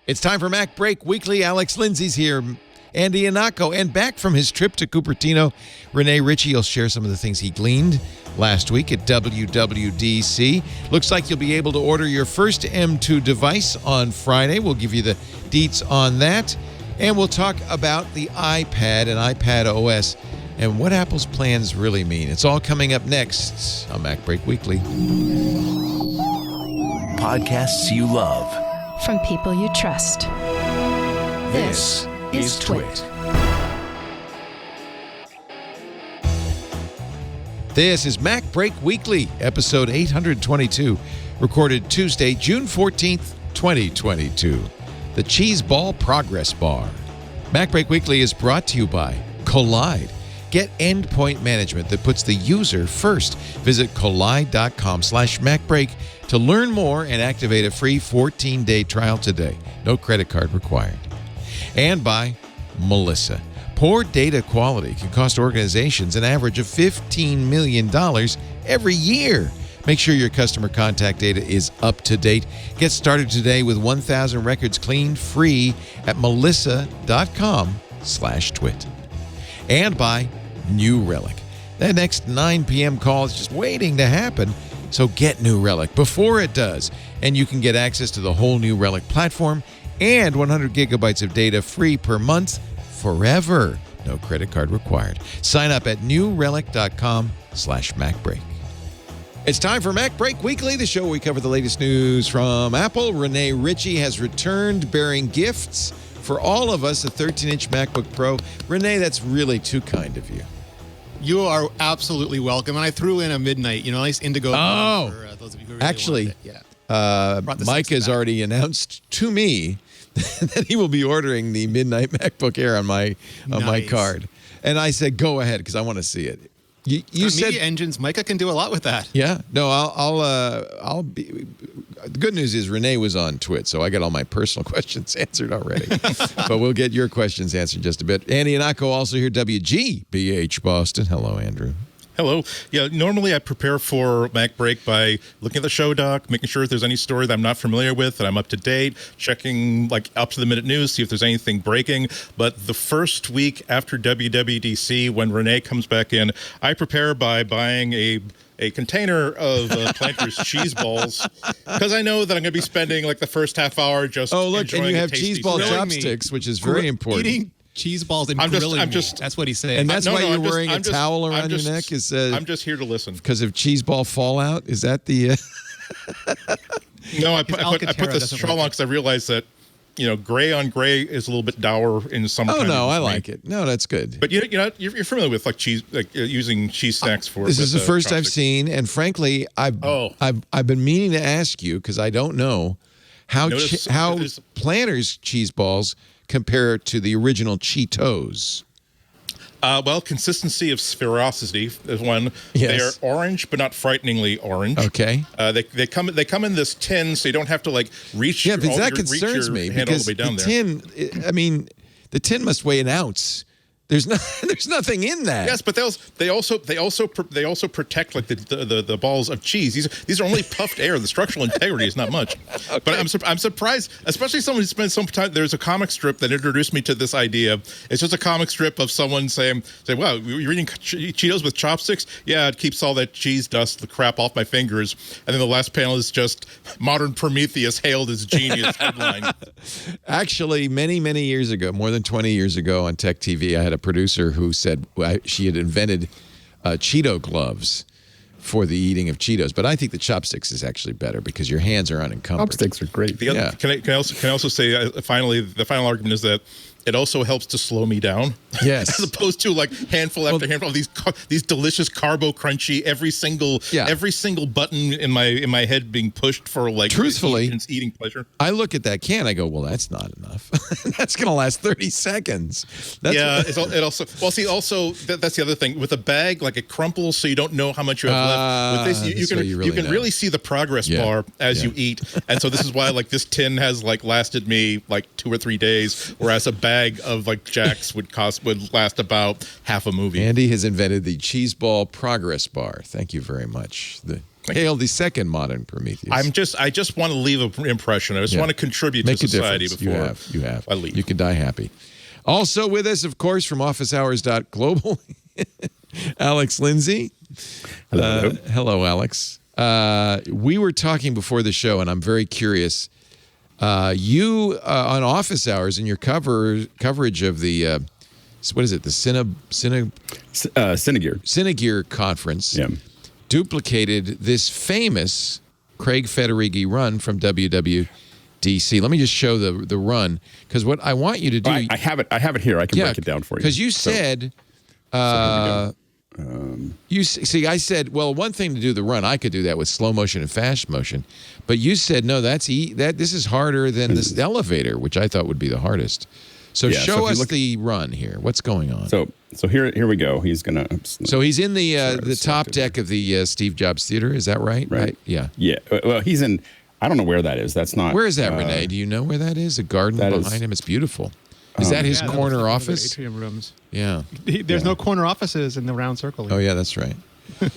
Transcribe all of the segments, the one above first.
It's time for MacBreak Weekly. Alex Lindsay's here. Andy Anako. And back from his trip to Cupertino, Rene Ritchie will share some of the things he gleaned last week at WWDC. Looks like you'll be able to order your first M2 device on Friday. We'll give you the deets on that. And we'll talk about the iPad and iPad OS and what Apple's plans really mean. It's all coming up next on MacBreak Weekly. Podcasts you love. From people you trust. This is Twit. This is MacBreak Weekly, episode 822, recorded Tuesday, June 14th, 2022. The Cheez Ball Progress Bar. MacBreak Weekly is brought to you by Collide. Get endpoint management that puts the user first. Visit collide.com/MacBreak to learn more and activate a free 14-day trial today. No credit card required. And by Melissa. Poor data quality can cost organizations an average of $15 million every year. Make sure your customer contact data is up to date. Get started today with 1,000 records cleaned free at melissa.com/twit. And by New Relic. That next 9 p.m. call is just waiting to happen. So get New Relic before it does. And you can get access to the whole New Relic platform and 100 gigabytes of data free per month forever. No credit card required. Sign up at newrelic.com/MacBreak. It's time for MacBreak Weekly, the show where we cover the latest news from Apple. Rene Ritchie has returned bearing gifts for all of us, a 13-inch MacBook Pro. Rene, that's really too kind of you. You are absolutely welcome. And I threw in a midnight, nice indigo. For those of you who really actually, wanted it. Mike has already announced to me that he will be ordering the Midnight MacBook Air on my card. And I said, go ahead, because I want to see it. You said media engines, Micah can do a lot with that. Yeah. No, I'll be. The good news is Rene was on Twit, so I got all my personal questions answered already. But we'll get your questions answered in just a bit. Andy Anako also here, WGBH Boston. Hello, Andrew. Hello. Yeah, normally I prepare for MacBreak by looking at the show doc, making sure if there's any story that I'm not familiar with, that I'm up to date, checking up-to-the-minute news, see if there's anything breaking. But the first week after WWDC, when Rene comes back in, I prepare by buying a container of Planters cheese balls, because I know that I'm going to be spending the first half hour just and you have cheese ball chopsticks, which is very important. Eating cheese balls and grilling me. That's what he's saying. And that's why you're wearing a towel around your neck? I'm just here to listen. Because of cheese ball fallout? Is that the... No, I put this shawl on because I realized that gray on gray is a little bit dour in some. Oh no, I like it. No, that's good. But you're familiar with cheese, using cheese snacks for. This is the first I've seen, and frankly, I've been meaning to ask you because I don't know how Planters cheese balls compare to the original Cheetos. Well, consistency of spherosity is one. Yes. They're orange, but not frighteningly orange. Okay. They come in this tin, so you don't have to reach. Yeah, because that concerns me because the tin. I mean, the tin must weigh an ounce. There's nothing in that. Yes, but they also protect the balls of cheese. These are only puffed air. The structural integrity is not much. Okay. But I'm surprised, especially someone who spent some time. There's a comic strip that introduced me to this idea. It's just a comic strip of someone saying, "Wow, you're eating Cheetos with chopsticks? Yeah, it keeps all that cheese dust, the crap off my fingers." And then the last panel is just modern Prometheus hailed as genius headline. Actually, many years ago, more than 20 years ago on Tech TV, I had a producer who said she had invented Cheeto gloves for the eating of Cheetos, but I think the chopsticks is actually better because your hands are unencumbered. Chopsticks are great. Can I also say finally the final argument is that it also helps to slow me down. Yes. As opposed to handful after handful of these delicious carbo crunchy every single button in my head being pushed for truthfully eating pleasure. I look at that can, I go, well, that's not enough. That's going to last 30 seconds. That's the other thing with a bag, it crumples so you don't know how much you have left. With this, you can really see the progress bar as you eat, and so this is why this tin has lasted me 2 or 3 days, whereas a bag bag of like jacks would last about half a movie. Andy has invented the Cheez Ball Progress Bar. Thank you very much. Hail the second modern Prometheus. I just want to leave an impression. I just want to contribute Make to society a before you have. I leave. You can die happy. Also with us, of course, from officehours.global, Alex Lindsay. Hello, Alex. We were talking before the show, and I'm very curious. You on Office Hours in your coverage of the what is it? The Cinegear conference. Yeah. Duplicated this famous Craig Federighi run from WWDC. Let me just show the run, because what I want you to do. I have it here. I can break it down for you. Because you said. You see, I said, well, one thing to do the run, I could do that with slow motion and fast motion, but you said no. This is harder than this elevator, which I thought would be the hardest. So show us the run here. What's going on? So here we go. He's gonna. So he's in the top deck of the Steve Jobs Theater. Is that right? Right. Yeah. Yeah. Well, he's in. I don't know where that is. That's not. Where is that, Renee? Do you know where that is? A garden behind him. It's beautiful. Is that his corner office? Atrium rooms. Yeah. There's no corner offices in the round circle. Oh yeah, that's right.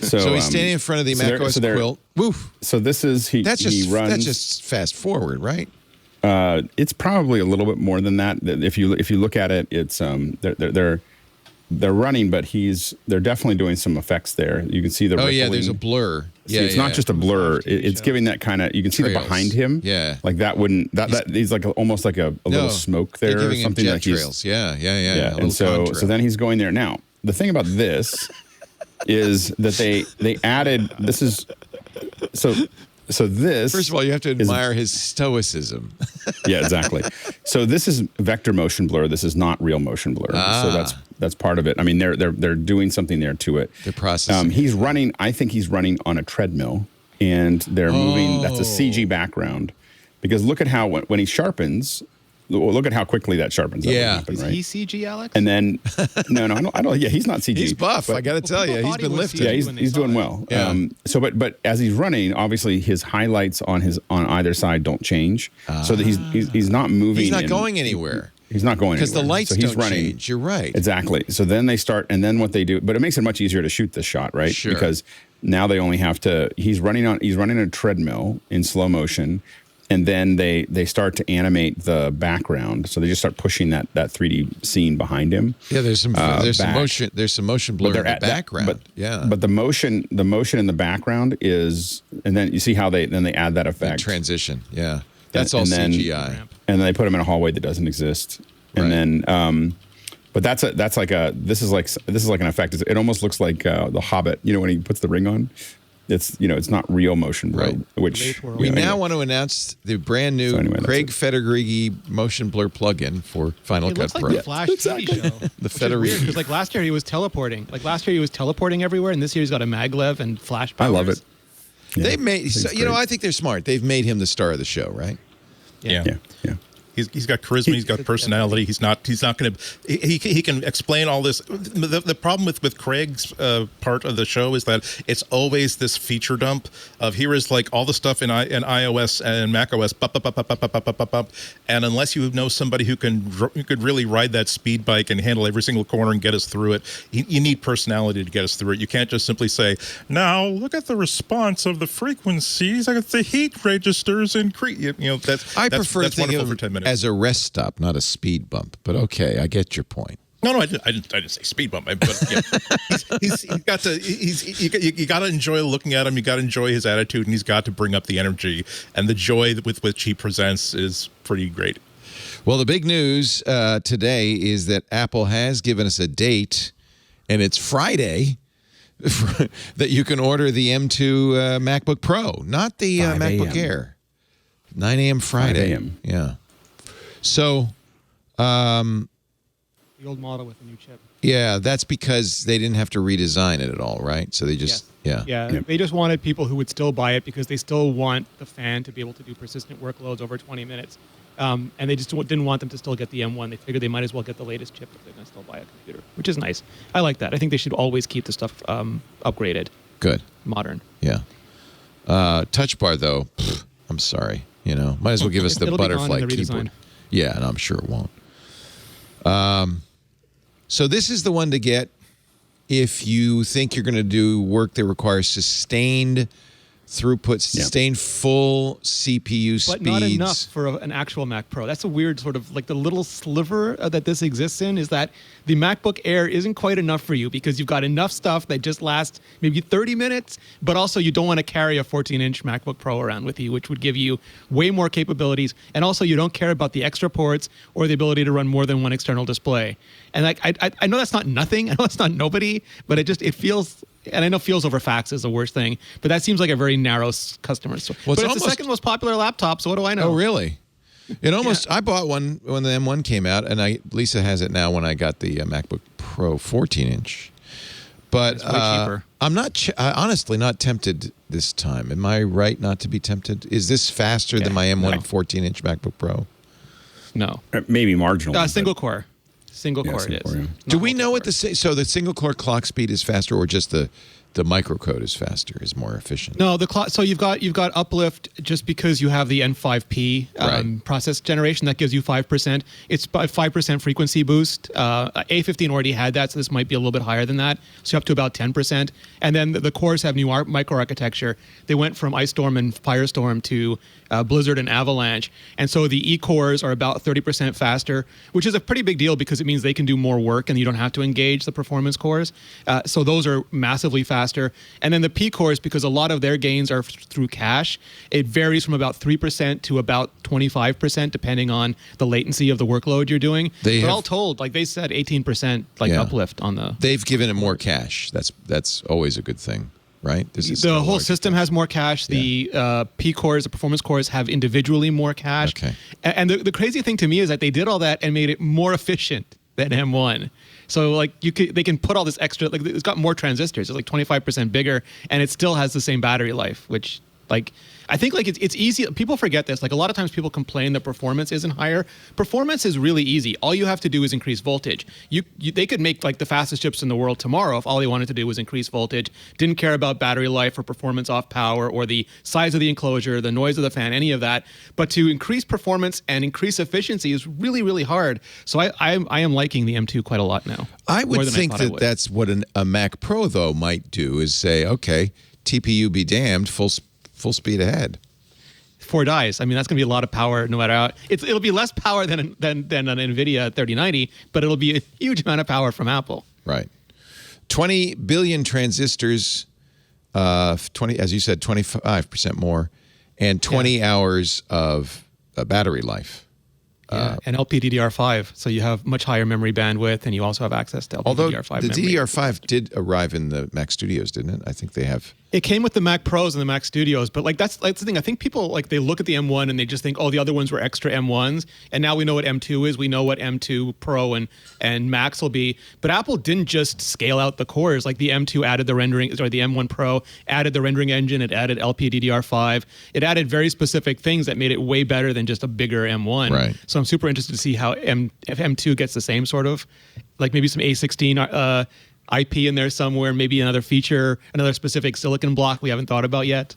So he's standing in front of the macOS quilt. Woof. So this is he. That's runs. just fast forward, right? It's probably a little bit more than that. If you look at it, it's they're running, but they're definitely doing some effects there. You can see the rippling. There's a blur. Yeah, it's not just a blur. It's giving that kind of. You can see the behind him. Yeah, like that wouldn't he's like almost like a little smoke there or something. Him jet trails. Yeah. And so then he's going there. Now the thing about this is that they added. This is so this. First of all, you have to admire his stoicism. Yeah, exactly. So this is vector motion blur. This is not real motion blur. So that's part of it. I mean, they're doing something there to it. They're processing. He's running. I think he's running on a treadmill, and they're moving. That's a CG background, because look at how when he sharpens. Look at how quickly that sharpens. Yeah. Happen, Is right? he CG, Alex? And then, no, I don't. Yeah, he's not CG. He's buff. I got to tell you, he's been lifted. Yeah, he's doing well. Yeah. But as he's running, obviously his highlights on either side don't change, so that he's not moving. He's not going anywhere. He's not going anywhere. Because the lights don't change. You're right. Exactly. So then they start, and then what they do, but it makes it much easier to shoot this shot, right? Sure. Because now they only have to. He's running a treadmill in slow motion. And then they start to animate the background, so they just start pushing that 3D scene behind him. Yeah, there's some motion. There's some motion blur in the background. But the motion in the background is, and then you see how they add that effect. Transition. Yeah, that's all CGI. And then they put him in a hallway that doesn't exist. And then, but this is like an effect. It almost looks like the Hobbit. You know, when he puts the ring on. It's not real motion blur, which we now want to announce the brand new Craig Federighi motion blur plugin for Final Cut looks Pro. like the Flash TV show. The Federighi. Because like last year he was teleporting. Everywhere, and this year he's got a maglev and flash powers. I love it. Yeah, They made I think they're smart. They've made him the star of the show, right? Yeah. He's got charisma. He's got personality. He's not going to. He can explain all this. The problem with Craig's part of the show is that it's always this feature dump of here is like all the stuff in iOS and macOS, and unless you know somebody who could really ride that speed bike and handle every single corner and get us through it, you need personality to get us through it. You can't just simply say, "Now look at the response of the frequencies. I got the heat registers increase." I prefer to think wonderful of for 10 minutes. as a rest stop, not a speed bump. But okay, I get your point. No, I didn't say speed bump. But you got to enjoy looking at him. You got to enjoy his attitude, and he's got to bring up the energy, and the joy with which he presents is pretty great. Well, the big news today is that Apple has given us a date, and it's Friday, that you can order the M2 MacBook Pro, not the MacBook Air. 9 a.m. Friday. 5 a.m. Yeah. So, the old model with the new chip. Yeah, that's because they didn't have to redesign it at all, right? So they just, They just wanted people who would still buy it because they still want the fan to be able to do persistent workloads over 20 minutes. And they just didn't want them to still get the M1. They figured they might as well get the latest chip if they're going to still buy a computer, which is nice. I like that. I think they should always keep the stuff upgraded. Good. Modern. Yeah. Touch bar, though, I'm sorry. Might as well give us the butterfly keyboard. Yeah, and I'm sure it won't. So this is the one to get if you think you're going to do work that requires sustained throughput, sustained full CPU speeds. But not enough for an actual Mac Pro. That's a weird sort of like the little sliver that this exists in is that the MacBook Air isn't quite enough for you because you've got enough stuff that just lasts maybe 30 minutes, but also you don't want to carry a 14-inch MacBook Pro around with you, which would give you way more capabilities. And also you don't care about the extra ports or the ability to run more than one external display. And like I know that's not nothing. I know it's not nobody, but it feels... And I know feels over fax is the worst thing, but that seems like a very narrow customer. Well, but it's the second most popular laptop, so what do I know? Oh, really? It almost. I bought one when the M1 came out, and Lisa has it now when I got the MacBook Pro 14-inch. But it's way cheaper. I'm not honestly not tempted this time. Am I right not to be tempted? Is this faster than my M1 14-inch MacBook Pro? No. Maybe marginal. Single core. Single core it is. Yeah. Do we know what the single core clock speed is faster, or just the microcode is faster, is more efficient? No, the clock. So you've got uplift just because you have the N5P process generation that gives you 5%. It's a 5% frequency boost. A15 already had that, so this might be a little bit higher than that. So up to about 10%. And then the cores have new microarchitecture. They went from Ice Storm and Firestorm to Blizzard and Avalanche. And so the E-cores are about 30% faster, which is a pretty big deal because it means they can do more work and you don't have to engage the performance cores. So those are massively faster. And then the P-cores, because a lot of their gains are through cache, it varies from about 3% to about 25%, depending on the latency of the workload you're doing. But all told, like they said, 18% uplift on the... They've given it more cache. That's always a good thing. Right? The whole system has more cache. The P cores, the performance cores, have individually more cache. Okay. And the crazy thing to me is that they did all that and made it more efficient than M1. So like they can put all this extra. Like it's got more transistors. It's like 25% bigger, and it still has the same battery life, which like. I think like it's easy. People forget this. Like a lot of times people complain that performance isn't higher. Performance is really easy. All you have to do is increase voltage. They could make like the fastest chips in the world tomorrow if all they wanted to do was increase voltage, didn't care about battery life or performance off power or the size of the enclosure, the noise of the fan, any of that. But to increase performance and increase efficiency is really, really hard. So I am liking the M2 quite a lot now. I would think that's what a Mac Pro though might do is say, okay, TPU be damned, full speed ahead. 4 dies. I mean, that's going to be a lot of power no matter how. It'll be less power than an NVIDIA 3090, but it'll be a huge amount of power from Apple. Right. 20 billion transistors, 20, as you said, 25% more, and 20 hours of battery life. And LPDDR5, so you have much higher memory bandwidth, and you also have access to LPDDR5 Although memory. the DDR5 did arrive in the Mac Studios, didn't it? I think they have. It came with the Mac Pros and the Mac Studios, but like that's the thing. I think people like they look at the M1 and they just think, oh, the other ones were extra M1s, and now we know what M2 is. We know what M2 Pro and Max will be. But Apple didn't just scale out the cores. Like the M2 added the rendering, sorry, the M1 Pro added the rendering engine. It added LPDDR5. It added very specific things that made it way better than just a bigger M1. Right. So I'm super interested to see how if M2 gets the same sort of, like maybe some A16 IP in there somewhere, maybe another feature, another specific silicon block we haven't thought about yet.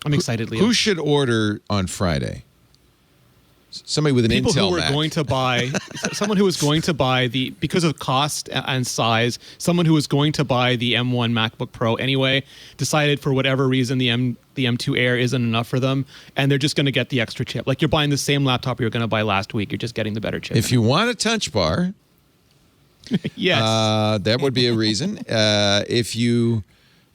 I'm excited, Leo. Who should order on Friday? Somebody with an People Intel who were Mac. going to buy, someone who was going to buy because of cost and size, someone who was going to buy the M1 MacBook Pro anyway, decided for whatever reason the M2 Air isn't enough for them, and they're just going to get the extra chip. Like you're buying the same laptop you were going to buy last week, you're just getting the better chip. If you want a touch bar, yes, that would be a reason. If you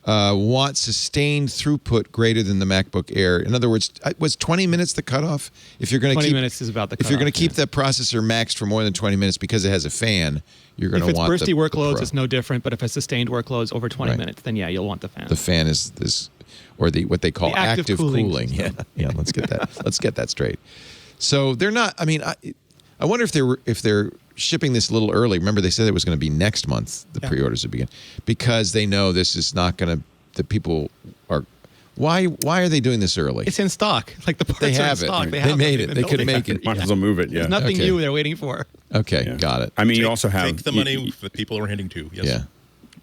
want sustained throughput greater than the MacBook Air, in other words, was 20 minutes the cutoff? If you're going to 20 minutes is about the cutoff. If you're going to keep that processor maxed for more than 20 minutes because it has a fan, you're going to want If it's bursty workloads, Pro. It's no different. But if it's sustained workloads over 20 minutes, then yeah, you'll want the fan. The fan is this, or what they call The active cooling. Yeah, yeah. Let's get that. Let's get that straight. So they're not. I mean, I wonder if they're shipping this a little early. Remember, they said it was going to be next month. The pre-orders would begin because they know this is not going to. The people are. Why are they doing this early? It's in stock. Like the parts they are in have stock. it. They made it. They could make it. Might as well move it. Yeah. There's nothing Okay. new they're waiting for. Okay, got it. I mean, you also have take the money that people are handing to. Yes. Yeah.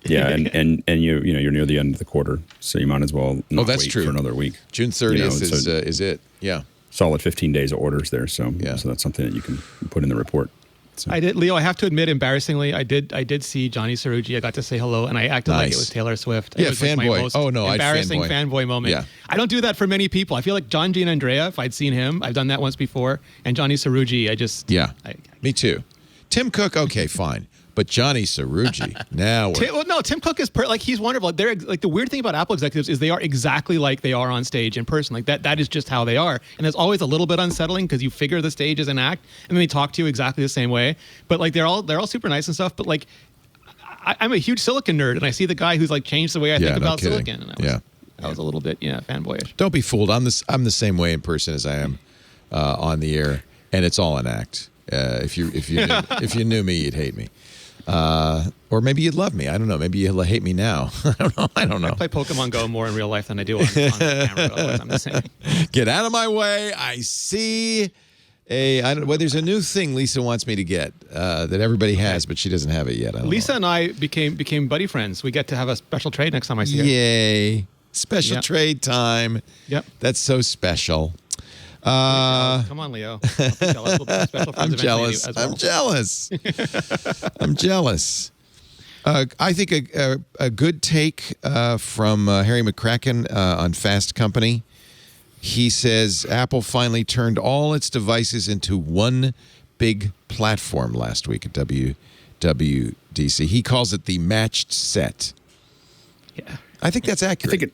Yeah, and you're near the end of the quarter, so you might as well not that's wait true. for another week. June 30th so is it? Yeah. Solid 15 days of orders there, so Yeah. so that's something that you can put in the report. So. I did, Leo. I have to admit, embarrassingly, I did see Johnny Cerrugi. I got to say hello, and I acted like it was Taylor Swift. Yeah, it was like my fanboy. most Oh, no, I'd embarrassing fanboy moment. Yeah. I don't do that for many people. I feel like John G and Andrea. If I'd seen him, I've done that once before. And Johnny Cerrugi, I just me too. Tim Cook, okay, fine. But Johnny Cerrugi, now we're... Tim Cook is he's wonderful. They're like, the weird thing about Apple executives is they are exactly like they are on stage in person. Like that is just how they are. And it's always a little bit unsettling because you figure the stage is an act, and then they talk to you exactly the same way. But like they're all super nice and stuff. But like I'm a huge silicon nerd, and I see the guy who's like changed the way I think about silicon. And I was a little bit fanboyish. Don't be fooled. I'm the same way in person as I am on the air, and it's all an act. If you knew me, you'd hate me. Or maybe you'd love me. I don't know. Maybe you'll hate me now. I don't know. I play Pokemon Go more in real life than I do on camera. Otherwise, I'm the same. Get out of my way. I see there's a new thing Lisa wants me to get that everybody has, but she doesn't have it yet. Lisa and I became buddy friends. We get to have a special trade next time I see her. Yay. Special trade time. Yep. That's so special. Come on, Leo. We'll be special friends I'm jealous. as well. I'm jealous. I'm jealous. I think a good take from Harry McCracken on Fast Company. He says Apple finally turned all its devices into one big platform last week at WWDC. He calls it the matched set. Yeah. I think that's accurate.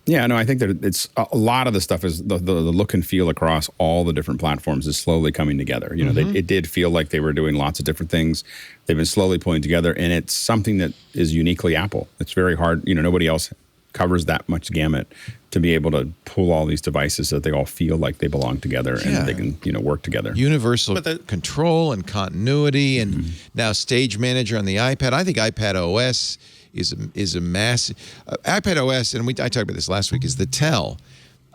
I think that it's a lot of the stuff is the look and feel across all the different platforms is slowly coming together. You know, it did feel like they were doing lots of different things. They've been slowly pulling together, and it's something that is uniquely Apple. It's very hard. You know, nobody else covers that much gamut to be able to pull all these devices so that they all feel like they belong together and they can, work together. Universal control and continuity, and now Stage Manager on the iPad. I think iPad OS is a massive iPad OS, and I talked about this last week, is the tell.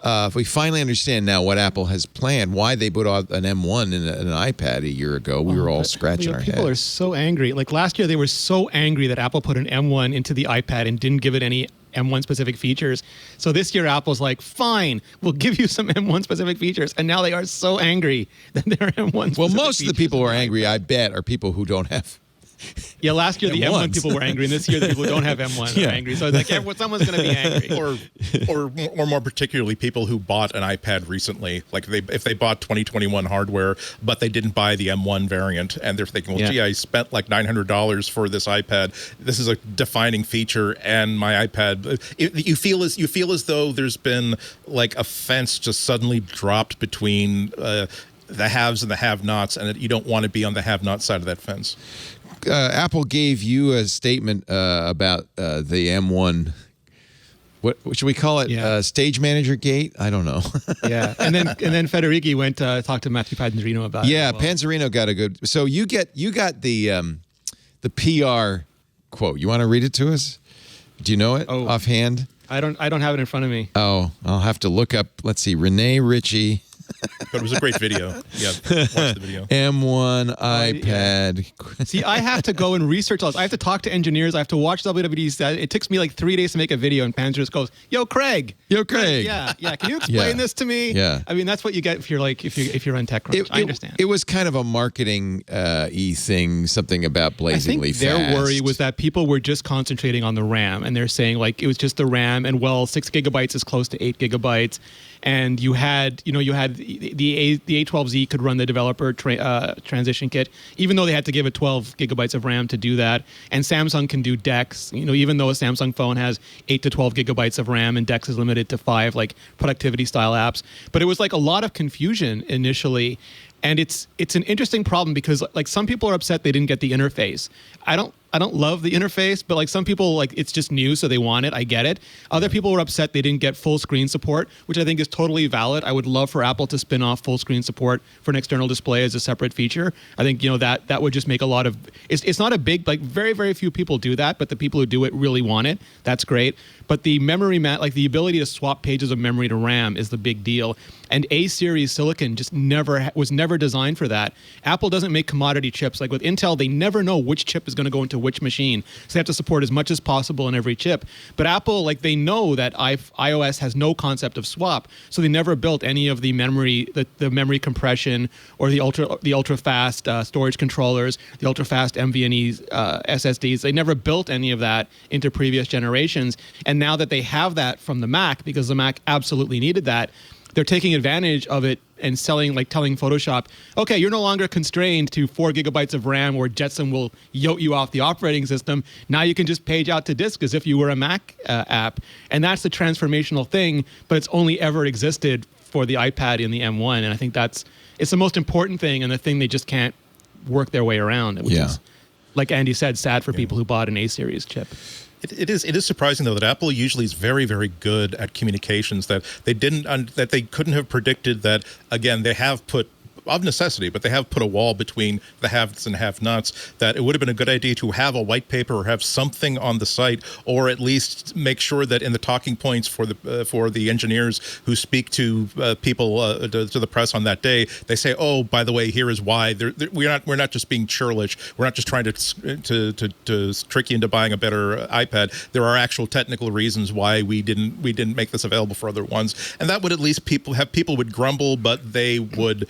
If we finally understand now what Apple has planned, why they put out an M1 in an iPad a year ago, we were all scratching our heads. People are so angry. Like last year, they were so angry that Apple put an M1 into the iPad and didn't give it any M1 specific features. So this year, Apple's like, fine, we'll give you some M1 specific features. And now they are so angry that they're M1 specific Well, most of the people who are the angry, I bet, are people who don't have. Yeah, last year the M1 people were angry, and this year the people who don't have M1 are angry. So it's like someone's going to be angry. or more particularly, people who bought an iPad recently, like if they bought 2021 hardware, but they didn't buy the M1 variant, and they're thinking, well, gee, I spent like $900 for this iPad. This is a defining feature, and my iPad. You feel as though there's been like a fence just suddenly dropped between the haves and the have-nots, and you don't want to be on the have-not side of that fence. Apple gave you a statement about the M1. What should we call it? Stage Manager Gate? I don't know. Yeah, and then Federighi went to talk to Matthew Panzarino about it. Yeah, Panzarino got a good. So you got the PR quote. You want to read it to us? Do you know it offhand? I don't have it in front of me. Oh, I'll have to look up. Let's see, Renee Ritchie. But it was a great video. Yeah, watch the video. M1 iPad. Yeah. See, I have to go and research all this. I have to talk to engineers. I have to watch WWDC. It takes me like 3 days to make a video, and Panzer just goes, "Yo, Craig. Yeah. Can you explain this to me?" Yeah. I mean, that's what you get if you're on TechCrunch. I understand. It was kind of a marketing thing, something about blazingly fast. I think their worry was that people were just concentrating on the RAM, and they're saying like it was just the RAM, and 6 gigabytes is close to 8 gigabytes. And you had the A12Z could run the developer transition kit, even though they had to give it 12 gigabytes of RAM to do that. And Samsung can do DeX, even though a Samsung phone has 8 to 12 gigabytes of RAM, and DeX is limited to 5, like productivity style apps. But it was like a lot of confusion initially. And it's an interesting problem because like some people are upset they didn't get the interface. I don't love the interface, but like some people, like it's just new, so they want it. I get it. Other people were upset they didn't get full screen support, which I think is totally valid. I would love for Apple to spin off full screen support for an external display as a separate feature. I think that would just make a lot of. It's not a big, like very very few people do that, but the people who do it really want it. That's great. But the memory like the ability to swap pages of memory to RAM is the big deal. And A series silicon just was never designed for that. Apple doesn't make commodity chips. Like with Intel, they never know which chip is going to go into which machine. So they have to support as much as possible in every chip. But Apple, like, they know that iOS has no concept of swap, so they never built any of the memory, the memory compression, or the ultra fast storage controllers, the ultra fast NVMe SSDs. They never built any of that into previous generations. And now that they have that from the Mac, because the Mac absolutely needed that, they're taking advantage of it and telling Photoshop, okay, you're no longer constrained to 4 gigabytes of RAM, or Jetson will yoke you off the operating system. Now you can just page out to disk as if you were a Mac app. And that's the transformational thing, but it's only ever existed for the iPad in the M1. And I think it's the most important thing, and the thing they just can't work their way around, which is, like Andy said, sad for people who bought an A-series chip. It is surprising, though, that Apple usually is very, very good at communications, that they couldn't have predicted that. Again, they have put, of necessity, but they have put a wall between the haves and have-nots, that it would have been a good idea to have a white paper or have something on the site, or at least make sure that in the talking points for the engineers who speak to people, to the press on that day, they say, oh, by the way, here is why. We're not just being churlish. We're not just trying to trick you into buying a better iPad. There are actual technical reasons why we didn't make this available for other ones, and that would at least people would grumble, but they would.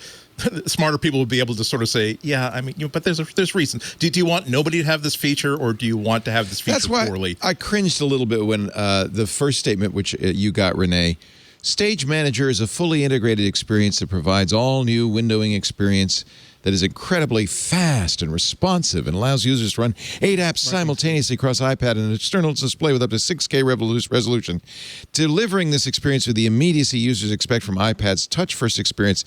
Smarter people would be able to sort of say, yeah, I mean, but there's reasons. Do you want nobody to have this feature, or do you want to have this feature poorly? I cringed a little bit when the first statement, which you got, Renee, Stage Manager is a fully integrated experience that provides all new windowing experience that is incredibly fast and responsive and allows users to run 8 apps simultaneously across iPad and an external display with up to 6K resolution. Delivering this experience with the immediacy users expect from iPad's touch-first experience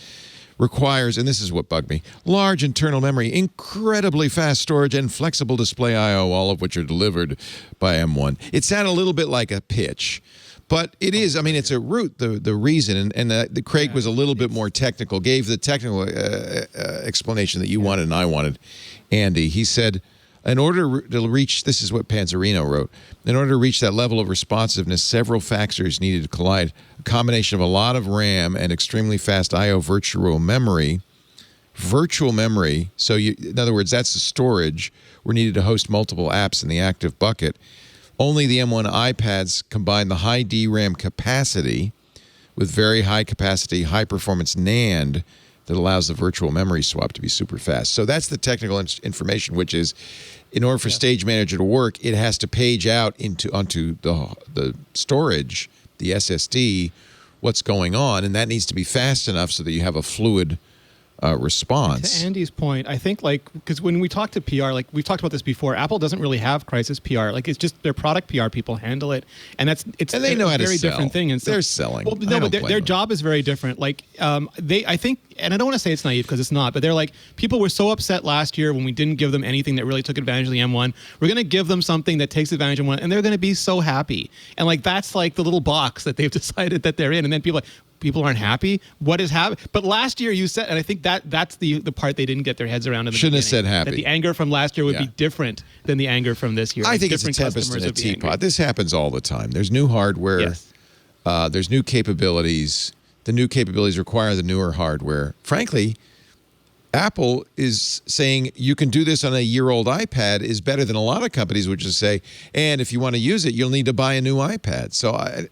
requires, and this is what bugged me, large internal memory, incredibly fast storage, and flexible display I/O, all of which are delivered by M1. It sounded a little bit like a pitch, but it is. I mean, it's a root, the reason, and the Craig was a little bit more technical, gave the technical explanation that you wanted and I wanted, Andy. He said, in order to reach, this is what Panzerino wrote, in order to reach that level of responsiveness, several factors needed to collide. A combination of a lot of RAM and extremely fast I/O virtual memory. So in other words, that's the storage, were needed to host multiple apps in the active bucket. Only the M1 iPads combine the high DRAM capacity with very high capacity, high performance NAND that allows the virtual memory swap to be super fast. So that's the technical information, which is, in order for Stage Manager to work, it has to page out onto the storage, the SSD, what's going on, and that needs to be fast enough so that you have a fluid response. To Andy's point, I think, like, because when we talk to PR, like we've talked about this before, Apple doesn't really have crisis PR. Like, it's just their product PR people handle it, and they know how to very sell. Different thing. And so, they're selling. Well, no, but their job is very different. Like, I think, and I don't want to say it's naive because it's not, but they're like, people were so upset last year when we didn't give them anything that really took advantage of the M1. We're going to give them something that takes advantage of one, and they're going to be so happy. And like, that's like the little box that they've decided that they're in, and then people aren't happy. What is happening? But last year you said, and I think that's the part they didn't get their heads around in the Shouldn't beginning, have said happy. that the anger from last year would be different than the anger from this year. I think it's a tempest in a teapot. This happens all the time. There's new hardware. Yes. There's new capabilities. The new capabilities require the newer hardware. Frankly, Apple is saying you can do this on a year-old iPad is better than a lot of companies would just say, and if you want to use it, you'll need to buy a new iPad. So I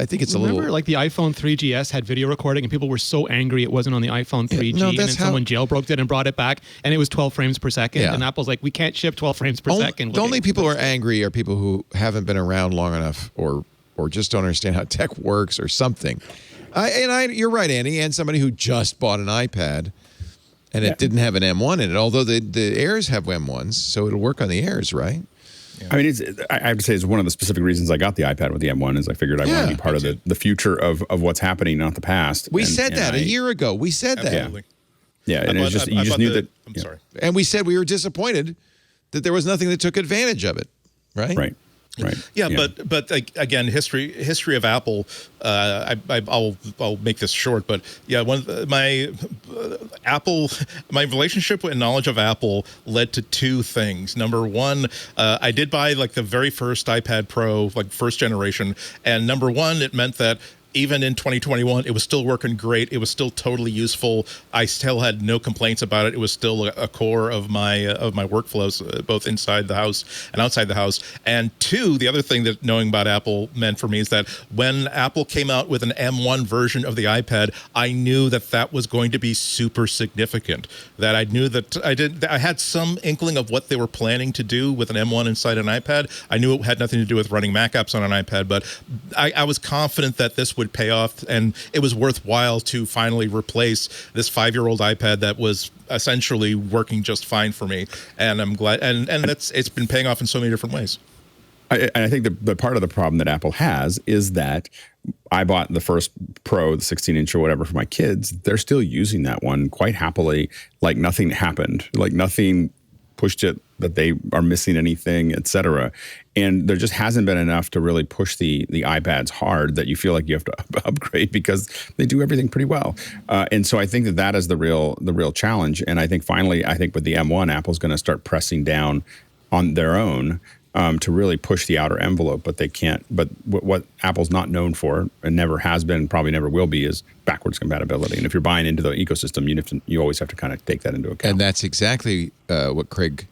think it's Remember, like the iPhone 3GS had video recording, and people were so angry it wasn't on the iPhone 3G, and then someone jailbroke it and brought it back, and it was 12 frames per second, and Apple's like, we can't ship 12 frames per second. The only people who are angry are people who haven't been around long enough or just don't understand how tech works or something. You're right, Andy, and somebody who just bought an iPad and it didn't have an M1 in it, although the Airs have M1s, so it'll work on the Airs, right? Yeah. I mean, I have to say it's one of the specific reasons I got the iPad with the M1 is I figured I want to be part of the future of what's happening, not the past. We said that a year ago. We said absolutely. that. Yeah, and you just knew that. I'm sorry. And we said we were disappointed that there was nothing that took advantage of it, right? Right. Right. Yeah, but again, history of Apple. I'll make this short, but yeah, my relationship and knowledge of Apple led to two things. Number one, I did buy like the very first iPad Pro, like first generation, and number one, it meant that even in 2021, it was still working great. It was still totally useful. I still had no complaints about it. It was still a core of my workflows, both inside the house and outside the house. And two, the other thing that knowing about Apple meant for me is that when Apple came out with an M1 version of the iPad, I knew that was going to be super significant. That I knew that I had some inkling of what they were planning to do with an M1 inside an iPad. I knew it had nothing to do with running Mac apps on an iPad, but I was confident that this would pay off, and it was worthwhile to finally replace this 5-year-old iPad that was essentially working just fine for me. And I'm glad, and it's been paying off in so many different ways. I think the part of the problem that Apple has is that I bought the first Pro, the 16-inch or whatever for my kids. They're still using that one quite happily, like nothing happened, like nothing pushed it, that they are missing anything, et cetera. And there just hasn't been enough to really push the iPads hard that you feel like you have to upgrade because they do everything pretty well. And so I think that is the real challenge. And I think finally, with the M1, Apple's going to start pressing down on their own to really push the outer envelope, but they can't. But what Apple's not known for, and never has been, probably never will be, is backwards compatibility. And if you're buying into the ecosystem, you always have to kind of take that into account. And that's exactly what Craig.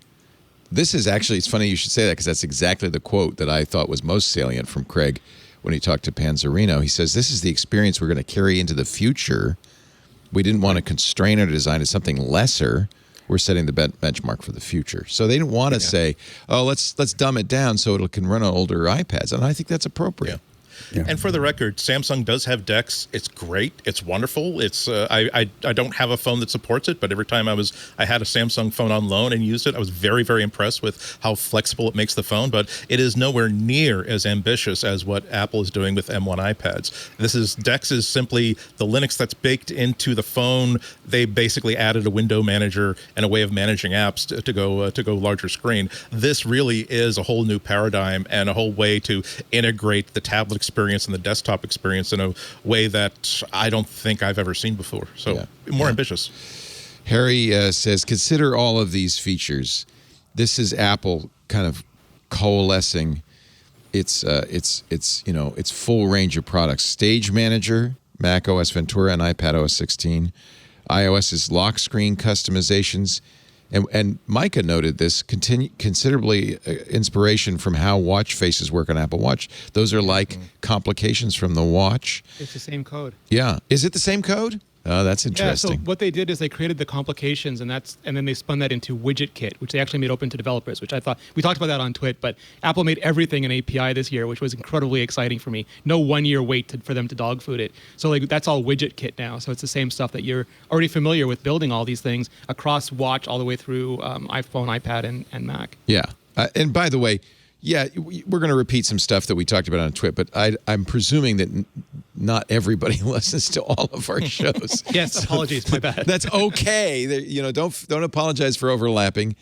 This is actually, it's funny you should say that because that's exactly the quote that I thought was most salient from Craig when he talked to Panzerino. He says, "This is the experience we're going to carry into the future. We didn't want to constrain our design to something lesser. We're setting the benchmark for the future." So they didn't want to say, "Oh, let's dumb it down so it can run on older iPads," and I think that's appropriate. Yeah. Yeah. And for the record, Samsung does have DeX. It's great. It's wonderful. It's I don't have a phone that supports it, but every time I had a Samsung phone on loan and used it, I was very, very impressed with how flexible it makes the phone. But it is nowhere near as ambitious as what Apple is doing with M1 iPads. DeX is simply the Linux that's baked into the phone. They basically added a window manager and a way of managing apps to go larger screen. This really is a whole new paradigm and a whole way to integrate the tablet experience and the desktop experience in a way that I don't think I've ever seen before. So more ambitious. Harry says, consider all of these features. This is Apple kind of coalescing its full range of products. Stage Manager, Mac OS Ventura, and iPad OS 16. iOS's lock screen customizations. And Micah noted this considerably inspiration from how watch faces work on Apple Watch. Those are like complications from the watch. It's the same code. Yeah. Is it the same code? Oh, that's interesting. Yeah, so what they did is they created the complications, and then they spun that into Widget Kit, which they actually made open to developers, which I thought, we talked about that on Twit, but Apple made everything an API this year, which was incredibly exciting for me. No 1 year wait for them to dog food it. So that's all Widget Kit now. So it's the same stuff that you're already familiar with, building all these things across watch all the way through iPhone, iPad, and Mac. Yeah. And by the way, we're going to repeat some stuff that we talked about on Twit, but I'm presuming that not everybody listens to all of our shows. Yes, apologies, my bad. That's okay. Don't apologize for overlapping.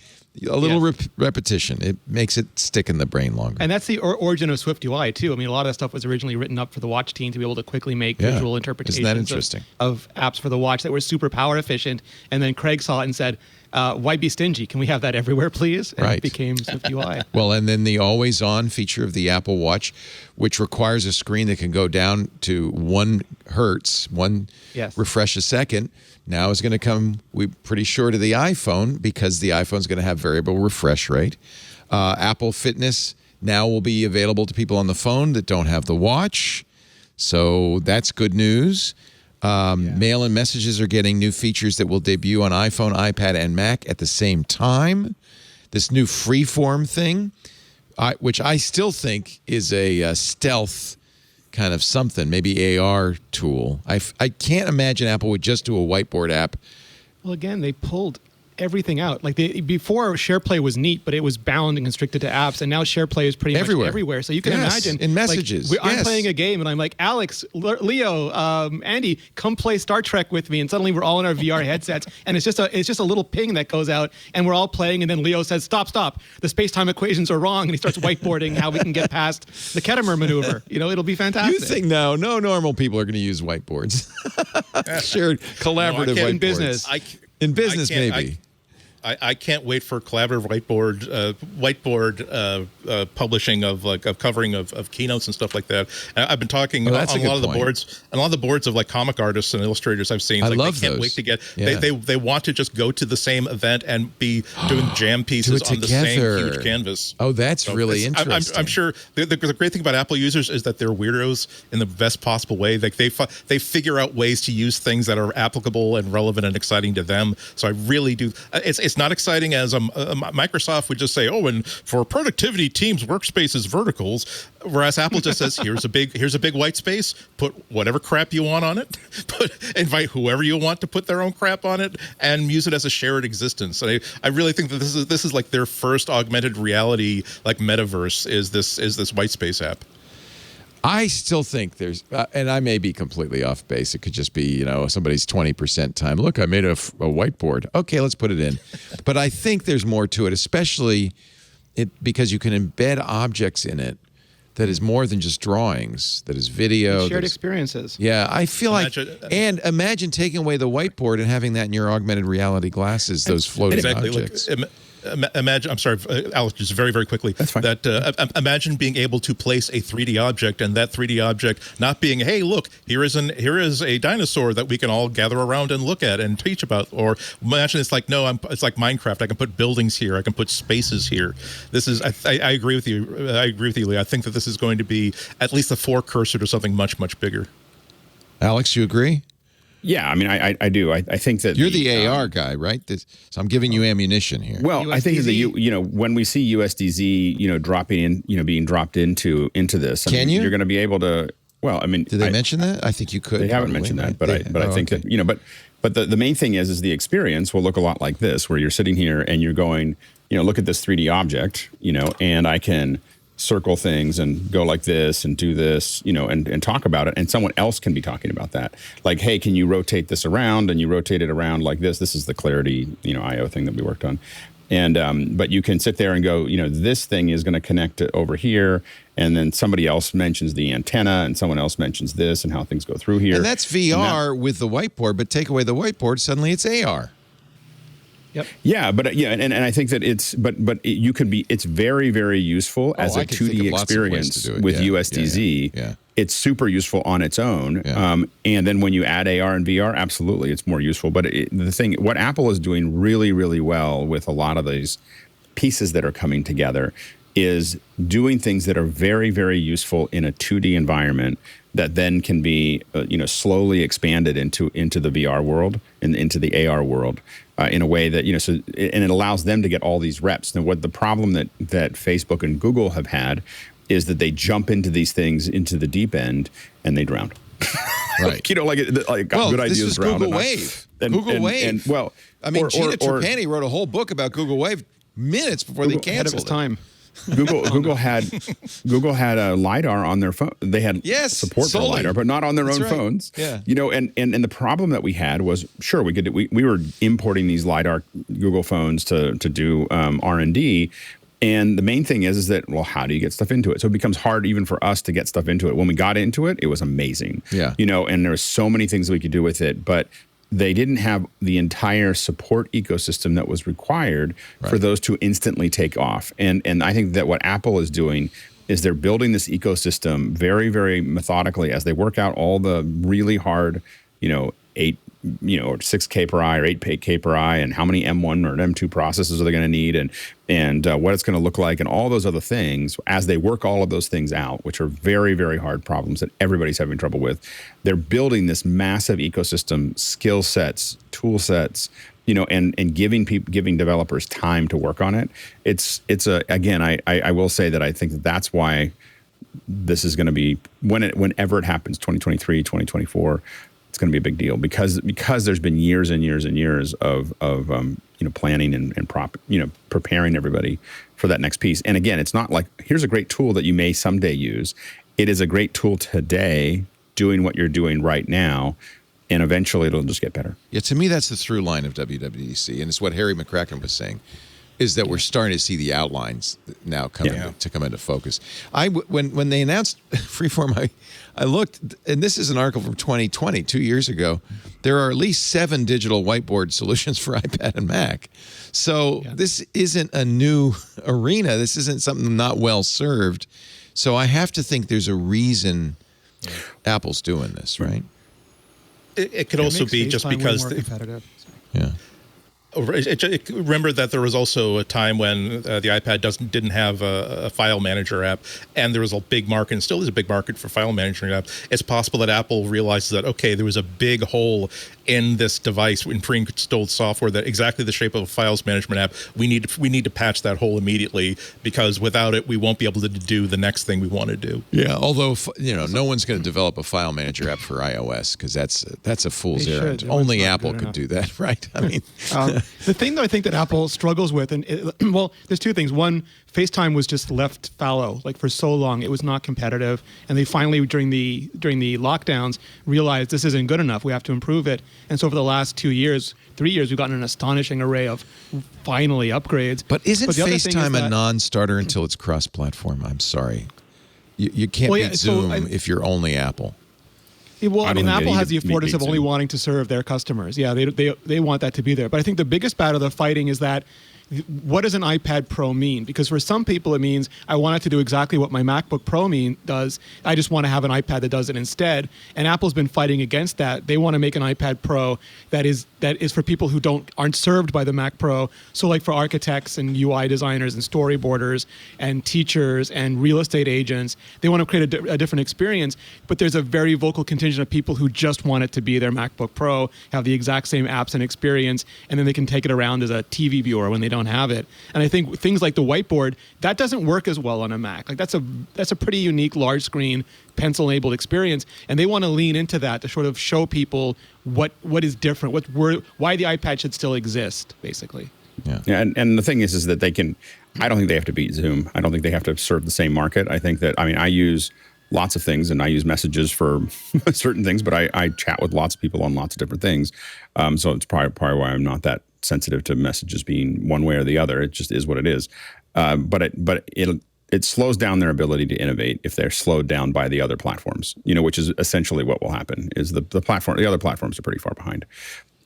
A little repetition, it makes it stick in the brain longer. And that's the origin of Swift UI too. I mean, a lot of that stuff was originally written up for the watch team to be able to quickly make visual interpretations. Isn't that interesting? Of apps for the watch that were super power efficient. And then Craig saw it and said, why be stingy? Can we have that everywhere, please? And it became Swift UI. Well, and then the always-on feature of the Apple Watch, which requires a screen that can go down to 1 hertz, one refresh a second, now is going to come, we're pretty sure, to the iPhone, because the iPhone's going to have variable refresh rate. Apple Fitness now will be available to people on the phone that don't have the watch. So that's good news. Mail and messages are getting new features that will debut on iPhone, iPad, and Mac at the same time. This new freeform thing, which I still think is a stealth kind of something, maybe AR tool. I can't imagine Apple would just do a whiteboard app. Well, again, they pulled everything out. Like before, SharePlay was neat, but it was bound and constricted to apps, and now SharePlay is pretty much everywhere. So you can imagine in messages. Like, I'm playing a game, and I'm like, Alex, Leo, Andy, come play Star Trek with me, and suddenly we're all in our VR headsets, and it's just a little ping that goes out, and we're all playing, and then Leo says, "Stop! The space-time equations are wrong," and he starts whiteboarding how we can get past the Kettemer maneuver. It'll be fantastic. You think no normal people are going to use whiteboards? Shared collaborative whiteboards. In business. In business, maybe. I can't wait for collaborative whiteboard publishing of covering of keynotes and stuff like that. I've been talking on a lot of the boards of like comic artists and illustrators I've seen. I like, love they can't those. wait to get. Yeah. They want to just go to the same event and be doing jam pieces on the same huge canvas. Oh, that's really interesting. I'm sure the great thing about Apple users is that they're weirdos in the best possible way. Like they figure out ways to use things that are applicable and relevant and exciting to them. So I really do. It's not exciting as Microsoft would just say, oh, and for productivity teams, workspaces, verticals, whereas Apple just says, here's a big white space. Put whatever crap you want on it. Invite whoever you want to put their own crap on it, and use it as a shared existence. And I really think that this is like their first augmented reality, like metaverse, is this white space app. I still think there's, and I may be completely off base. It could just be, somebody's 20% time. Look, I made a whiteboard. Okay, let's put it in. But I think there's more to it, especially because you can embed objects in it that is more than just drawings, that is video. Shared experiences. Yeah, I feel imagine taking away the whiteboard and having that in your augmented reality glasses, those floating objects. Imagine, I'm sorry, Alex, just very, very quickly. That's fine. That imagine being able to place a 3D object, and that 3D object not being, hey, look, here is a dinosaur that we can all gather around and look at and teach about. Or imagine it's like, it's like Minecraft. I can put buildings here. I can put spaces here. This is, I agree with you. I agree with you, Lee. I think that this is going to be at least a forecursor to something much, much bigger. Alex, you agree? Yeah, I mean, I do. I think that you're the AR guy, right? So I'm giving you ammunition here. Well, USDZ. I think that when we see USDZ, dropping in, being dropped into this, you're going to be able to. Well, I mean, did they mention that? I think you could. They haven't mentioned that, but I think that but the main thing is the experience will look a lot like this, where you're sitting here and you're going, look at this 3D object, and I can circle things and go like this and do this, and talk about it. And someone else can be talking about that. Like, hey, can you rotate this around? And you rotate it around like this. This is the Clarity, IO thing that we worked on. And, but you can sit there and go, this thing is going to connect it over here. And then somebody else mentions the antenna and someone else mentions this and how things go through here. And that's VR with the whiteboard, but take away the whiteboard, suddenly it's AR. Yep. Yeah, but and I think that it's it's very, very useful as a 2D experience with USDZ. Yeah. It's super useful on its own. Yeah. And then when you add AR and VR, absolutely, it's more useful. But what Apple is doing really, really well with a lot of these pieces that are coming together is doing things that are very, very useful in a 2D environment that then can be, slowly expanded into the VR world and into the AR world. In a way that, and it allows them to get all these reps. Now, what the problem that Facebook and Google have had is that they jump into these things into the deep end and they drown. Right. Good ideas this was drown. Google Wave. Google Wave. Gina Trapani wrote a whole book about Google Wave minutes before they canceled it. Time. Google had a LiDAR on their phone. They had support for LiDAR, but not on their own phones. Yeah. And the problem that we had was, sure, we were importing these LiDAR Google phones to do R&D. And the main thing is that, well, how do you get stuff into it? So it becomes hard even for us to get stuff into it. When we got into it, it was amazing. Yeah. And there were so many things we could do with it, but they didn't have the entire support ecosystem that was required for those to instantly take off. And I think that what Apple is doing is they're building this ecosystem very, very methodically as they work out all the really hard, 8, or 6K per eye or 8K per eye, and how many M1 or M2 processors are they going to need, and what it's going to look like, and all those other things. As they work all of those things out, which are very, very hard problems that everybody's having trouble with, they're building this massive ecosystem, skill sets, tool sets, and giving developers time to work on it. I will say that I think that's why this is going to be, whenever it happens, 2023, 2024. It's going to be a big deal because there's been years and years and years of planning and preparing everybody for that next piece. And again, it's not like, here's a great tool that you may someday use. It is a great tool today doing what you're doing right now, and eventually it'll just get better. Yeah, to me, that's the through line of WWDC, and it's what Harry McCracken was saying. is that we're starting to see the outlines now come to come into focus. When they announced Freeform, I looked, and this is an article from 2020, 2 years ago. There are at least 7 digital whiteboard solutions for iPad and Mac. So this isn't a new arena. This isn't something not well served. So I have to think there's a reason Apple's doing this, right? It could also be just because remember that there was also a time when the iPad didn't have a file manager app, and there was a big market, and still is a big market for file management apps. It's possible that Apple realizes that, okay, there was a big hole in this device in pre-installed software that exactly the shape of a files management app. We need to patch that hole immediately, because without it, we won't be able to do the next thing we want to do. Yeah, although no one's going to develop a file manager app for iOS, because that's a fool's errand. Only Apple could do that, right? I mean, the thing that I think that Apple struggles with, and there's two things. One, FaceTime was just left fallow. Like for so long, it was not competitive, and they finally during the lockdowns realized this isn't good enough. We have to improve it. And so for the last 2 years, 3 years, we've gotten an astonishing array of finally upgrades. But isn't FaceTime a non-starter until it's cross-platform? I'm sorry, you can't beat Zoom if you're only Apple. Well, I mean, Apple has the affordance of only wanting to serve their customers. Yeah, they want that to be there. But I think the biggest battle they're fighting is that, what does an iPad Pro mean? Because for some people it means I want it to do exactly what my MacBook Pro does. I just want to have an iPad that does it instead. And Apple's been fighting against that. They want to make an iPad Pro that is for people who aren't served by the Mac Pro. So like for architects and UI designers and storyboarders and teachers and real estate agents, they want to create a different experience. But there's a very vocal contingent of people who just want it to be their MacBook Pro, have the exact same apps and experience, and then they can take it around as a TV viewer when they don't have it. And I think things like the whiteboard, that doesn't work as well on a Mac. Like that's a pretty unique large screen pencil enabled experience, and they want to lean into that to sort of show people what is different, why the iPad should still exist, basically. Yeah, and the thing is that they can. I don't think they have to beat Zoom. I don't think they have to serve the same market. I think that I use lots of things, and I use messages for certain things, but I chat with lots of people on lots of different things. So it's probably why I'm not that sensitive to messages being one way or the other. It just is what it is. But it slows down their ability to innovate if they're slowed down by the other platforms. Which is essentially what will happen. Is the other platforms are pretty far behind,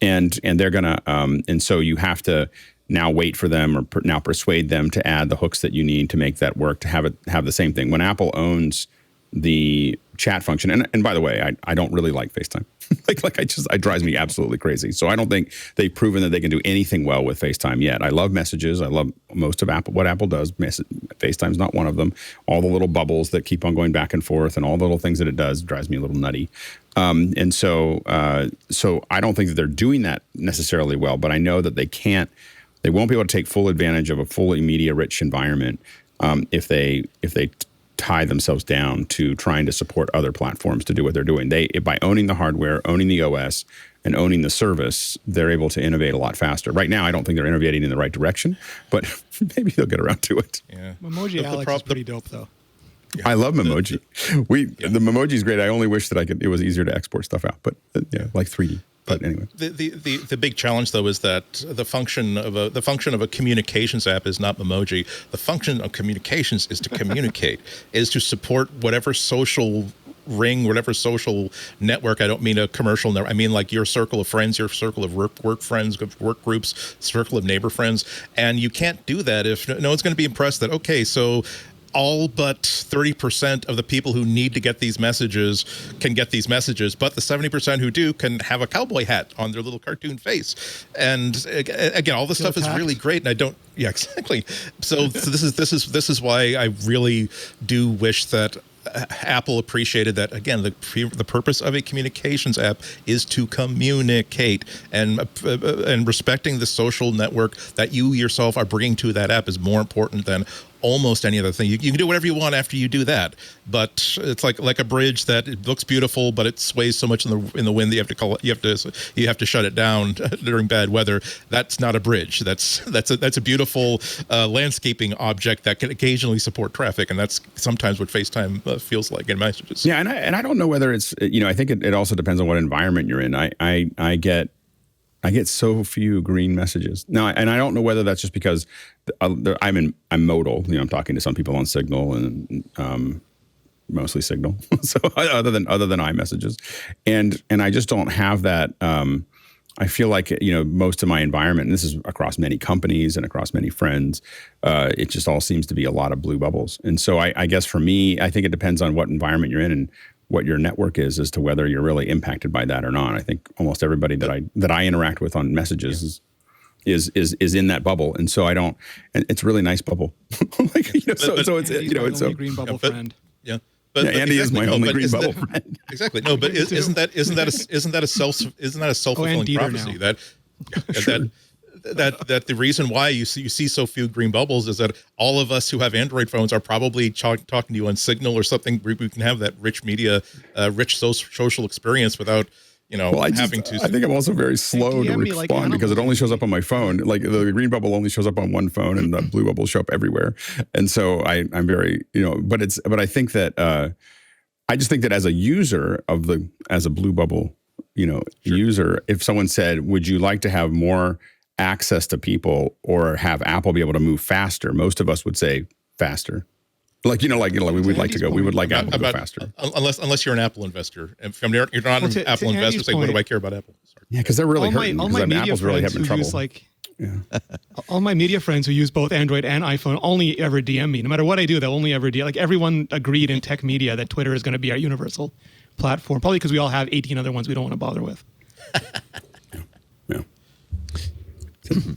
and they're gonna and so you have to now wait for them or now persuade them to add the hooks that you need to make that work to have the same thing. When Apple owns the chat function, and by the way, I don't really like FaceTime. It drives me absolutely crazy. So I don't think they've proven that they can do anything well with FaceTime yet. I love messages. I love most of what Apple does. FaceTime's not one of them. All the little bubbles that keep on going back and forth and all the little things that it does drives me a little nutty. So I don't think that they're doing that necessarily well, but I know that they won't be able to take full advantage of a fully media-rich environment if they tie themselves down to trying to support other platforms to do what they're doing. By owning the hardware, owning the OS, and owning the service, they're able to innovate a lot faster. Right now, I don't think they're innovating in the right direction, but maybe they'll get around to it. Yeah. Memoji Alex is pretty dope, though. Yeah. I love Memoji. The Memoji is great. I only wish that it was easier to export stuff out, but like 3D. But anyway, the big challenge though is that the function of a communications app is not Memoji. The function of communications is to communicate, is to support whatever social ring, whatever social network. I don't mean a commercial network. I mean like your circle of friends, your circle of work friends, work groups, circle of neighbor friends. And you can't do that if no one's going to be impressed that, okay, so all but 30% of the people who need to get these messages can get these messages, but the 70% who do can have a cowboy hat on their little cartoon face. And again, all this stuff is really great, and I don't. Yeah, exactly. So this is why I really do wish that Apple appreciated that. Again, the purpose of a communications app is to communicate, and respecting the social network that you yourself are bringing to that app is more important than almost any other thing. You can do whatever you want after you do that, but it's like a bridge that it looks beautiful, but it sways so much in the wind that you have to shut it down during bad weather. That's not a bridge. That's a beautiful landscaping object that can occasionally support traffic, and that's sometimes what FaceTime feels like in messages. Yeah, and I don't know whether it's I think it also depends on what environment you're in. I get I get so few green messages now, and I don't know whether that's just because I'm modal. I'm talking to some people on Signal and mostly Signal. So other than iMessages, and I just don't have that. I feel like most of my environment, and this is across many companies and across many friends, it just all seems to be a lot of blue bubbles. And so I guess for me, I think it depends on what environment you're in and what your network is as to whether you're really impacted by that or not. I think almost everybody that I interact with on messages is in that bubble, and so I don't. And it's a really nice bubble. So it's a green bubble friend. Yeah. But Andy is my only green bubble friend. Exactly. No, but isn't that a self-fulfilling prophecy that the reason why you see so few green bubbles is that all of us who have Android phones are probably talking to you on Signal or something where we can have that rich media, rich social experience without having to. I think I'm also very slow to respond because it only shows up on my phone. Like the green bubble only shows up on one phone, and the blue bubbles show up everywhere. And so I'm very but I think that I just think that as a user as a blue bubble user, if someone said, "Would you like to have more access to people or have Apple be able to move faster?" Most of us would say faster. We would like to go. We would like Apple to go faster. Unless you're an Apple investor. If you're not an Apple investor, say, what do I care about Apple? Sorry. Yeah, because they're really hurting. All my media Apple's really having trouble. All my media friends who use both Android and iPhone only ever DM me. No matter what I do, they'll only ever DM. Like everyone agreed in tech media that Twitter is going to be our universal platform. Probably because we all have 18 other ones we don't want to bother with. Yeah.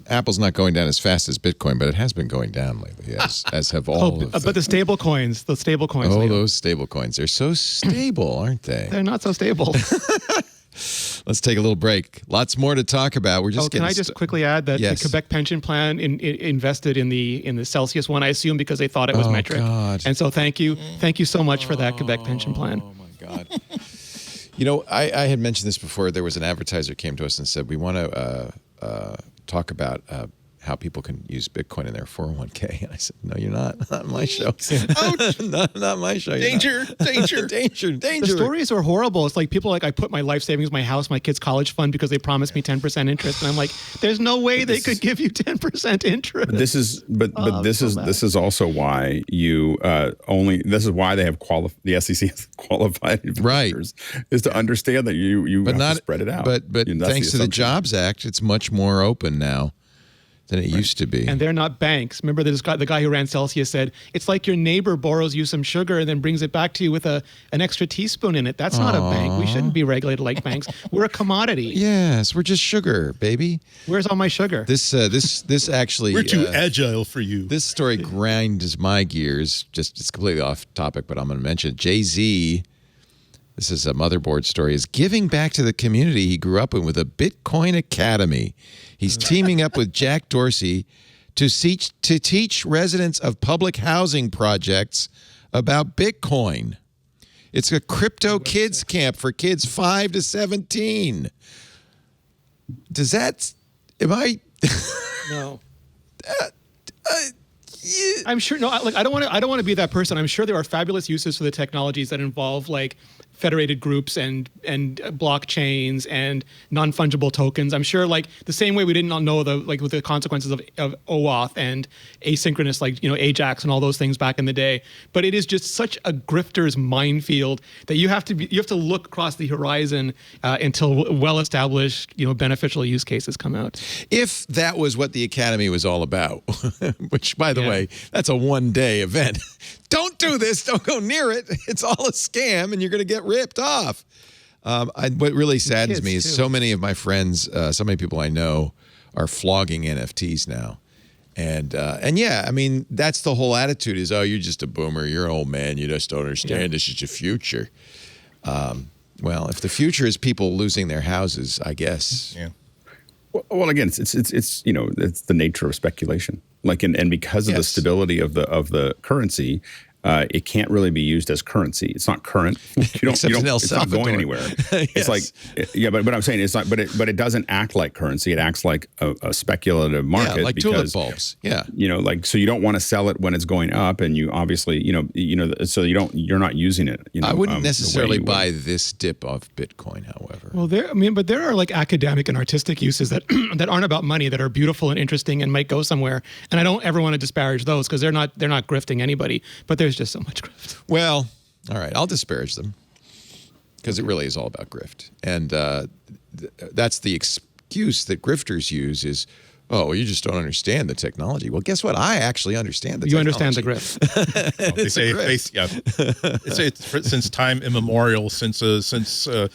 Apple's not going down as fast as Bitcoin, but it has been going down lately, as have all of them. But the stable coins. Oh, those stable coins. They're so stable, aren't they? They're not so stable. Let's take a little break. Lots more to talk about. We're just Can I just quickly add that the Quebec pension plan invested in the Celsius one, I assume, because they thought it was metric. God. And so thank you so much for that Quebec pension plan. Oh my God. I had mentioned this before. There was an advertiser came to us and said, we want to talk about how people can use Bitcoin in their 401k. And I said, no, you're not. Not my show. Ouch. not my show. Danger. The stories are horrible. It's like people I put my life savings, my house, my kids' college fund because they promised me 10% interest. And I'm like, there's no way they could give you 10% interest. This is also why you this is why they have the SEC has qualified investors, is to understand that you have to spread it out. But thanks to the Jobs Act, it's much more open now than it used to be. And they're not banks. Remember the guy who ran Celsius said, it's like your neighbor borrows you some sugar and then brings it back to you with an extra teaspoon in it. That's not a bank. We shouldn't be regulated like banks. We're a commodity. Yes, we're just sugar, baby. Where's all my sugar? This actually... We're too agile for you. This story grinds my gears. It's completely off topic, but I'm going to mention it. Jay-Z, this is a motherboard story, is giving back to the community he grew up in with a Bitcoin Academy. He's teaming up with Jack Dorsey to teach residents of public housing projects about Bitcoin. It's a crypto kids camp for kids 5 to 17. Does that... Am I... No. I'm sure. No, I don't want to be that person. I'm sure there are fabulous uses for the technologies that involve federated groups and blockchains and non-fungible tokens. I'm sure the same way we did not know with the consequences of OAuth and asynchronous AJAX and all those things back in the day. But it is just such a grifter's minefield that you have to look across the horizon until well-established beneficial use cases come out. If that was what the Academy was all about, which by the way, that's a one-day event. Don't do this. Don't go near it. It's all a scam, and you're going to get ripped off. What really saddens me is so many of my friends, so many people I know, are flogging NFTs now. And yeah, I mean, that's the whole attitude is, oh, you're just a boomer. You're an old man. You just don't understand. This is your future. Well, if the future is people losing their houses, I guess. Yeah. Well, again, it's the nature of speculation. And because of the stability of the currency, it can't really be used as currency. It's not current. It's not going anywhere. It's like, yeah, but I'm saying it's not, but it doesn't act like currency. It acts like a speculative market. Yeah, like because, tulip bulbs. Yeah. Like, so you don't want to sell it when it's going up, and you obviously, so you're not using it. I wouldn't necessarily buy this dip of Bitcoin, however. Well, but there are like academic and artistic uses that that aren't about money, that are beautiful and interesting and might go somewhere. And I don't ever want to disparage those because they're not grifting anybody. But there's just so much grift. Well, all right, I'll disparage them because it really is all about grift, and that's the excuse that grifters use is, oh, you just don't understand the technology. Well, guess what? I actually understand the technology. You understand the grift. They say it's since time immemorial, since Mr.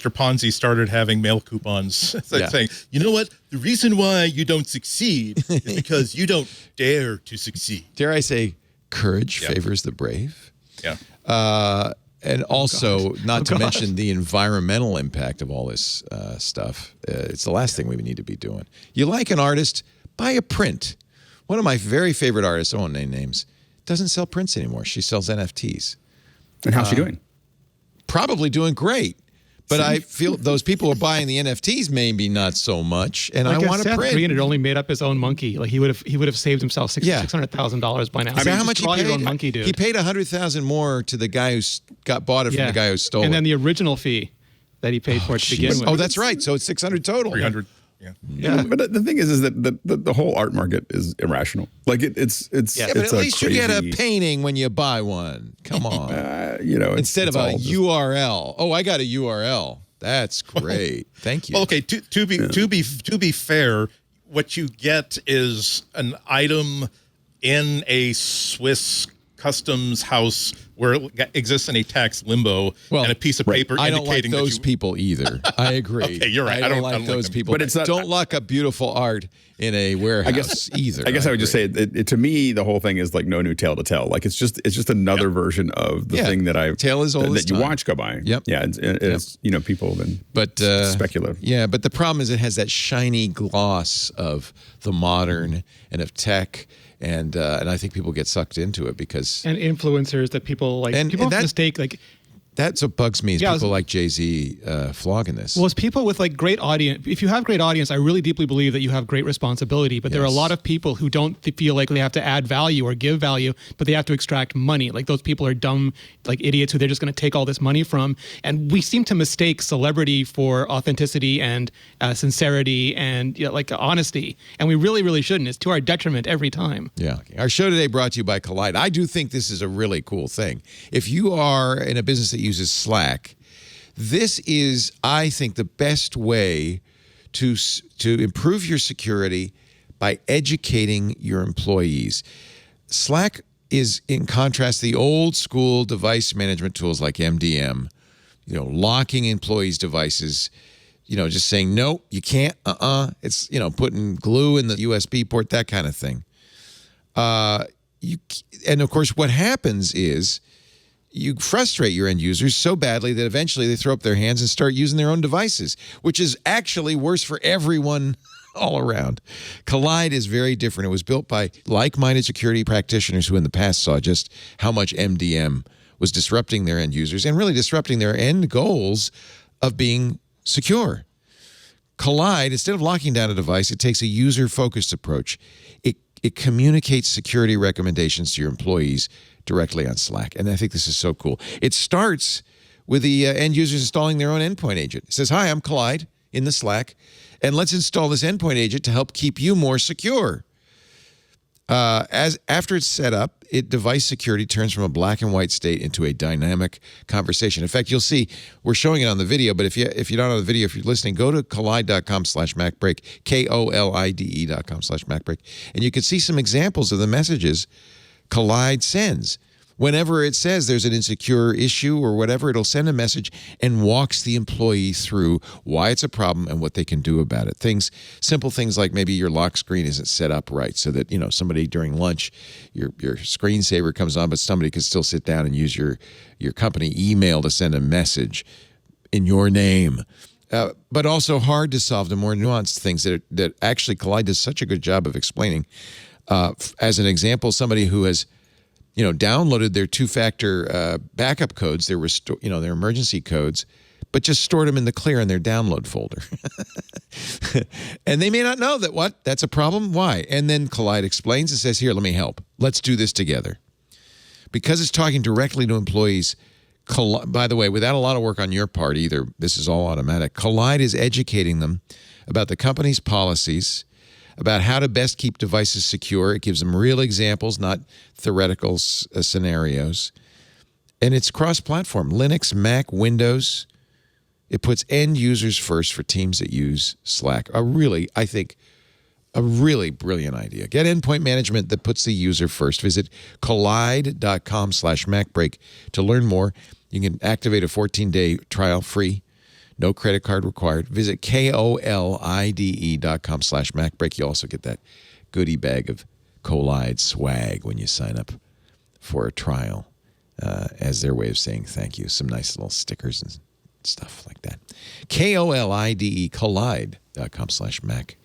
Ponzi started having mail coupons. It's like saying, you know what? The reason why you don't succeed is because you don't dare to succeed. Dare I say, courage favors the brave. Yeah. And also, not to mention the environmental impact of all this stuff. It's the last thing we need to be doing. You like an artist, buy a print. One of my very favorite artists, I won't name names, doesn't sell prints anymore. She sells NFTs. And how's she doing? Probably doing great. But I feel those people who are buying the NFTs maybe not so much, and like I want to Seth print. Green had only made up his own monkey. Like he would have saved himself $600,000 by now. I mean, how much he paid? Your own monkey, dude. He paid $100,000 more to the guy who bought it from the guy who stole it, and then the original fee that he paid for it to begin with. Oh, that's right. So it's $600 total. 300. Yeah. But the thing is that the whole art market is irrational. Like it's but at least you get a painting when you buy one. Come on. Instead of a URL. Oh, I got a URL. That's great. Thank you. Well, okay. To be fair, what you get is an item in a Swiss customs house where it exists in a tax limbo, and a piece of paper I don't indicating like those people either. I agree. Okay, you're right. I don't like those people. But it's not, don't lock up beautiful art in a warehouse either. I guess I would just say to me the whole thing is like no new tale to tell. Like it's just another version of the thing that tale is old that you watch go by. Yep. Yeah. It's people then. But speculative. Yeah, but the problem is it has that shiny gloss of the modern and of tech. And I think people get sucked into it because influencers that people like. People have mistake like. That's what bugs me is people like Jay-Z flogging this. Well, it's people with like great audience. If you have great audience, I really deeply believe that you have great responsibility. But there are a lot of people who don't feel like they have to add value or give value, but they have to extract money. Like those people are dumb, like idiots who they're just going to take all this money from. And we seem to mistake celebrity for authenticity and sincerity and like honesty. And we really, really shouldn't. It's to our detriment every time. Yeah. Our show today brought to you by Collide. I do think this is a really cool thing. If you are in a business that uses Slack, this is, I think, the best way to improve your security by educating your employees. Slack is, in contrast to the old school device management tools like MDM, locking employees' devices, just saying, no, you can't, It's, putting glue in the USB port, that kind of thing. And of course, what happens is you frustrate your end users so badly that eventually they throw up their hands and start using their own devices, which is actually worse for everyone all around. Collide is very different. It was built by like-minded security practitioners who in the past saw just how much MDM was disrupting their end users and really disrupting their end goals of being secure. Collide, instead of locking down a device, it takes a user-focused approach. It communicates security recommendations to your employees directly on Slack. And I think this is so cool. It starts with the end users installing their own endpoint agent. It says, hi, I'm Collide in the Slack, and let's install this endpoint agent to help keep you more secure. After it's set up, device security turns from a black and white state into a dynamic conversation. In fact, you'll see, we're showing it on the video, but if you're not on the video, if you're listening, go to collide.com/MacBreak, KOLIDE.com/MacBreak, and you can see some examples of the messages Collide sends. Whenever it says there's an insecure issue or whatever, it'll send a message and walks the employee through why it's a problem and what they can do about it. Simple things like maybe your lock screen isn't set up right so that, somebody during lunch, your screensaver comes on, but somebody could still sit down and use your company email to send a message in your name. But also hard to solve the more nuanced things that actually Collide does such a good job of explaining. As an example, somebody who has downloaded their two-factor backup codes, their emergency codes, but just stored them in the clear in their download folder. And they may not know that's a problem. Why? And then Collide explains and says, here, let me help. Let's do this together. Because it's talking directly to employees, by the way, without a lot of work on your part either, this is all automatic. Collide is educating them about the company's policies, about how to best keep devices secure. It gives them real examples, not theoretical scenarios. And it's cross-platform, Linux, Mac, Windows. It puts end users first for teams that use Slack. I think, a really brilliant idea. Get endpoint management that puts the user first. Visit collide.com/MacBreak to learn more. You can activate a 14-day trial free. No credit card required. Visit KOLIDE.com/MacBreak. You also get that goodie bag of Collide swag when you sign up for a trial as their way of saying thank you. Some nice little stickers and stuff like that. KOLIDE, Collide.com/MacBreak.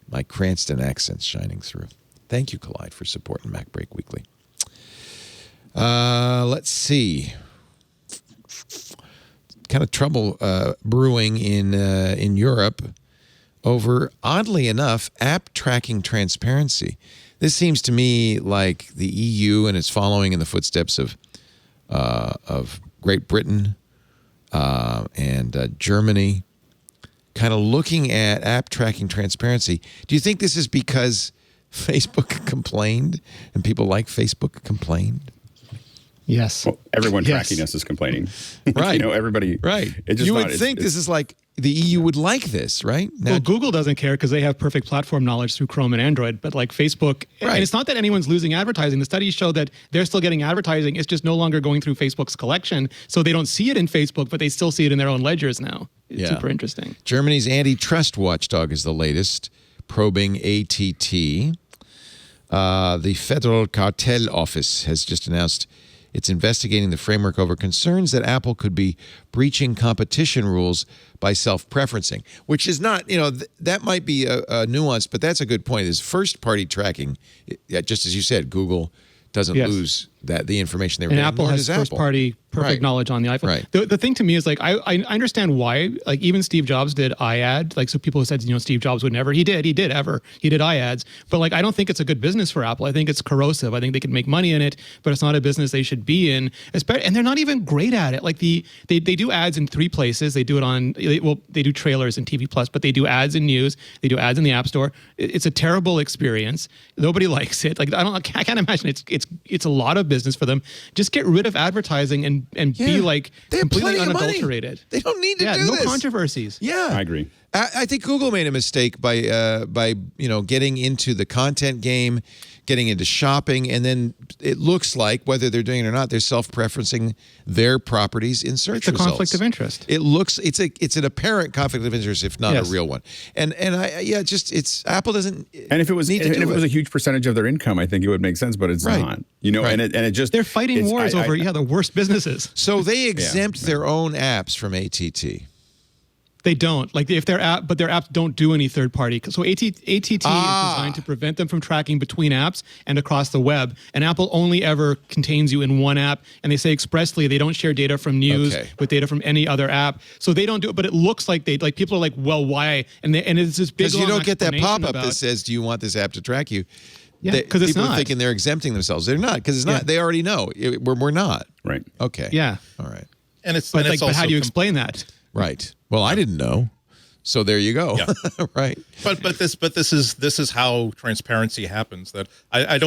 My Cranston accent's shining through. Thank you, Collide, for supporting MacBreak Weekly. Let's see. Kind of trouble brewing in Europe over, oddly enough, app tracking transparency. This seems to me like the EU, and it's following in the footsteps of Great Britain and Germany, kind of looking at app tracking transparency. Do you think this is because Facebook complained and people like Facebook complained? Yes. Well, everyone tracking us is complaining. Right. Everybody. Right. You would think this is like the EU would like this, right? Now, well, Google doesn't care because they have perfect platform knowledge through Chrome and Android, but like Facebook, Right. and it's not that anyone's losing advertising. The studies show that they're still getting advertising. It's just no longer going through Facebook's collection, so they don't see it in Facebook, but they still see it in their own ledgers now. It's super interesting. Germany's antitrust watchdog is the latest, probing ATT. The Federal Cartel Office has just announced it's investigating the framework over concerns that Apple could be breaching competition rules by self-preferencing, which is not, that might be a nuance, but that's a good point, is first-party tracking, just as you said, Google doesn't lose the information they were and getting. Apple has first-party perfect knowledge on the iPhone. Right. The thing to me is like I understand why. Like even Steve Jobs did iAd. Like so people who said Steve Jobs would never. He did iAds. But like I don't think it's a good business for Apple. I think it's corrosive. I think they could make money in it, but it's not a business they should be in. And they're not even great at it. Like they do ads in 3 places. They do it on they do trailers in TV Plus, but they do ads in news. They do ads in the App Store. It's a terrible experience. Nobody likes it. Like I can't imagine it's a lot of business for them. Just get rid of advertising and be like completely unadulterated. They don't need to do no this. controversies. Yeah, I agree. I think Google made a mistake by getting into the content game, getting into shopping, and then it looks like, whether they're doing it or not, they're self-preferencing their properties in search results. It's a conflict of interest. It looks it's an apparent conflict of interest, if not a real one. And it's Apple doesn't. And if it was need to do if it was a huge percentage of their income, I think it would make sense, but it's not. Right. And it just they're fighting wars over the worst businesses. So they exempt their own apps from ATT. They don't. Like if their apps don't do any third party. So ATT is designed to prevent them from tracking between apps and across the web. And Apple only ever contains you in one app. And they say expressly they don't share data from news with data from any other app. So they don't do it. But it looks like people are like, well, why? And it's this big. Because you don't get that pop-up that says, "Do you want this app to track you?" Yeah, because it's not. People are thinking they're exempting themselves. They're not, because it's not. They already know we're not. Right. Okay. Yeah. All right. But how do you explain that? Right. Well, I didn't know. So there you go. Yeah. Right. But this is how transparency happens. That I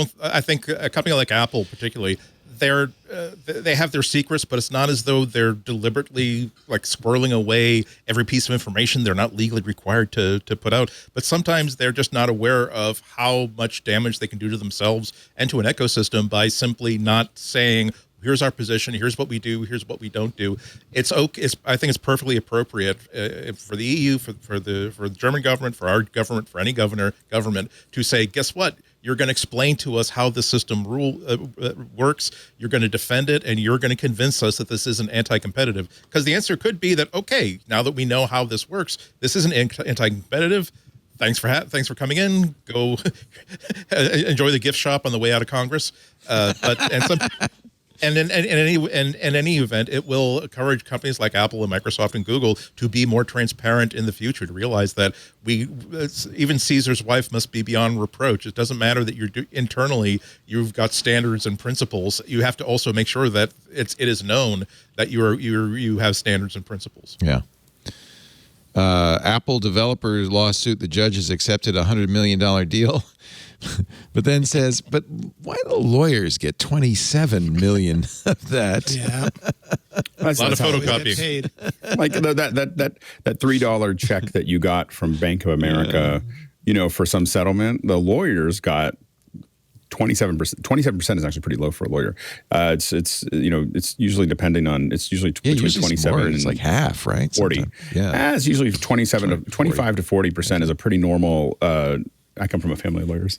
think a company like Apple particularly, they have their secrets, but it's not as though they're deliberately like squirreling away every piece of information they're not legally required to put out. But sometimes they're just not aware of how much damage they can do to themselves and to an ecosystem by simply not saying, here's our position, here's what we do, here's what we don't do. It's okay. I think it's perfectly appropriate for the EU, for the German government, for our government, for any government to say, guess what? You're going to explain to us how the system works. You're going to defend it, and you're going to convince us that this isn't anti-competitive. Because the answer could be that, okay, now that we know how this works, this isn't anti-competitive. thanks for coming in. Go enjoy the gift shop on the way out of Congress. And in any event, it will encourage companies like Apple and Microsoft and Google to be more transparent in the future, to realize that even Caesar's wife must be beyond reproach. It doesn't matter that internally you've got standards and principles. You have to also make sure that it is known that you have standards and principles. Yeah. Apple developer lawsuit. The judge has accepted a $100 million deal. But then says, but why do the lawyers get $27 million of that? Yeah. A lot of photocopying. Like that $3 check that you got from Bank of America, for some settlement, the lawyers got 27%. 27% is actually pretty low for a lawyer. It's usually depending on, it's usually between 27 and it's like half, right? 40. Sometimes. Yeah. It's usually 25 to 40% is a pretty normal. I come from a family of lawyers,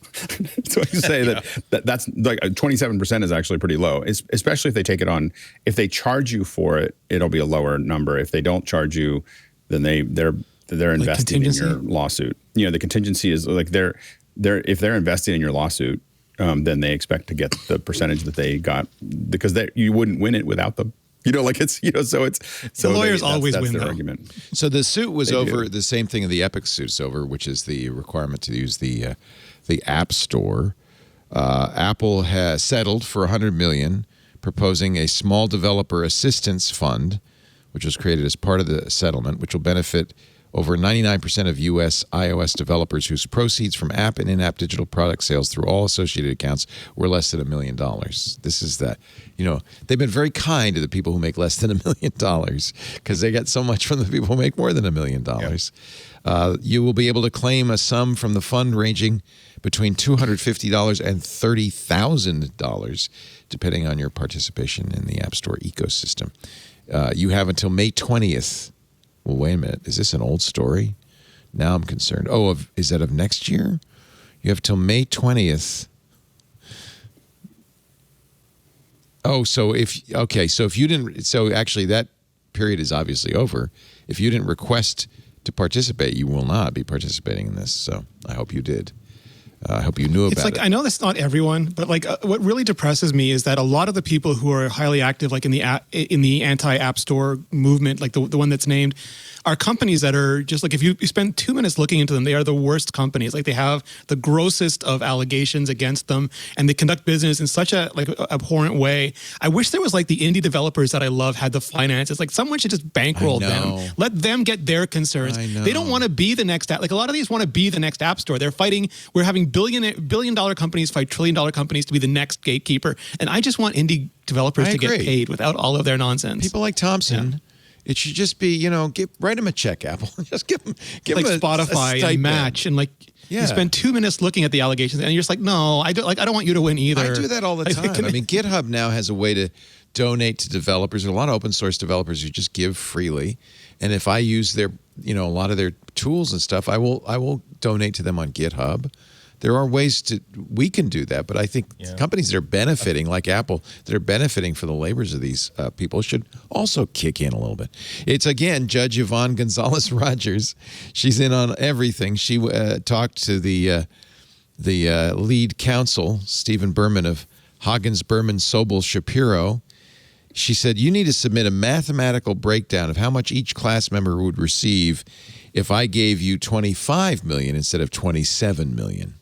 so I can say that's like 27% is actually pretty low, especially if they take it on. If they charge you for it, it'll be a lower number. If they don't charge you, then they're investing in your lawsuit. The contingency is like if they're investing in your lawsuit, then they expect to get the percentage that they got because you wouldn't win it without them. So the lawyers always win, their though. argument. So the suit was over. The same thing. The Epic suit's over, which is the requirement to use the App Store. Apple has settled for $100 million, proposing a small developer assistance fund, which was created as part of the settlement, which will benefit over 99% of U.S. iOS developers whose proceeds from app and in-app digital product sales through all associated accounts were less than $1 million. This is that. They've been very kind to the people who make less than $1 million because they get so much from the people who make more than $1 million. Yeah. You will be able to claim a sum from the fund ranging between $250 and $30,000, depending on your participation in the App Store ecosystem. You have until May 20th. Well, wait a minute. Is this an old story? Now I'm concerned. Is that of next year? You have till May 20th. So if you didn't, actually that period is obviously over. If you didn't request to participate, you will not be participating in this. So I hope you did. I hope you knew about it. I know that's not everyone, but what really depresses me is that a lot of the people who are highly active, like in the anti-App Store movement, like the one that's named, are companies that are just like, if you spend 2 minutes looking into them, they are the worst companies. Like they have the grossest of allegations against them, and they conduct business in such a abhorrent way. I wish there was like the indie developers that I love had the finances. Like someone should just bankroll them, let them get their concerns. They don't want to be the next app. Like a lot of these want to be the next App Store. They're fighting. We're having billion-dollar companies fight trillion-dollar companies to be the next gatekeeper, and I just want indie developers to get paid without all of their nonsense. People like Thompson. Yeah. It should just be, write him a check, Apple. Just give him like a Spotify and Match, and you spend 2 minutes looking at the allegations, and you're just like, no, I don't want you to win either. I do that all the time. GitHub now has a way to donate to developers. There are a lot of open source developers who just give freely, and if I use their, a lot of their tools and stuff, I will donate to them on GitHub. There are ways we can do that, but I think companies that are benefiting, like Apple, that are benefiting for the labors of these people should also kick in a little bit. It's, again, Judge Yvonne Gonzalez-Rogers. She's in on everything. She talked to the lead counsel, Stephen Berman of Hoggins, Berman, Sobel, Shapiro. She said, you need to submit a mathematical breakdown of how much each class member would receive if I gave you $25 million instead of $27 million.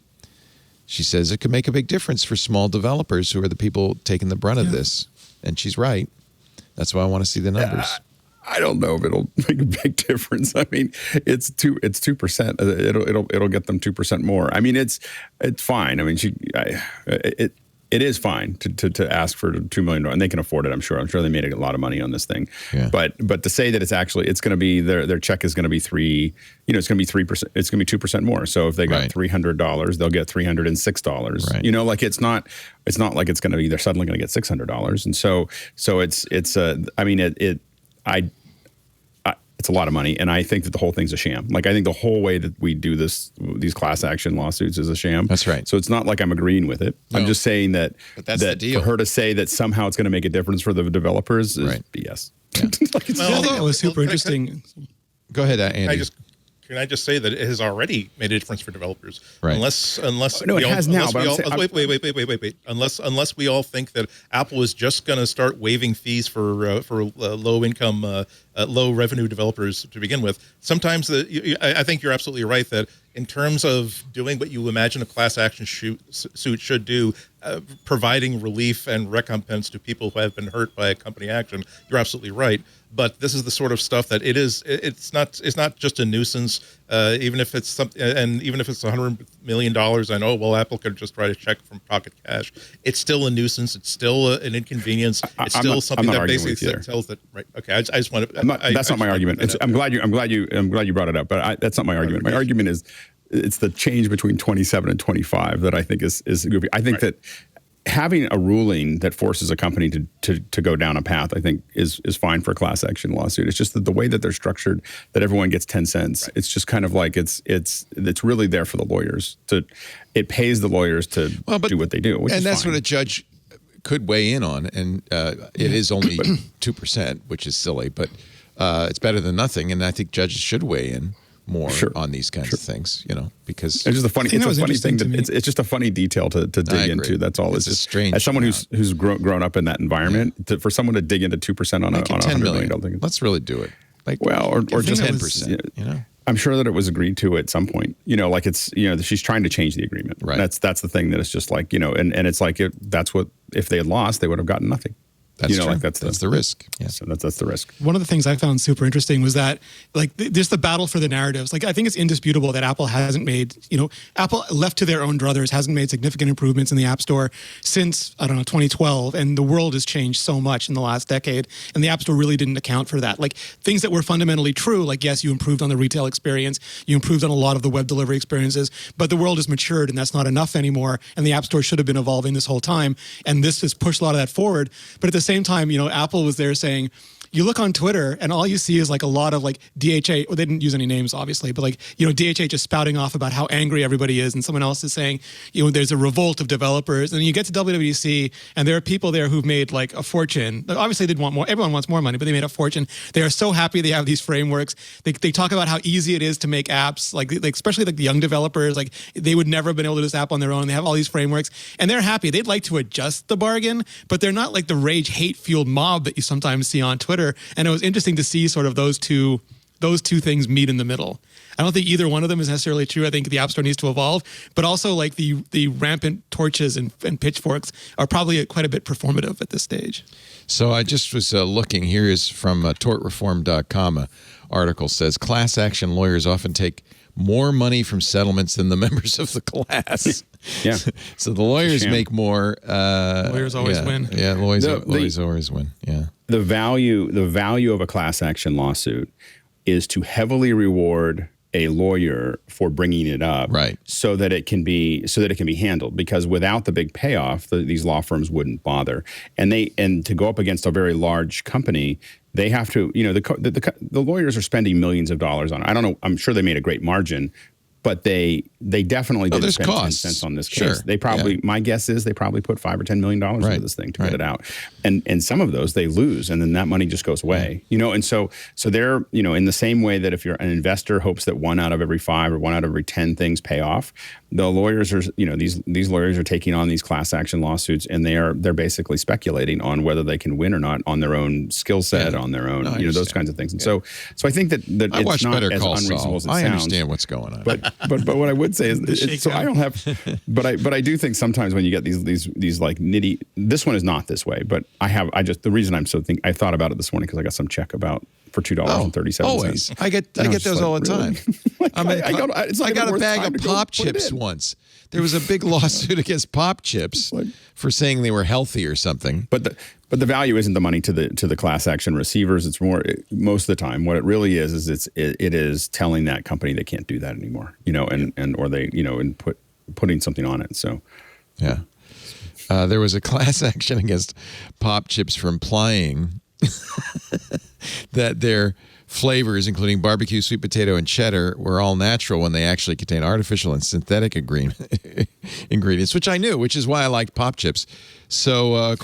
She says it could make a big difference for small developers who are the people taking the brunt of this. And she's right. That's why I want to see the numbers. I don't know if it'll make a big difference. I mean, it's 2%. It'll get them 2% more. I mean, it's fine. I mean, it is fine to ask for $2 million, and they can afford it. I'm sure they made a lot of money on this thing. Yeah. But to say that it's going to be their check is going to be it's going to be 3%. It's going to be 2% more. So if they got $300, they'll get $306. Right. It's not like it's going to be they're suddenly going to get $600. And so it's a lot of money, and I think that the whole thing's a sham. Like, I think the whole way that we do these class action lawsuits is a sham. That's right. So it's not like I'm agreeing with it. No. I'm just saying that the deal. For her to say that somehow it's going to make a difference for the developers is BS. Yeah. I think that was super interesting. Go ahead, Andy. Can can I just say that it has already made a difference for developers? Right. Unless No, it has now. But wait. Unless we all think that Apple is just going to start waiving fees for low income, low revenue developers to begin with. Sometimes I think you're absolutely right that in terms of doing what you imagine a class action suit should do, providing relief and recompense to people who have been hurt by a company action, you're absolutely right. But this is the sort of stuff that it's not just a nuisance. Even if it's something, and even if it's $100 million, I know. Well, Apple could just write a check from pocket cash. It's still a nuisance. It's still an inconvenience. It's still something that basically tells that. Right. Okay. I just want to. That's not my argument. I'm glad you brought it up. But that's not my argument. My argument is it's the change between 27 and 25 that I think is goofy. I think that having a ruling that forces a company to go down a path, I think is fine for a class action lawsuit. It's just that the way that they're structured, that everyone gets 10 cents. Right. It's just kind of like it's really there for the lawyers it pays the lawyers to do what they do. And that's what a judge could weigh in on. And it is only 2%, which is silly, but it's better than nothing. And I think judges should weigh in more on these kinds of things, because it's just a funny thing. It's just a funny detail to dig into. That's all. It's just strange. As someone who's grown up in that environment, for someone to dig into 2% on a $100 million thing. Let's really do it. Or just 10%. I'm sure that it was agreed to at some point. Like it's she's trying to change the agreement. Right. That's the thing that it's just like and it's like that's what if they had lost they would have gotten nothing. That's true. Like that's the risk. Yeah. So that's the risk. One of the things I found super interesting was that, there's the battle for the narratives. I think it's indisputable that Apple hasn't made, Apple left to their own druthers hasn't made significant improvements in the App Store since, 2012. And the world has changed so much in the last decade. And the App Store really didn't account for that. Things that were fundamentally true, yes, you improved on the retail experience, you improved on a lot of the web delivery experiences, but the world has matured and that's not enough anymore. And the App Store should have been evolving this whole time. And this has pushed a lot of that forward. But at the same time, Apple was there saying, you look on Twitter and all you see is a lot of DHA, well, they didn't use any names obviously, but DHA just spouting off about how angry everybody is, and someone else is saying, there's a revolt of developers, and then you get to WWDC and there are people there who've made a fortune. Obviously they'd want more, everyone wants more money, but they made a fortune. They are so happy they have these frameworks. They talk about how easy it is to make apps, especially the young developers, they would never have been able to do this app on their own. They have all these frameworks and they're happy. They'd like to adjust the bargain, but they're not the rage, hate-fueled mob that you sometimes see on Twitter. And it was interesting to see sort of those two things meet in the middle. I don't think either one of them is necessarily true. I think the App Store needs to evolve, but also the rampant torches and pitchforks are probably quite a bit performative at this stage. So I just was looking. Here is from tortreform.com. An article says class action lawyers often take more money from settlements than the members of the class. Yeah. So the lawyers make more. Lawyers always win. Yeah, lawyers always win. Yeah. The value of a class action lawsuit is to heavily reward a lawyer for bringing it up, right? So that it can be handled. Because without the big payoff, these law firms wouldn't bother. And to go up against a very large company, they have to. The lawyers are spending millions of dollars on it. I don't know. I'm sure they made a great margin, but they definitely didn't spend 10 cents on this case. They probably, my guess is they probably put $5 or $10 million into this thing to get it out. And some of those they lose, and then that money just goes away. And so they're, in the same way that if you're an investor hopes that 1 out of every 5 or 1 out of every 10 things pay off, the lawyers are, these lawyers are taking on these class action lawsuits, and they're basically speculating on whether they can win or not on their own skill set, on their own, those kinds of things. And so I think that I it's not as unreasonable as it sounds. I understand what's going on. But what I would say is, I don't have, but I do think sometimes when you get these nitty, this one is not this way, but the reason I'm I thought about it this morning because I got some check for $2.37. Always. I get those all the time. I got a bag of Pop Chips once. There was a big lawsuit against Pop Chips for saying they were healthy or something. But the value isn't the money to the class action receivers. It's more, most of the time, what it really is it is telling that company they can't do that anymore. Or they and putting something on it. So yeah. There was a class action against Pop Chips for implying that their flavors, including barbecue, sweet potato, and cheddar, were all natural when they actually contain artificial and synthetic ingredients, which I knew, which is why I liked Pop Chips. So,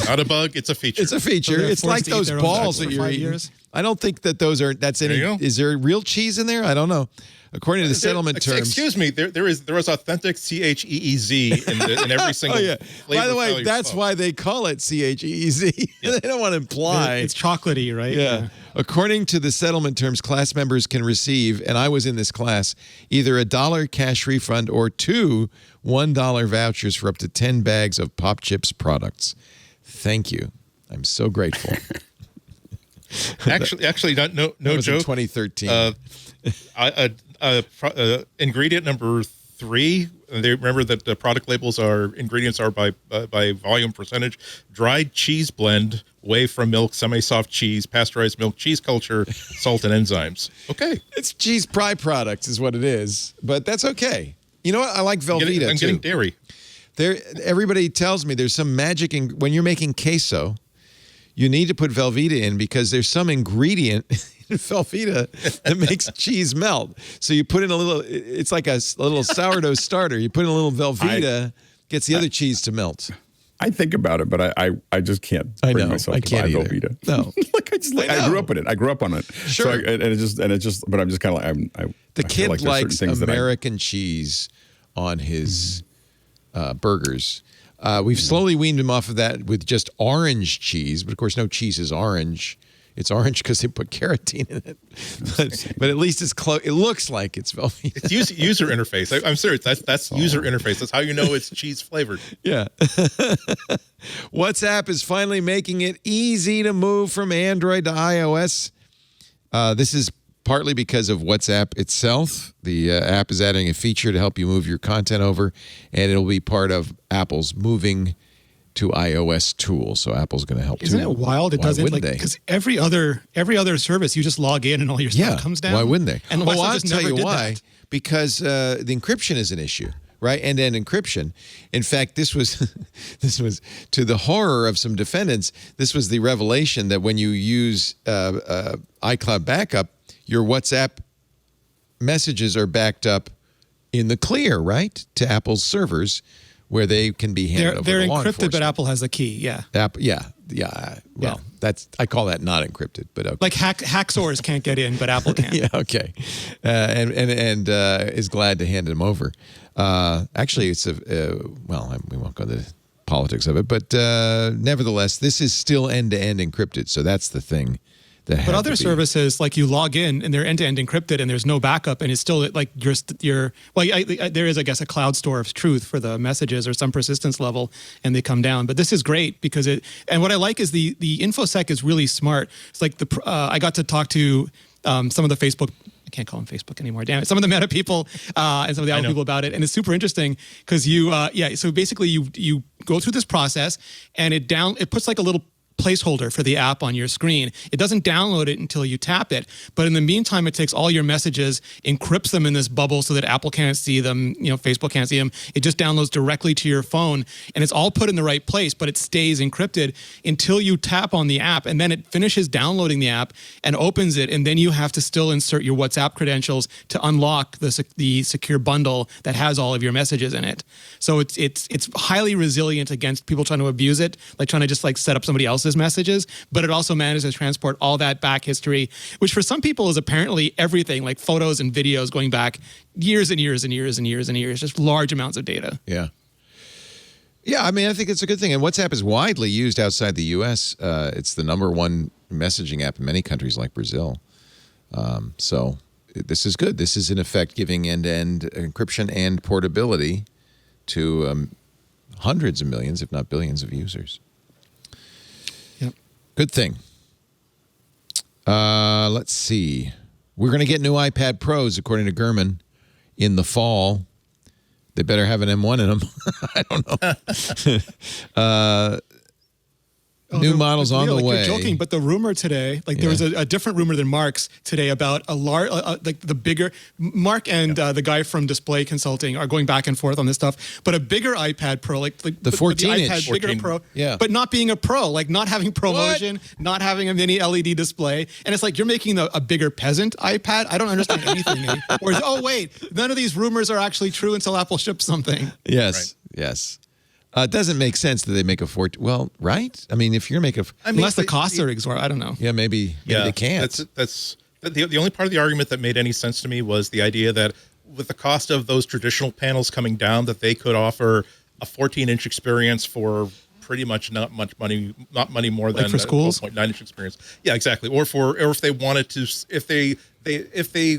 Not a bug, it's a feature. It's a feature. So they're It's like forced to eat those their own balls sex that for you're 5 eating. years. I don't think that that's any. There you go. Is there real cheese in there? I don't know. According to the settlement terms. Excuse me, there was authentic CHEEZ in every single. Oh yeah. flavor By the way, file you that's saw. why they call it CHEEZ. They don't want to imply. It's chocolatey, right? Yeah. According to the settlement terms, class members can receive, and I was in this class, either $1 cash refund or 2 $1 vouchers for up to 10 bags of Pop Chips products. Thank you. I'm so grateful. Actually, no That was joke. in 2013. Ingredient number 3. They remember that the product labels ingredients are by volume percentage. Dried cheese blend, whey from milk, semi-soft cheese, pasteurized milk, cheese culture, salt and enzymes. Okay, It's cheese pie products is what it is, but that's okay. You know what? I like Velveeta I'm too. getting dairy. Everybody tells me there's some magic when you're making queso. You need to put Velveeta in because there's some ingredient in Velveeta that makes cheese melt. So you put in a little. It's like a little sourdough starter. You put in a little Velveeta, gets the other cheese to melt. I think about it, but I just can't I bring know. myself I to can't buy either. Velveeta. No. I grew up in it. I grew up on it. Sure. So but I'm just kind of like The I feel kid like there's likes certain things that American cheese on his burgers. We've slowly weaned him off of that with just orange cheese, but of course, no cheese is orange. It's orange because they put carotene in it. But at least it's close. It looks like it's Velveeta. It's user interface. I'm serious. That's user interface. That's how you know it's cheese flavored. Yeah. WhatsApp is finally making it easy to move from Android to iOS. This is partly because of WhatsApp itself. The app is adding a feature to help you move your content over, and it'll be part of Apple's moving to iOS tool. So Apple's going to help Isn't too. it wild? It Why doesn't wouldn't like they? because every other service you just log in and all your stuff comes down. Why wouldn't they? And I'll just tell never you did why. that. Because the encryption is an issue, right? End-to-end encryption. In fact, this was to the horror of some defendants. This was the revelation that when you use iCloud backup, your WhatsApp messages are backed up in the clear, right, to Apple's servers, where they can be handed over They're to law encrypted, but enforcement. Apple has a key. Yeah. Well, I call that not encrypted, but okay. Like hacksaws can't get in, but Apple can. Yeah, okay. And is glad to hand them over. Actually, it's we won't go into the politics of it, but nevertheless, this is still end-to-end encrypted. So that's the thing. But other services, like you log in and they're end-to-end encrypted and there's no backup and it's still like there is, I guess, a cloud store of truth for the messages or some persistence level and they come down. But this is great because and what I like is the InfoSec is really smart. It's like I got to talk to some of the Facebook, I can't call them Facebook anymore, damn it. Some of the Meta people and some of the Apple people about it. And it's super interesting because so basically you go through this process and it puts like a little placeholder for the app on your screen. It doesn't download it until you tap it. But in the meantime, it takes all your messages, encrypts them in this bubble so that Apple can't see them, Facebook can't see them. It just downloads directly to your phone and it's all put in the right place, but it stays encrypted until you tap on the app and then it finishes downloading the app and opens it. And then you have to still insert your WhatsApp credentials to unlock the secure bundle that has all of your messages in it. So it's highly resilient against people trying to abuse it, like trying to just like set up somebody else's messages, but it also manages to transport all that back history, which for some people is apparently everything, like photos and videos going back years and years and years and years and years, just large amounts of data. Yeah. Yeah, I mean, I think it's a good thing. And WhatsApp is widely used outside the U.S. It's the #1 messaging app in many countries like Brazil. So this is good. This is, in effect, giving end-to-end encryption and portability to hundreds of millions, if not billions of users. Good thing. Let's see. We're going to get new iPad Pros, according to Gurman, in the fall. They better have an M1 in them. I don't know. New models on the way. You're joking, but the rumor today, there was a different rumor than Mark's today about a large, like the bigger, Mark and the guy from Display Consulting are going back and forth on this stuff, but a bigger iPad Pro, like the 14-inch. iPad bigger 14, Pro, yeah. but not being a Pro, like not having ProMotion, not having a mini LED display, and it's like you're making a bigger peasant iPad. I don't understand anything. Or wait, none of these rumors are actually true until Apple ships something. Yes, yes. It doesn't make sense that they make a 14. Well, right? I mean, if you're making unless the costs are exorbitant, I don't know. Yeah, maybe they can't. That's the only part of the argument that made any sense to me was the idea that with the cost of those traditional panels coming down, that they could offer a 14-inch experience for pretty much not much money, not money more than for schools, 12.9-inch experience. Yeah, exactly. Or if they wanted to, if they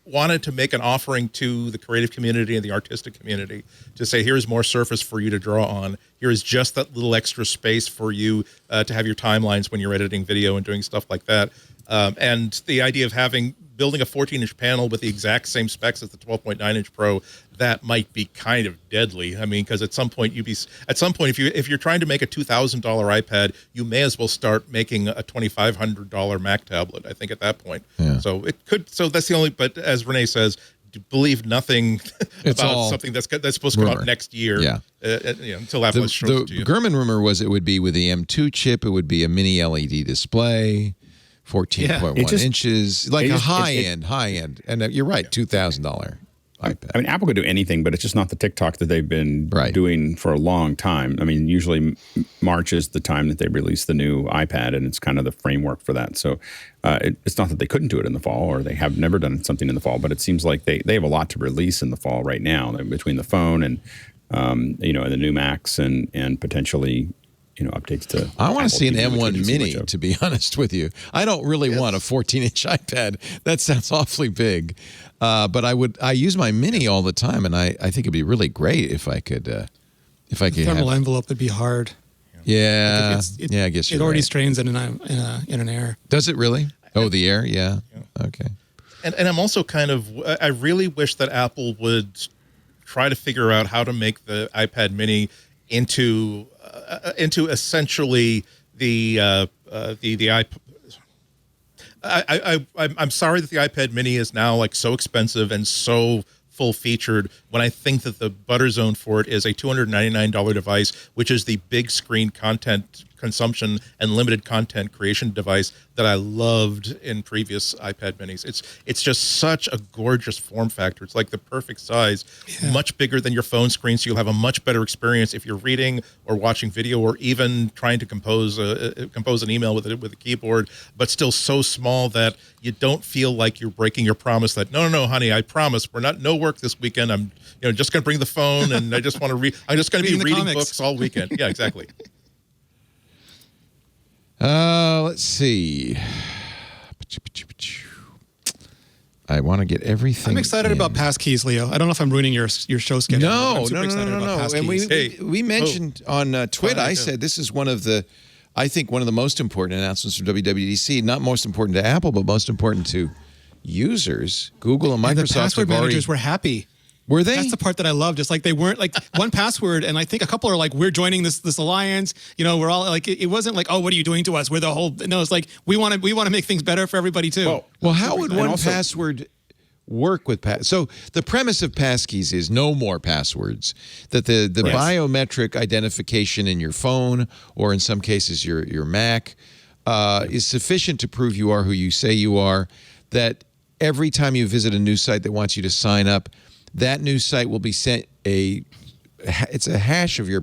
wanted to make an offering to the creative community and the artistic community to say, here's more surface for you to draw on. Here is just that little extra space for you to have your timelines when you're editing video and doing stuff like that. And the idea of building a 14-inch panel with the exact same specs as the 12.9-inch Pro, that might be kind of deadly. I mean, because at some point if you're trying to make a $2,000 iPad, you may as well start making a $2,500 Mac tablet. I think at that point. Yeah. So it could. So that's the only. But as Renee says, believe nothing about something that's supposed to come out next year. Yeah. Until Apple shows it to you. The Gurman rumor was it would be with the M2 chip. It would be a mini LED display. 14.1 inches, like a high end, and you're right, $2,000 iPad. I mean, Apple could do anything, but it's just not the TikTok that they've been doing for a long time. I mean, usually March is the time that they release the new iPad, and it's kind of the framework for that. So it's not that they couldn't do it in the fall, or they have never done something in the fall, but it seems like they have a lot to release in the fall right now between the phone and and the new Macs and potentially. Updates to. I want to see an M1 Mini, to be honest with you. I don't really want a 14-inch iPad. That sounds awfully big. But I use my Mini all the time, and I think it'd be really great if I could. The thermal envelope would be hard. Yeah, I guess it already strains in an Air. Does it really? Oh, the Air, yeah. Okay. And I'm also I really wish that Apple would try to figure out how to make the iPad Mini into essentially the iPad. I'm sorry that the iPad Mini is now like so expensive and so full featured when I think that the butter zone for it is a $299 device, which is the big screen content consumption and limited content creation device that I loved in previous iPad minis. It's just such a gorgeous form factor. It's like the perfect size, much bigger than your phone screen, so you'll have a much better experience if you're reading or watching video or even trying to compose an email with a keyboard, but still so small that you don't feel like you're breaking your promise that no, honey, I promise no work this weekend. I'm just going to bring the phone and I just want to read. I'm just going to be reading books all weekend. Yeah, exactly. Let's see. I want to get everything. I'm excited about passkeys, Leo. I don't know if I'm ruining your show schedule. No. And we mentioned on Twitter. I said this is one of the most important announcements from WWDC. Not most important to Apple, but most important to users. Google and Microsoft. And the password managers were happy. Were they? That's the part that I loved. It's like they weren't like 1Password, and I think a couple are like, we're joining this alliance. We're all like, it wasn't like, oh, what are you doing to us? We're the whole. No, it's like we want to make things better for everybody too. Well, how would 1Password work with So the premise of passkeys is no more passwords. That the biometric identification in your phone or in some cases your Mac is sufficient to prove you are who you say you are. That every time you visit a new site that wants you to sign up, that new site will be sent it's a hash of your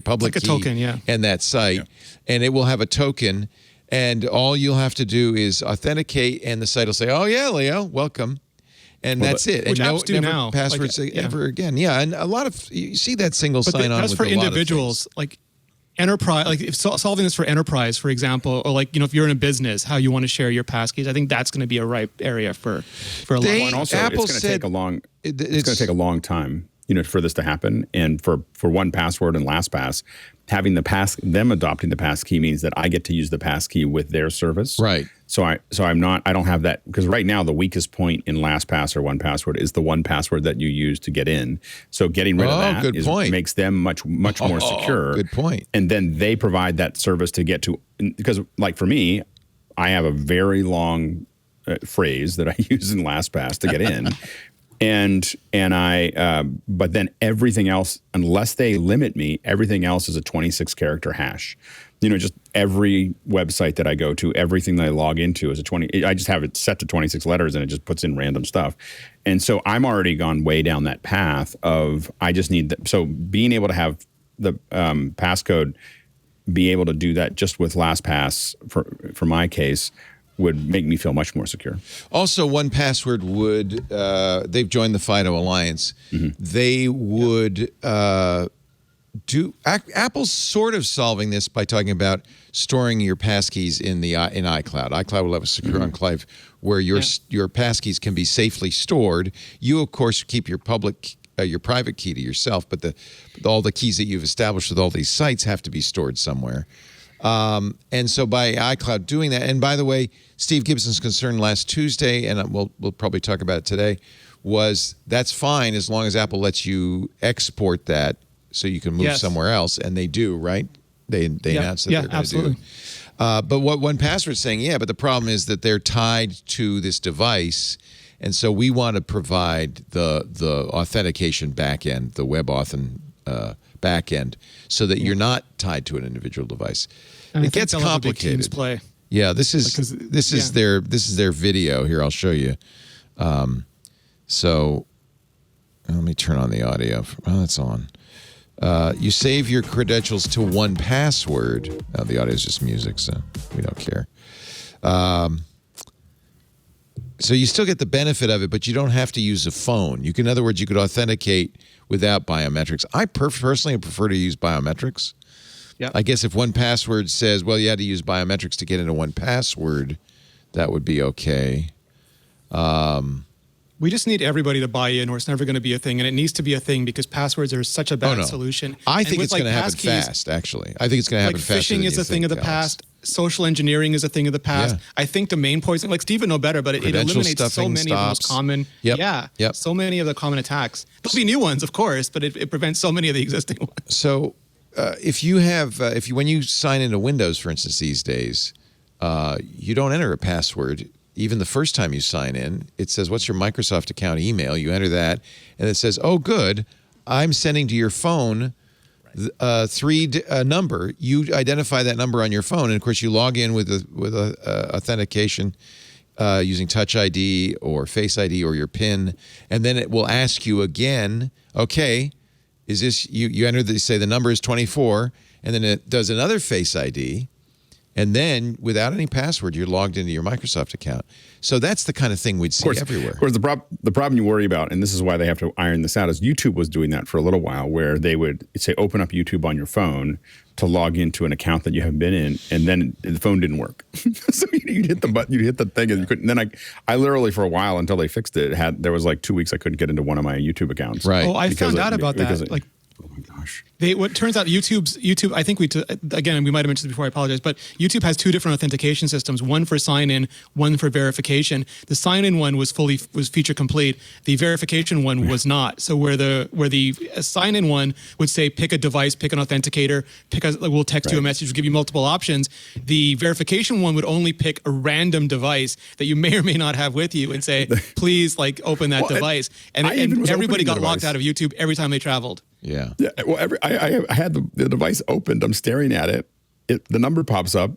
public key, token, and that site, and it will have a token, and all you'll have to do is authenticate, and the site will say, "Oh yeah, Leo, welcome," and that's it. Which and apps do never now. Passwords ever again. Yeah, and a lot of you see that single sign-on. That's for individuals, like enterprise, like if solving this for enterprise, for example, or like if you're in a business, how you want to share your passkeys. I think that's going to be a ripe area for a lot. And also, Apple it's going to take a long. It's going to take a long time, for this to happen. And for 1Password and LastPass, having them adopting the passkey means that I get to use the passkey with their service. Right. So I don't have that, because right now the weakest point in LastPass or 1Password is the 1Password that you use to get in. So getting rid of that makes them much more secure. Good point. And then they provide that service to get to, because like for me, I have a very long phrase that I use in LastPass to get in. But then everything else, unless they limit me, everything else is a 26-character hash. Just every website that I go to, everything that I log into is a 20. I just have it set to 26 letters, and it just puts in random stuff. And so I'm already gone way down that path of I just need so being able to have passcode, be able to do that just with LastPass for my case would make me feel much more secure. Also, 1Password would, they've joined the FIDO Alliance. They would Apple's sort of solving this by talking about storing your passkeys in iCloud. iCloud will have a secure enclave where your passkeys can be safely stored. You, of course, keep your private key to yourself, but all the keys that you've established with all these sites have to be stored somewhere. And so by iCloud doing that, and by the way, Steve Gibson's concern last Tuesday, and we'll probably talk about it today, was that's fine as long as Apple lets you export that so you can move somewhere else, and they do, right? They announced that they're going to do. But what 1Password's saying, but the problem is that they're tied to this device, and so we want to provide the authentication backend, the WebAuthn backend, so that you're not tied to an individual device. And it gets complicated. Play. Yeah, this is their video here. I'll show you. So let me turn on the audio. Oh, that's on. You save your credentials to 1Password. Now the audio is just music, so we don't care. So you still get the benefit of it, but you don't have to use a phone. In other words, you could authenticate without biometrics. I personally prefer to use biometrics. Yeah. I guess if 1Password says, well, you had to use biometrics to get into 1Password, that would be okay. We just need everybody to buy in, or it's never going to be a thing. And it needs to be a thing because passwords are such a bad solution. I think it's going to happen fast, actually. I think it's going to happen faster. Phishing is a thing of the past. Social engineering is a thing of the past. Yeah. I think domain poisoning, like Steve would know better, but it eliminates so many of the most common. So many of the common attacks. There'll be new ones, of course, but it prevents so many of the existing ones. So when you sign into Windows, for instance, these days, you don't enter a password. Even the first time you sign in, it says, what's your Microsoft account email? You enter that, and it says, oh, good, I'm sending to your phone a number. You identify that number on your phone, and of course, you log in with authentication using Touch ID or Face ID or your PIN, and then it will ask you again, okay, is this, you enter, say the number is 24, and then it does another Face ID, and then, without any password, you're logged into your Microsoft account. So that's the kind of thing we'd see everywhere. Of course, the problem you worry about, and this is why they have to iron this out, is YouTube was doing that for a little while, where they would say, open up YouTube on your phone to log into an account that you haven't been in, and then the phone didn't work. So you'd hit the button, you'd hit the thing, and you couldn't. And then I literally, for a while, until they fixed it, there was like 2 weeks I couldn't get into one of my YouTube accounts. Right. Oh, I found out about that. Oh my gosh. What turns out YouTube, I think again, we might have mentioned this before, I apologize, but YouTube has two different authentication systems, one for sign-in, one for verification. The sign-in one was feature complete. The verification one was not. So where the sign-in one would say, pick a device, pick an authenticator, we'll text you a message, we'll give you multiple options. The verification one would only pick a random device that you may or may not have with you and say, please open that device. And everybody got locked out of YouTube every time they traveled. Yeah. Well, I had the device opened. I'm staring at it. The number pops up,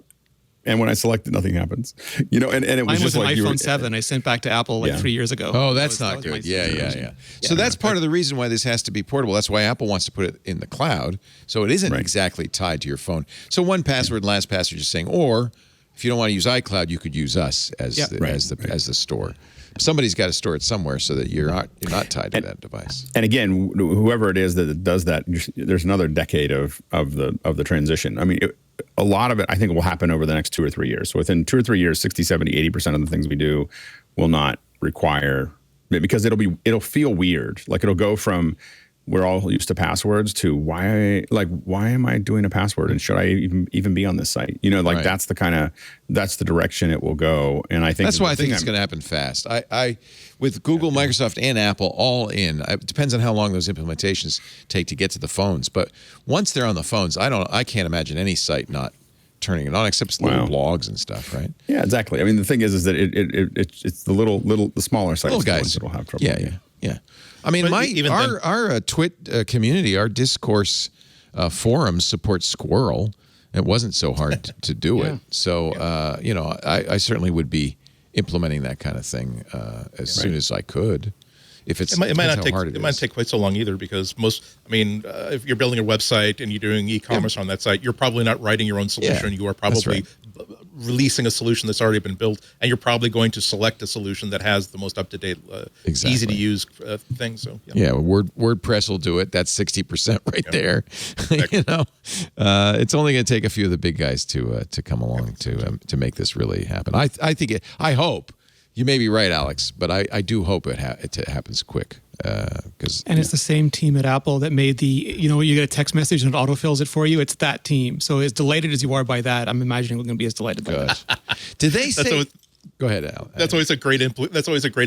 and when I select it, nothing happens. And it was Mine just was an like iPhone 7. I sent back to Apple 3 years ago. Oh, that's not good. Yeah. So that's part of the reason why this has to be portable. That's why Apple wants to put it in the cloud, so it isn't exactly tied to your phone. So 1Password and LastPass are just saying, or if you don't want to use iCloud, you could use us as the store. Somebody's got to store it somewhere so that you're not tied to that device. And again, whoever it is that does that, there's another decade of the transition. I mean, a lot of it, I think, will happen over the next 2 or 3 years. So within 2 or 3 years, 60, 70, 80% of the things we do will not require, because it'll feel weird. Like it'll go from we're all used to passwords to why am I doing a password, and should I even be on this site? That's the direction it will go. And I think that's why I think it's going to happen fast. I with Google, Microsoft, and Apple all in. It depends on how long those implementations take to get to the phones. But once they're on the phones, I can't imagine any site not turning it on, except little blogs and stuff, right? Yeah, exactly. I mean, the thing is that it's the smaller sites, little guys that'll have trouble. Yeah. I mean, our Twit community, our discourse forums support Squirrel. It wasn't so hard to do it. So, I certainly would be implementing that kind of thing as soon as I could. if it's it might depends not how hard it might take quite so long either, because if you're building a website and you're doing e-commerce on that site, you're probably not writing your own solution. Yeah, you are probably right. releasing a solution that's already been built, and you're probably going to select a solution that has the most up-to-date, easy to use thing. So WordPress will do it. That's 60% right there. You know, it's only going to take a few of the big guys to come along to make this really happen. I hope. You may be right, Alex, but I do hope it happens quick. And it's the same team at Apple that made you get a text message and it autofills it for you. It's that team. So as delighted as you are by that, I'm imagining we're going to be as delighted by that. Did they say? Go ahead, Al. That's always a great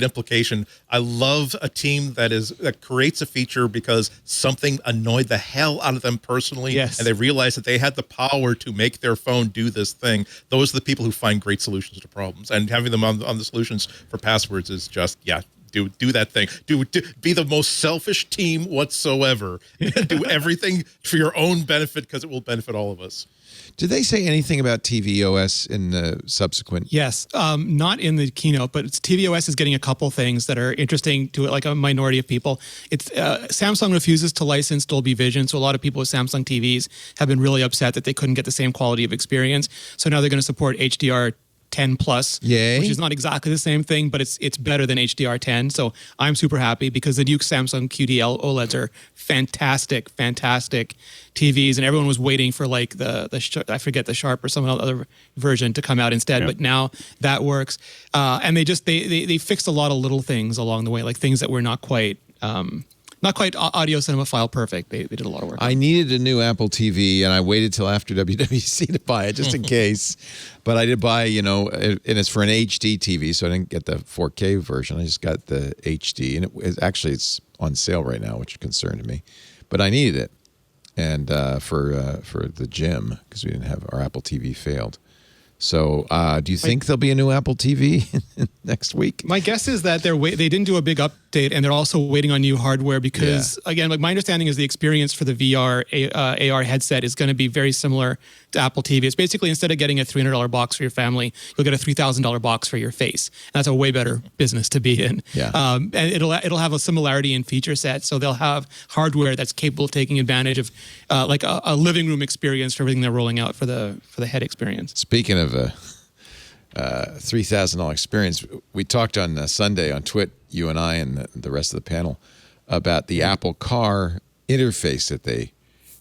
implication. I love a team that creates a feature because something annoyed the hell out of them personally, yes. and they realized that they had the power to make their phone do this thing. Those are the people who find great solutions to problems, and having them on the solutions for passwords is just do that thing. Be the most selfish team whatsoever. Do everything for your own benefit because it will benefit all of us. Did they say anything about tvOS in the subsequent? Yes, not in the keynote, but tvOS is getting a couple things that are interesting to like a minority of people. It's Samsung refuses to license Dolby Vision, so a lot of people with Samsung TVs have been really upset that they couldn't get the same quality of experience. So now they're going to support HDR 10 plus, Yay. which is not exactly the same thing, but it's better than HDR 10. So I'm super happy because the new Samsung QD OLEDs are fantastic TVs, and everyone was waiting for like I forget the Sharp or some other version to come out instead. But now that works, and they fixed a lot of little things along the way, like things that were not quite audio cinemaphile perfect. They did a lot of work. I needed a new Apple TV, and I waited till after WWDC to buy it, just in case. But I did buy, and it's for an HD TV, so I didn't get the 4K version. I just got the HD, and it's on sale right now, which concerned me. But I needed it, and for the gym, because we didn't have our Apple TV failed. So, do you think there'll be a new Apple TV next week? My guess is that they didn't do a big update, and they're also waiting on new hardware because, again, like my understanding is the experience for the VR AR headset is going to be very similar to Apple TV. It's basically instead of getting a $300 box for your family, you'll get a $3,000 box for your face. And that's a way better business to be in. Yeah. And it'll have a similarity in feature set, so they'll have hardware that's capable of taking advantage of like a living room experience for everything they're rolling out for the head experience. Speaking of a $3,000 experience, we talked on Sunday on Twit, you and I and the rest of the panel, about the Apple Car interface that they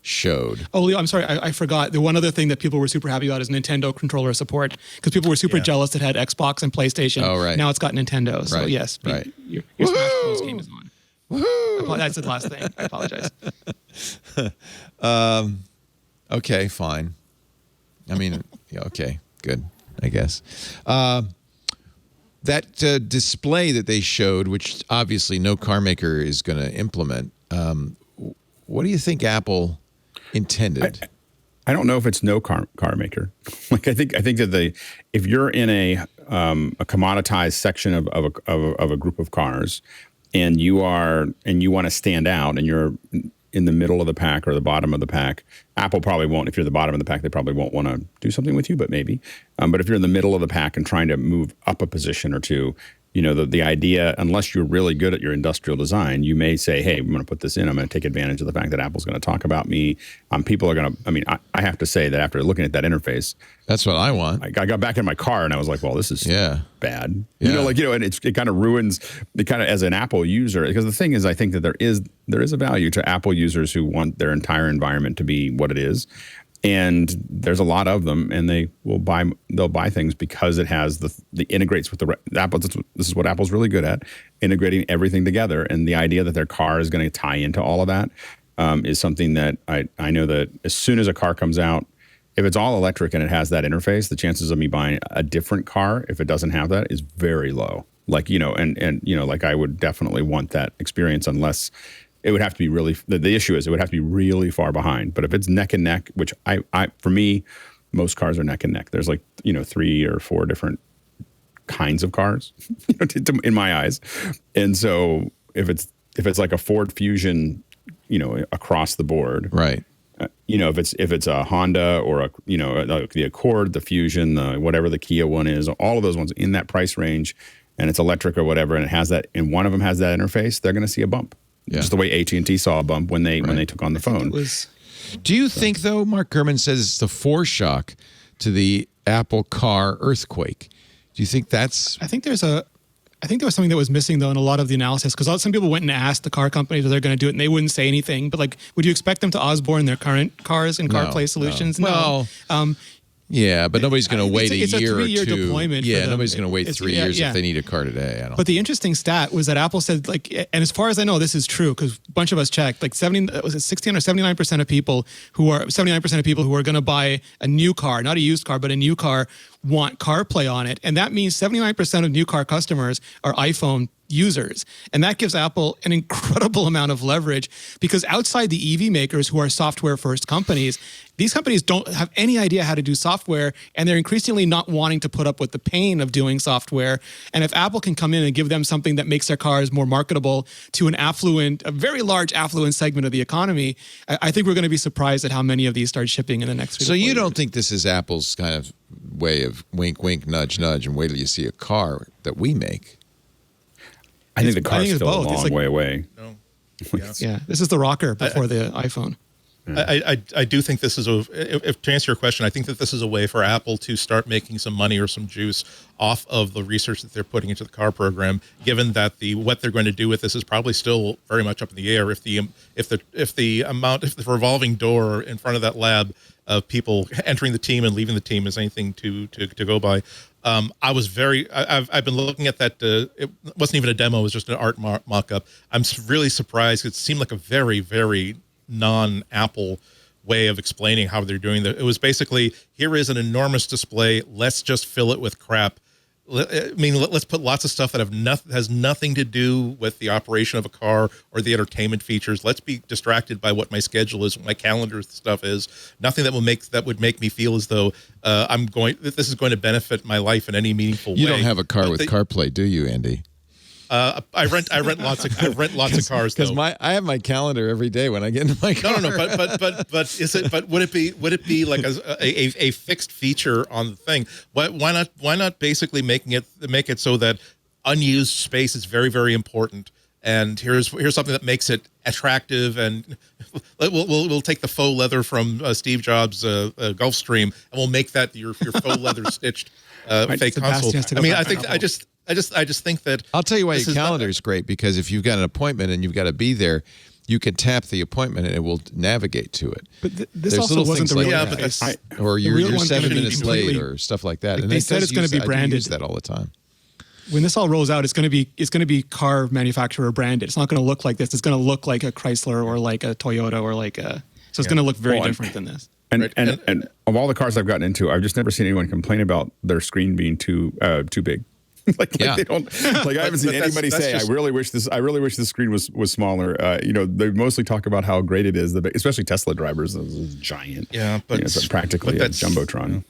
showed. Oh, Leo, I'm sorry, I forgot. The one other thing that people were super happy about is Nintendo controller support, because people were super jealous that had Xbox and PlayStation. Oh, right. Now it's got Nintendo. So yes, right. Your Smash Bros. Game is on. Woohoo! That's the last thing. I apologize. Okay, fine. I mean, okay, good, I guess. That display that they showed, which obviously no car maker is going to implement, what do you think Apple intended? I don't know if it's no car maker. Like I think that if you're in a commoditized section of a group of cars, and you want to stand out, and you're in the middle of the pack or the bottom of the pack, Apple probably won't. If you're the bottom of the pack, they probably won't want to do something with you, but maybe. But if you're in the middle of the pack and trying to move up a position or two, the idea, unless you're really good at your industrial design, you may say, hey, I'm going to put this in. I'm going to take advantage of the fact that Apple's going to talk about me. People are going to, I have to say that after looking at that interface, that's what I want. I got back in my car and I was like, well, this is bad. Yeah. And it kind of ruins it kind of as an Apple user. Because the thing is, I think that there is a value to Apple users who want their entire environment to be what it is. And there's a lot of them, and they'll buy things because it has the integrates with the Apple. This is what Apple's really good at, integrating everything together. And the idea that their car is going to tie into all of that is something that I know that as soon as a car comes out, if it's all electric and it has that interface, the chances of me buying a different car if it doesn't have that is very low. Like like I would definitely want that experience unless. It would have to be really. The issue is it would have to be really far behind. But if it's neck and neck, which for me, most cars are neck and neck. There's 3 or 4 different kinds of cars, in my eyes. And so if it's like a Ford Fusion, across the board, right? If it's a Honda or the Accord, the Fusion, whatever the Kia one is, all of those ones in that price range. and it's electric or whatever, and it has that, and one of them has that interface, they're going to see a bump. Yeah. Just the way AT&T saw a bump when they took on the phone. Do you think, though, Mark Gurman says it's the foreshock to the Apple car earthquake? Do you think that's... I think there was something that was missing, though, in a lot of the analysis, because some people went and asked the car companies if they're going to do it, and they wouldn't say anything. But, like, would you expect them to Osborne their current cars and CarPlay solutions? No. Well, yeah, but nobody's going to wait a year or two. Deployment yeah, nobody's going to wait 3 years if they need a car today. I don't. But the interesting stat was that Apple said, like, and as far as I know, this is true because a bunch of us checked. Like 69 or 79% of people who are going to buy a new car, not a used car, but a new car, want CarPlay on it, and that means 79% of new car customers are iPhone users. And that gives Apple an incredible amount of leverage because outside the EV makers who are software first companies, these companies don't have any idea how to do software, and they're increasingly not wanting to put up with the pain of doing software. And if Apple can come in and give them something that makes their cars more marketable to a very large affluent segment of the economy, I think we're going to be surprised at how many of these start shipping in the next 3 to 4 years. So you don't think this is Apple's kind of way of wink, wink, nudge, nudge, and wait till you see a car that we make? I think the car's it's still a both. It's long like- way away. No. Yeah, this is the rocker before the iPhone. I do think this is to answer your question, I think that this is a way for Apple to start making some money or some juice off of the research that they're putting into the car program, given that what they're going to do with this is probably still very much up in the air. If the revolving door in front of that lab of people entering the team and leaving the team is anything to go by. I've been looking at that. It wasn't even a demo; it was just an art mock-up. I'm really surprised. It seemed like a very, very non-Apple way of explaining how they're doing that. It was basically, here is an enormous display. Let's just fill it with crap. Let's put lots of stuff that has nothing to do with the operation of a car or the entertainment features. Let's be distracted by what my schedule is, what my calendar stuff is. Nothing that would make me feel as though this is going to benefit my life in any meaningful way. You don't have a car with CarPlay, do you, Andy? I rent lots of cars because I have my calendar every day when I get into my car. No. But would it be like a fixed feature on the thing? Why not basically make it so that unused space is very, very important? And here's something that makes it attractive, and we'll take the faux leather from Steve Jobs' Gulfstream, and we'll make that your faux leather stitched fake console. I mean, I just think that I'll tell you why your calendar is great, because if you've got an appointment and you've got to be there, you can tap the appointment and it will navigate to it. But this There's also little wasn't things the real like interface. that. Or you're 7 minutes late completely- or stuff like that. Like And they it said does it's going use to be that. I branded. use that all the time. When this all rolls out, it's going to be car manufacturer branded. It's not going to look like this. It's going to look like a Chrysler or like a Toyota or like a. So it's going to look very different than this. And of all the cars I've gotten into, I've just never seen anyone complain about their screen being too big. like they don't. Like I haven't seen anybody say, "I really wish this screen was smaller." They mostly talk about how great it is. Especially Tesla drivers, this is giant. Yeah, but it's practically a jumbotron.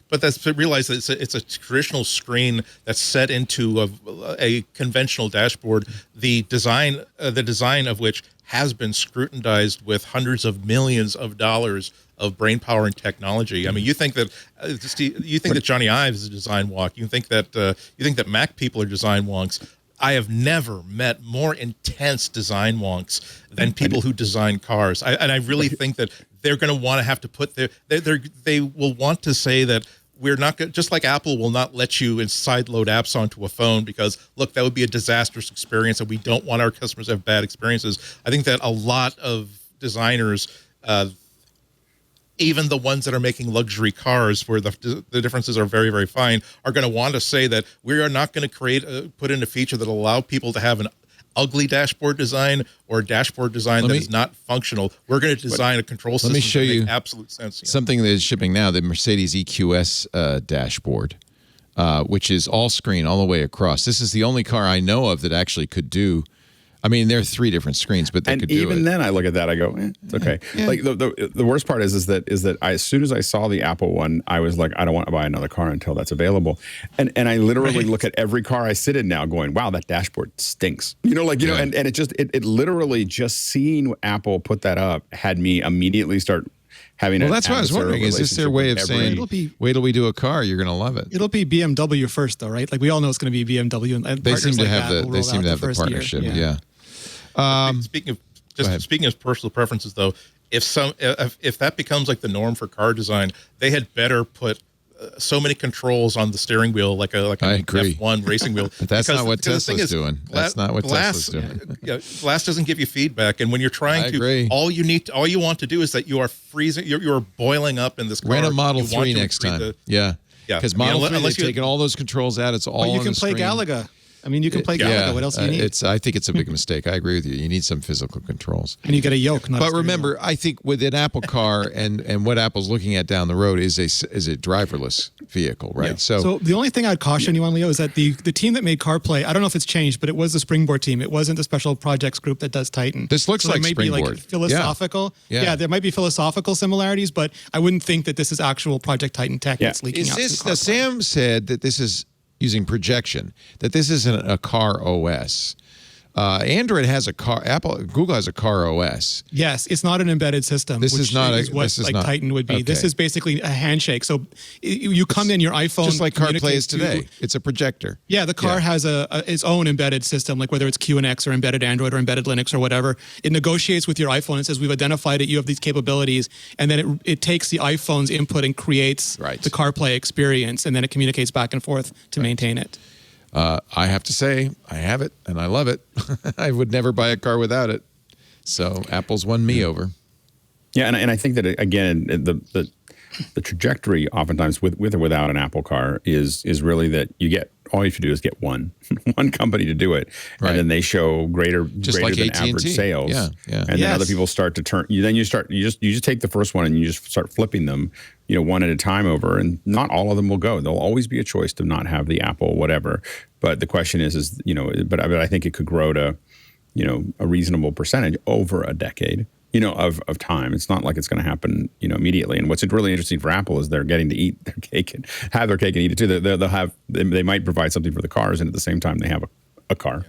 But realize that it's a traditional screen that's set into a conventional dashboard. The design of which has been scrutinized with hundreds of millions of dollars of brain power and technology. I mean, you think that that Johnny Ives is a design wonk. You think that Mac people are design wonks. I have never met more intense design wonks than people who design cars. I really think that they're going to want to have to put they will want to say that we're not going, just like Apple will not let you sideload apps onto a phone because, look, that would be a disastrous experience and we don't want our customers to have bad experiences. I think that a lot of designers, even the ones that are making luxury cars where the differences are very, very fine, are going to want to say that we are not going to put in a feature that will allow people to have an ugly dashboard design or a dashboard design that is not functional. We're going to design a control system that makes absolute sense. Something that is shipping now, the Mercedes EQS dashboard, which is all screen all the way across. This is the only car I know of that actually could do. I mean, there are 3 different screens, but they could do it. And even then, I look at that, I go, it's okay. Yeah. Like the worst part is that as soon as I saw the Apple one, I was like, I don't want to buy another car until that's available. And I literally look at every car I sit in now, going, wow, that dashboard stinks. And it literally just seeing Apple put that up had me immediately start having Well, an that's what I was adversarial wondering. Is this their relationship way with of every- saying, It'll be- wait till we do a car, you're going to love it? It'll be BMW first, though, right? Like we all know it's going to be BMW, and They partners seem to like have that the will they roll seem out to have the first year. partnership. Yeah. Yeah. Speaking of personal preferences, though, if that becomes like the norm for car design, they had better put so many controls on the steering wheel, like a I agree. F1 racing wheel. But that's not what the thing Tesla's is, doing. That's not what glass, Tesla's doing. Glass doesn't give you feedback, and when you're trying I to, agree. all you want to do is that you are freezing, you're boiling up in this car. Rent a Model You want 3 to next increase time. the- Yeah. Yeah. Because I mean, Model 3, unless they've you- taken all those controls out. It's all But you on can the play screen. Galaga. I mean, you can play Galaga. What else do you need? I think it's a big mistake. I agree with you. You need some physical controls. And you get a yoke. Not a But steering remember, I think with an Apple car and what Apple's looking at down the road is a driverless vehicle, right? Yeah. So the only thing I'd caution you on, Leo, is that the team that made CarPlay, I don't know if it's changed, but it was the Springboard team. It wasn't the special projects group that does Titan. This looks so there like may be Springboard. like philosophical. Yeah. There might be philosophical similarities, but I wouldn't think that this is actual Project Titan tech that's leaking Is out. this through CarPlay. Sam said that this is using projection, that this isn't a car OS. Android has a car. Google has a car OS. Yes, it's not an embedded system. This which is not what not- Titan would be. This okay. is basically a handshake. So you come in your iPhone, Just like CarPlay communicates is today. It's a projector. Yeah, the car has its own embedded system, like whether it's QNX or embedded Android or embedded Linux or whatever. It negotiates with your iPhone and says, we've identified it, you have these capabilities, and then it takes the iPhone's input and creates the CarPlay experience, and then it communicates back and forth to maintain it. I have to say, I have it, and I love it. I would never buy a car without it. So Apple's won me over. Yeah, and I think that again, the trajectory oftentimes with or without an Apple car is really that you get all you have to do is get one company to do it, and then they show greater like than AT&T. average sales. Yeah. And then other people start to turn. You just take the first one and you just start flipping them, one at a time over, and not all of them will go. There'll always be a choice to not have the Apple whatever. But the question is but I think it could grow to, a reasonable percentage over a decade. Of time. It's not like it's going to happen, immediately. And what's really interesting for Apple is they're getting to eat their cake and have their cake and eat it too. They might provide something for the cars, and at the same time they have a car.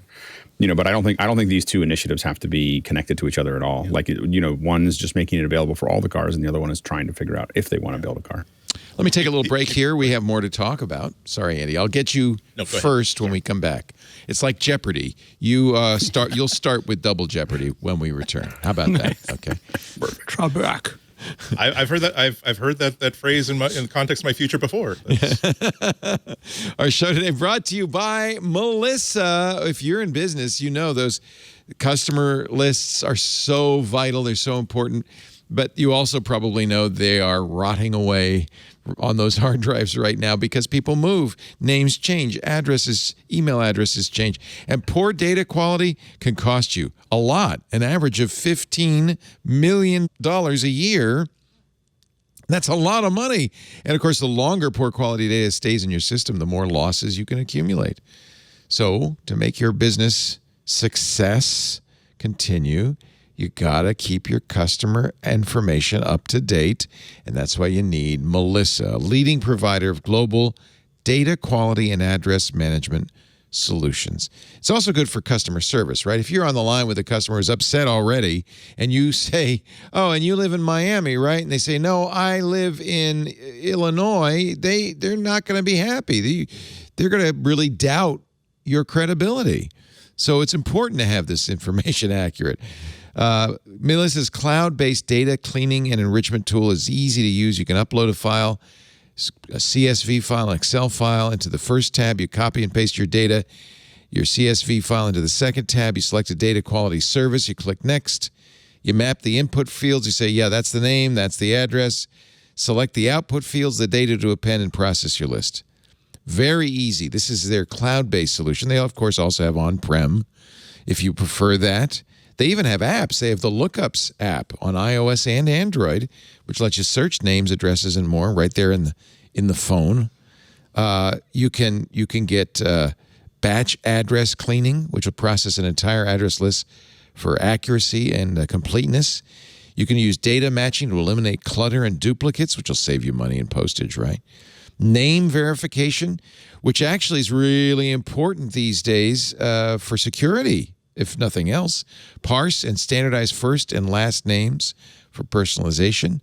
But I don't think these two initiatives have to be connected to each other at all. Like one is just making it available for all the cars, and the other one is trying to figure out if they want to build a car. Let me take a little break here. We have more to talk about. Sorry, Andy. I'll get you first when we come back. It's like Jeopardy. You'll start with Double Jeopardy when we return. How about that? Okay. Perfect. Try back. I've heard that. I've heard that phrase in the context of my future before. Our show today brought to you by Melissa. If you're in business, those customer lists are so vital. They're so important. But you also probably know they are rotting away on those hard drives right now because people move, names change, email addresses change, and poor data quality can cost you a lot, an average of $15 million a year. That's a lot of money. And of course, the longer poor quality data stays in your system, the more losses you can accumulate. So to make your business success continue, you got to keep your customer information up to date, and that's why you need Melissa, a leading provider of global data quality and address management solutions. It's also good for customer service, right? If you're on the line with a customer who's upset already and you say, oh, and you live in Miami, right? And they say, no, I live in Illinois. They're not going to be happy. They're going to really doubt your credibility. So it's important to have this information accurate. Melissa's cloud-based data cleaning and enrichment tool is easy to use. You can upload a file, a CSV file, an Excel file into the first tab. You copy and paste your data, your CSV file into the second tab. You select a data quality service. You click Next. You map the input fields. You say, yeah, that's the name, that's the address. Select the output fields, the data to append, and process your list. Very easy. This is their cloud-based solution. They, of course, also have on-prem if you prefer that. They even have apps. They have the Lookups app on iOS and Android, which lets you search names, addresses, and more right there in the phone. You can get batch address cleaning, which will process an entire address list for accuracy and completeness. You can use data matching to eliminate clutter and duplicates, which will save you money in postage, right? Name verification, which actually is really important these days for security. If nothing else, parse and standardize first and last names for personalization.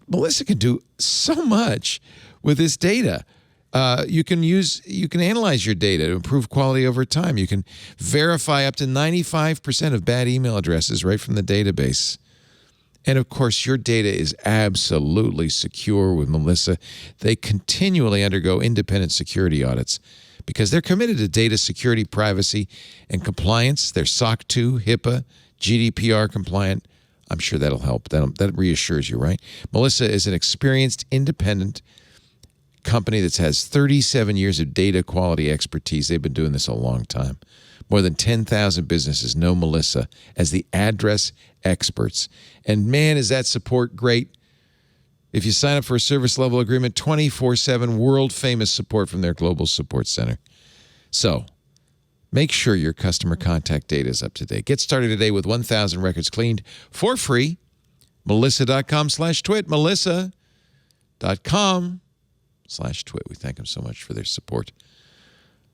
Melissa can do so much with this data. You can analyze your data to improve quality over time. You can verify up to 95% of bad email addresses right from the database. And of course, your data is absolutely secure with Melissa. They continually undergo independent security audits because they're committed to data security, privacy, and compliance. They're SOC 2, HIPAA, GDPR compliant. I'm sure that'll help. That reassures you, right? Melissa is an experienced, independent company that has 37 years of data quality expertise. They've been doing this a long time. More than 10,000 businesses know Melissa as the address experts. And man, is that support great. If you sign up for a service level agreement, 24/7 world-famous support from their global support center. So make sure your customer contact data is up to date. Get started today with 1,000 records cleaned for free. Melissa.com/twit. Melissa.com/twit. We thank them so much for their support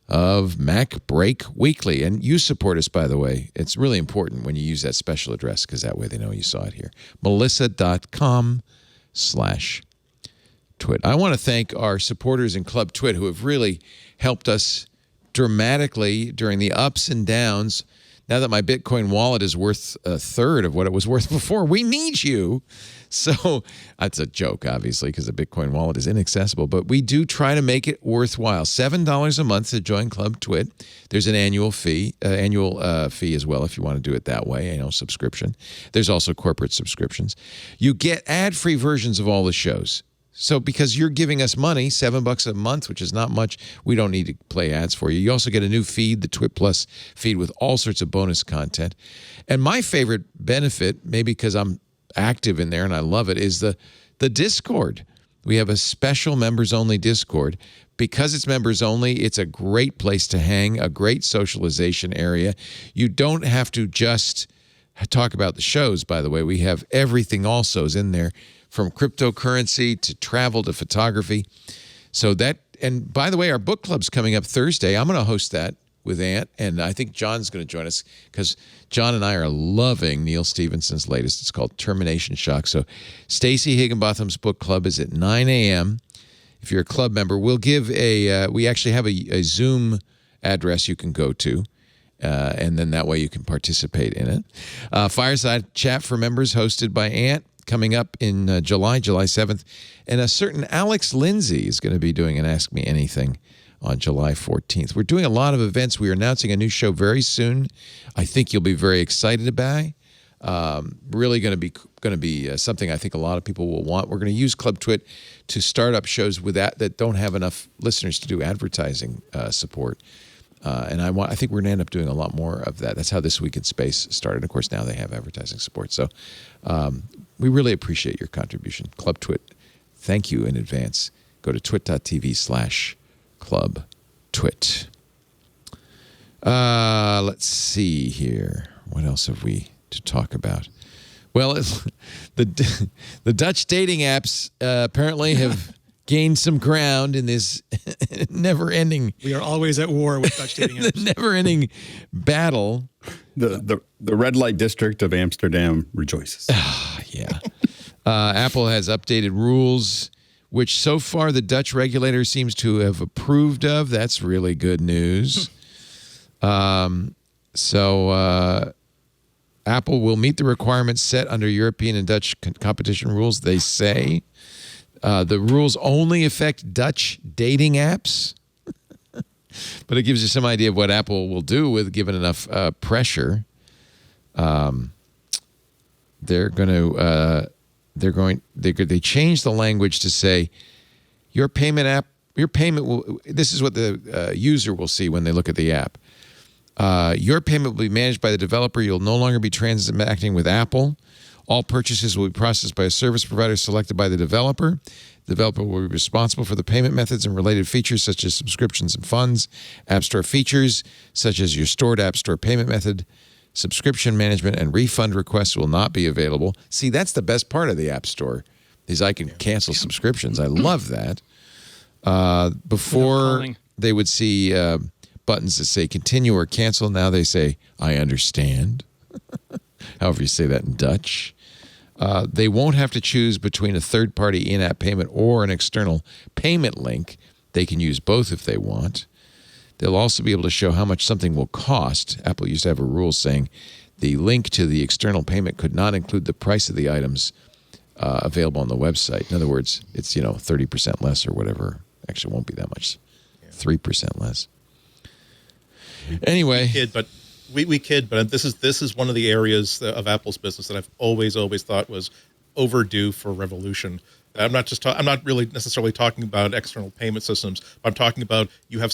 of MacBreak Weekly. And you support us, by the way. It's really important when you use that special address because that way they know you saw it here. Melissa.com/twit. I want to thank our supporters in Club Twit who have really helped us dramatically during the ups and downs. Now that my Bitcoin wallet is worth a third of what it was worth before, we need you. So that's a joke, obviously, because the Bitcoin wallet is inaccessible. But we do try to make it worthwhile. $7 a month to join Club Twit. There's an annual fee as well if you want to do it that way, annual subscription. There's also corporate subscriptions. You get ad-free versions of all the shows. So because you're giving us money, $7 a month, which is not much, we don't need to play ads for you. You also get a new feed, the Twit Plus feed with all sorts of bonus content. And my favorite benefit, maybe because I'm active in there and I love it, is the Discord. We have a special members-only Discord. Because it's members only, it's a great place to hang, a great socialization area. You don't have to just talk about the shows, by the way. We have everything also is in there, from cryptocurrency to travel to photography. So that, and by the way, our book club's coming up Thursday. I'm going to host that with Ant, and I think John's going to join us because John and I are loving Neil Stephenson's latest. It's called Termination Shock. So Stacey Higginbotham's book club is at 9 a.m. If you're a club member, we'll give we actually have a Zoom address you can go to. And then that way you can participate in it. Fireside chat for members hosted by Ant coming up in July 7th. And a certain Alex Lindsay is going to be doing an Ask Me Anything on July 14th. We're doing a lot of events. We are announcing a new show very soon. I think you'll be very excited about. Really going to be something I think a lot of people will want. We're going to use Club Twit to start up shows with that don't have enough listeners to do advertising support. And I think we're going to end up doing a lot more of that. That's how This Week in Space started. Of course, now they have advertising support. So we really appreciate your contribution. Club Twit, thank you in advance. Go to twit.tv/Club Twit. Let's see here. What else have we to talk about? Well, the Dutch dating apps apparently have gained some ground in this never-ending. We are always at war with Dutch dating apps. The never-ending battle. The red light district of Amsterdam rejoices. Yeah. Apple has updated rules, which so far the Dutch regulator seems to have approved of. That's really good news. Apple will meet the requirements set under European and Dutch competition rules, they say. The rules only affect Dutch dating apps. But it gives you some idea of what Apple will do with given enough pressure. They changed the language to say your payment will, this is what the user will see when they look at the app. Your payment will be managed by the developer. You'll no longer be transacting with Apple. All purchases will be processed by a service provider selected by the developer. The developer will be responsible for the payment methods and related features such as subscriptions and funds, App Store features such as your stored App Store payment method, subscription management, and refund requests will not be available. See, that's the best part of the App Store is I can cancel subscriptions. I love that. Before they would see buttons that say continue or cancel. Now they say, I understand. However you say that in Dutch. They won't have to choose between a third-party in-app payment or an external payment link. They can use both if they want. They'll also be able to show how much something will cost. Apple used to have a rule saying the link to the external payment could not include the price of the items available on the website. In other words, it's 30% less or whatever. Actually, it won't be that much. 3% less. Anyway, we kid, but this is one of the areas of Apple's business that I've always thought was overdue for revolution. I'm not really necessarily talking about external payment systems. I'm talking about they have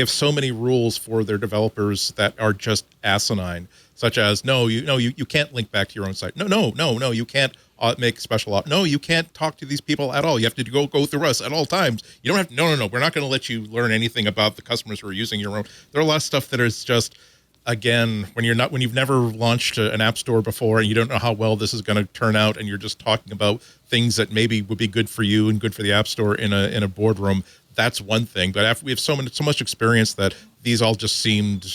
so many rules for their developers that are just asinine, such as you can't link back to your own site. No, you can't make special no, you can't talk to these people at all. You have to go through us at all times. You don't have to, no, we're not going to let you learn anything about the customers who are using your own. There are a lot of stuff that is just, again, when you've never launched an app store before and you don't know how well this is going to turn out, and you're just talking about things that maybe would be good for you and good for the app store in a boardroom, that's one thing. But after we have so much experience that these all just seemed,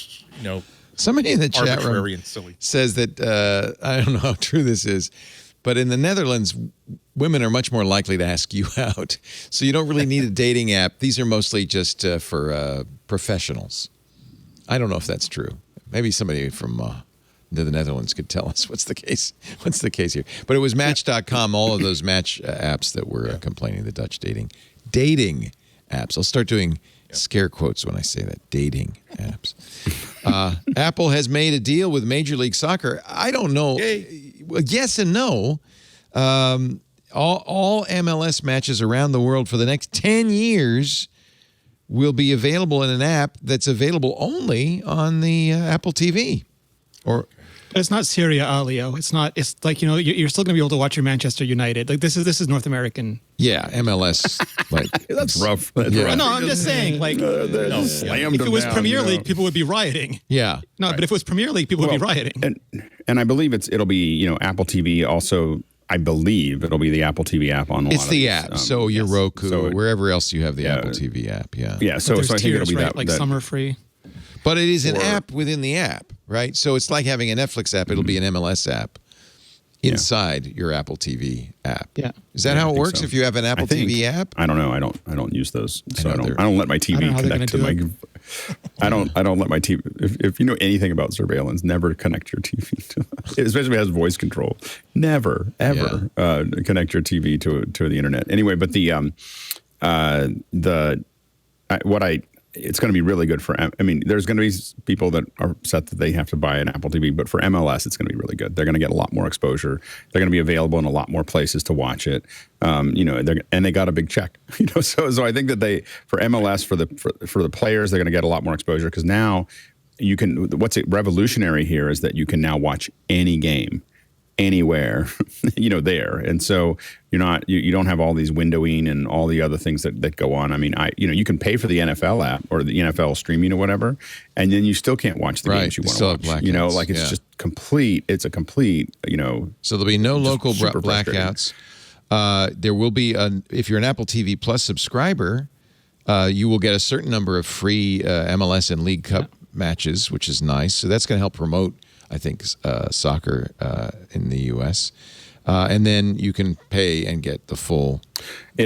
somebody in the chat room arbitrary and silly. Says that I don't know how true this is, but in the Netherlands, women are much more likely to ask you out. So you don't really need a dating app. These are mostly just for professionals. I don't know if that's true. Maybe somebody from the Netherlands could tell us what's the case here. But it was Match.com, all of those match apps that were complaining, the Dutch dating apps. I'll start doing scare quotes when I say that, dating apps. Apple has made a deal with Major League Soccer. I don't know. Yes and no. All MLS matches around the world for the next 10 years will be available in an app that's available only on the Apple TV. But it's not Serie A, Leo. It's not. It's like, you're still going to be able to watch your Manchester United. Like this is North American. Yeah, MLS. That's rough. That's rough. No, I'm just saying. Like, if it was Premier League, people would be rioting. Yeah. No, but if it was Premier League, people would be rioting. And I believe it'll be Apple TV also. I believe it'll be the Apple TV app on a lot of these. It's the app. So your Roku, wherever else you have the Apple TV app. Yeah. Yeah. So I think it'll be that. Like some are free. But it is an app within the app, right? So it's like having a Netflix app. It'll be an MLS app inside your Apple TV app. Yeah. Is that how it works? If you have an Apple TV app? I don't know. I don't use those. So I don't let my TV connect to my. I don't let my TV. If you know anything about surveillance, never connect your TV to, especially if it has voice control. Never ever connect your TV to the internet. Anyway, but it's going to be really good for. I mean, there's going to be people that are upset that they have to buy an Apple TV, but for MLS, it's going to be really good. They're going to get a lot more exposure. They're going to be available in a lot more places to watch it. And they got a big check. So I think that for MLS for the players, they're going to get a lot more exposure because now you can. What's revolutionary here is that you can now watch any game anywhere, there. And so you don't have all these windowing and all the other things that go on. I mean, you can pay for the NFL app or the NFL streaming or whatever, and then you still can't watch the games you want to watch. It's just complete. It's a complete, So there'll be no local blackouts. There will be, if you're an Apple TV Plus subscriber, you will get a certain number of free MLS and League Cup matches, which is nice. So that's going to help promote, I think, soccer in the U.S. And then you can pay and get the full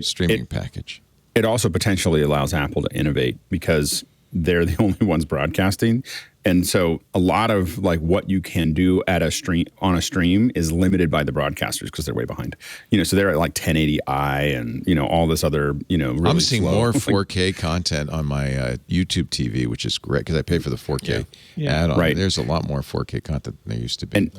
streaming package. It also potentially allows Apple to innovate because they're the only ones broadcasting. And so a lot of what you can do on a stream is limited by the broadcasters because they're way behind. So they're at 1080i and all this other really I'm seeing slow. more 4K content on my YouTube TV, which is great because I pay for the 4K add-on. Right. There's a lot more 4K content than there used to be.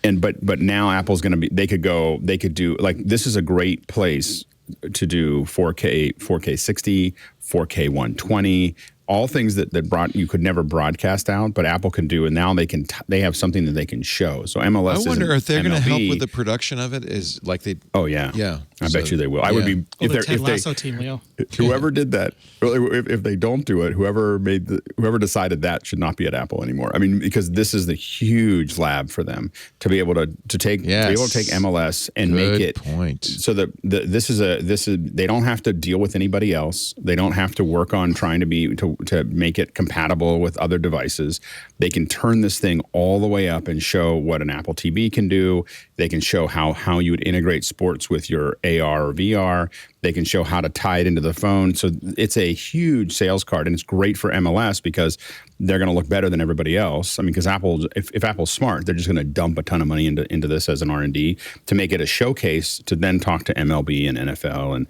But now Apple's going to be. They could do this is a great place to do 4K 60, 4K 120. All things that you could never broadcast out, but Apple can do, and now they have something that they can show. So MLS. I wonder if they're going to help with the production of it. Oh yeah. I bet you they will. I would be if the Ted Lasso team, Leo. Whoever did that. If they don't do it, whoever decided that should not be at Apple anymore. I mean, because this is the huge lab for them to be able to take MLS and make it point. So that this is they don't have to deal with anybody else. They don't have to work on trying to make it compatible with other devices. They can turn this thing all the way up and show what an Apple TV can do They can show how you would integrate sports with your AR or VR. They can show how to tie it into the phone. So it's a huge sales card, and it's great for MLS because they're going to look better than everybody else. I mean, because if Apple's smart, they're just going to dump a ton of money into this as an R&D to make it a showcase to then talk to MLB and NFL and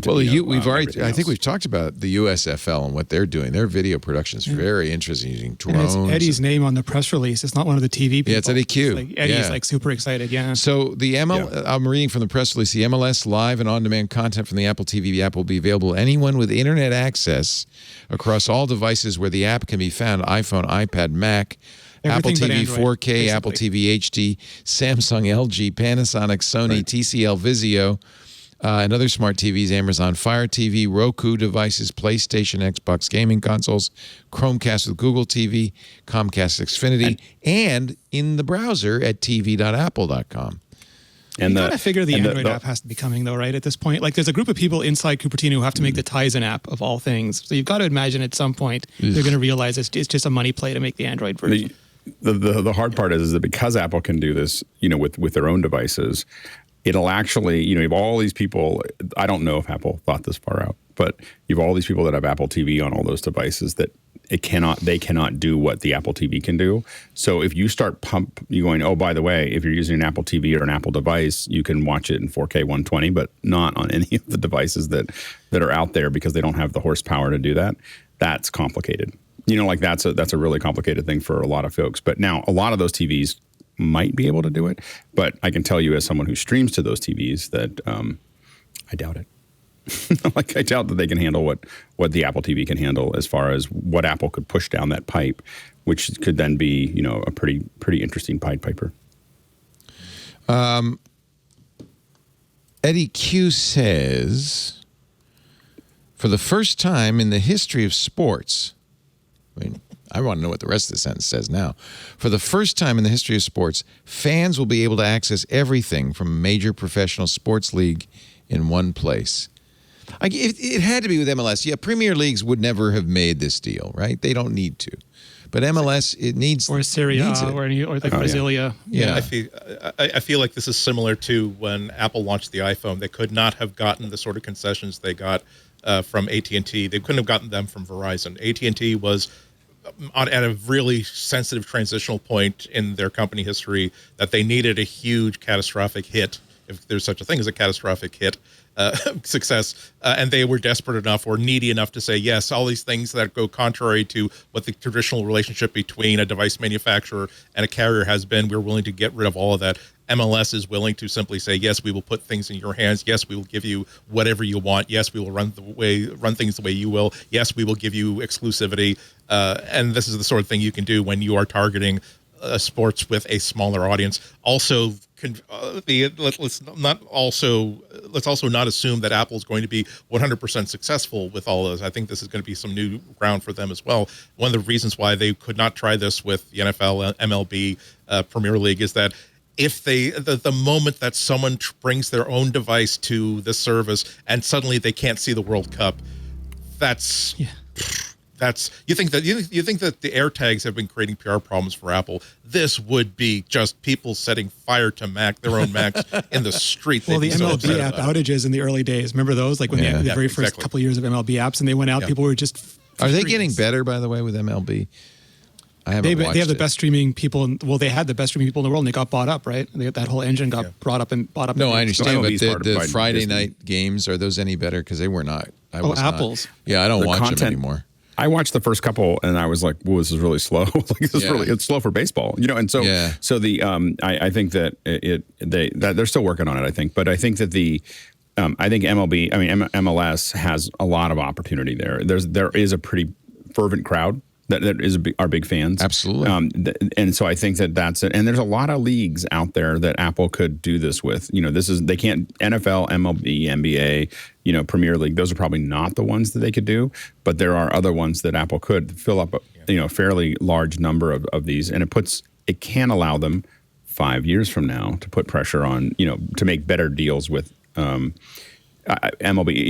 well, we've already. I think we've talked about the USFL and what they're doing. Their video production is very interesting, using drones. And it's Eddie's name on the press release. It's not one of the TV people. Yeah, it's Eddie Q. Like Eddie's like super excited. Yeah. So the I'm reading from the press release. The MLS live and on-demand content from the Apple TV app will be available to anyone with internet access across all devices where the app can be found: iPhone, iPad, Mac, Apple Everything but TV Android, 4K, basically. Apple TV HD, Samsung, LG, Panasonic, Sony, TCL, Vizio, and other smart TVs, Amazon Fire TV, Roku devices, PlayStation, Xbox gaming consoles, Chromecast with Google TV, Comcast Xfinity, and in the browser at tv.apple.com. And you gotta figure the Android app has to be coming though, right? At this point, like there's a group of people inside Cupertino who have to make the Tizen app of all things. So you've got to imagine at some point they're going to realize it's just a money play to make the Android version. The hard part is that because Apple can do this, with their own devices, it'll actually, you have all these people. I don't know if Apple thought this far out, but you have all these people that have Apple TV on all those devices that they cannot do what the Apple TV can do. So if you start you going, oh, by the way, if you're using an Apple TV or an Apple device, you can watch it in 4K 120, but not on any of the devices that are out there because they don't have the horsepower to do that. That's complicated. That's a really complicated thing for a lot of folks. But now a lot of those TVs might be able to do it, but I can tell you as someone who streams to those TVs that I doubt it. I doubt that they can handle what the Apple TV can handle as far as what Apple could push down that pipe, which could then be, a pretty interesting Pied Piper. Eddie Q says, for the first time in the history of sports, I want to know what the rest of the sentence says now. For the first time in the history of sports, fans will be able to access everything from a major professional sports league in one place. It had to be with MLS. Yeah, Premier Leagues would never have made this deal, right? They don't need to. But MLS, it needs... Or Serie A, or like Brasilia. Yeah. I feel like this is similar to when Apple launched the iPhone. They could not have gotten the sort of concessions they got from AT&T. They couldn't have gotten them from Verizon. AT&T was at a really sensitive transitional point in their company history that they needed a huge catastrophic hit, if there's such a thing as a catastrophic hit, success, and they were desperate enough or needy enough to say, yes, all these things that go contrary to what the traditional relationship between a device manufacturer and a carrier has been, we're willing to get rid of all of that. MLS is willing to simply say, yes, we will put things in your hands. Yes, we will give you whatever you want. Yes, we will run things the way you will. Yes, we will give you exclusivity. And this is the sort of thing you can do when you are targeting sports with a smaller audience. Also, let's also not assume that Apple is going to be 100% successful with all those. I think this is going to be some new ground for them as well. One of the reasons why they could not try this with the NFL, MLB, Premier League is that if the moment that someone brings their own device to the service and suddenly they can't see the World Cup, that's you think that the AirTags have been creating PR problems for Apple. This would be just people setting fire to their own Macs in the street. Well, the MLB app outages in the early days, remember those? Like when the very first couple of years of MLB apps, and they went out, people were just. Are they getting better, by the way, with MLB? I haven't watched They have the it. best streaming people. They had the best streaming people in the world, and they got bought up, right? That whole engine got bought up. No, I understand, but MLB's part the of Friday Disney. night games, are those any better? Because they were not. Apple's. Yeah, I don't The watch content- them anymore. I watched the first couple and I was like, "Whoa, this is really slow." It's slow for baseball, And so, I think that they're still working on it. I think, but I think that I think MLS has a lot of opportunity there. There is a pretty fervent crowd that are big fans. Absolutely. And so I think that's it. And there's a lot of leagues out there that Apple could do this with. They can't NFL, MLB, NBA, Premier League. Those are probably not the ones that they could do, but there are other ones that Apple could fill up, a fairly large number of these. And it can allow them 5 years from now to put pressure on, to make better deals with MLB.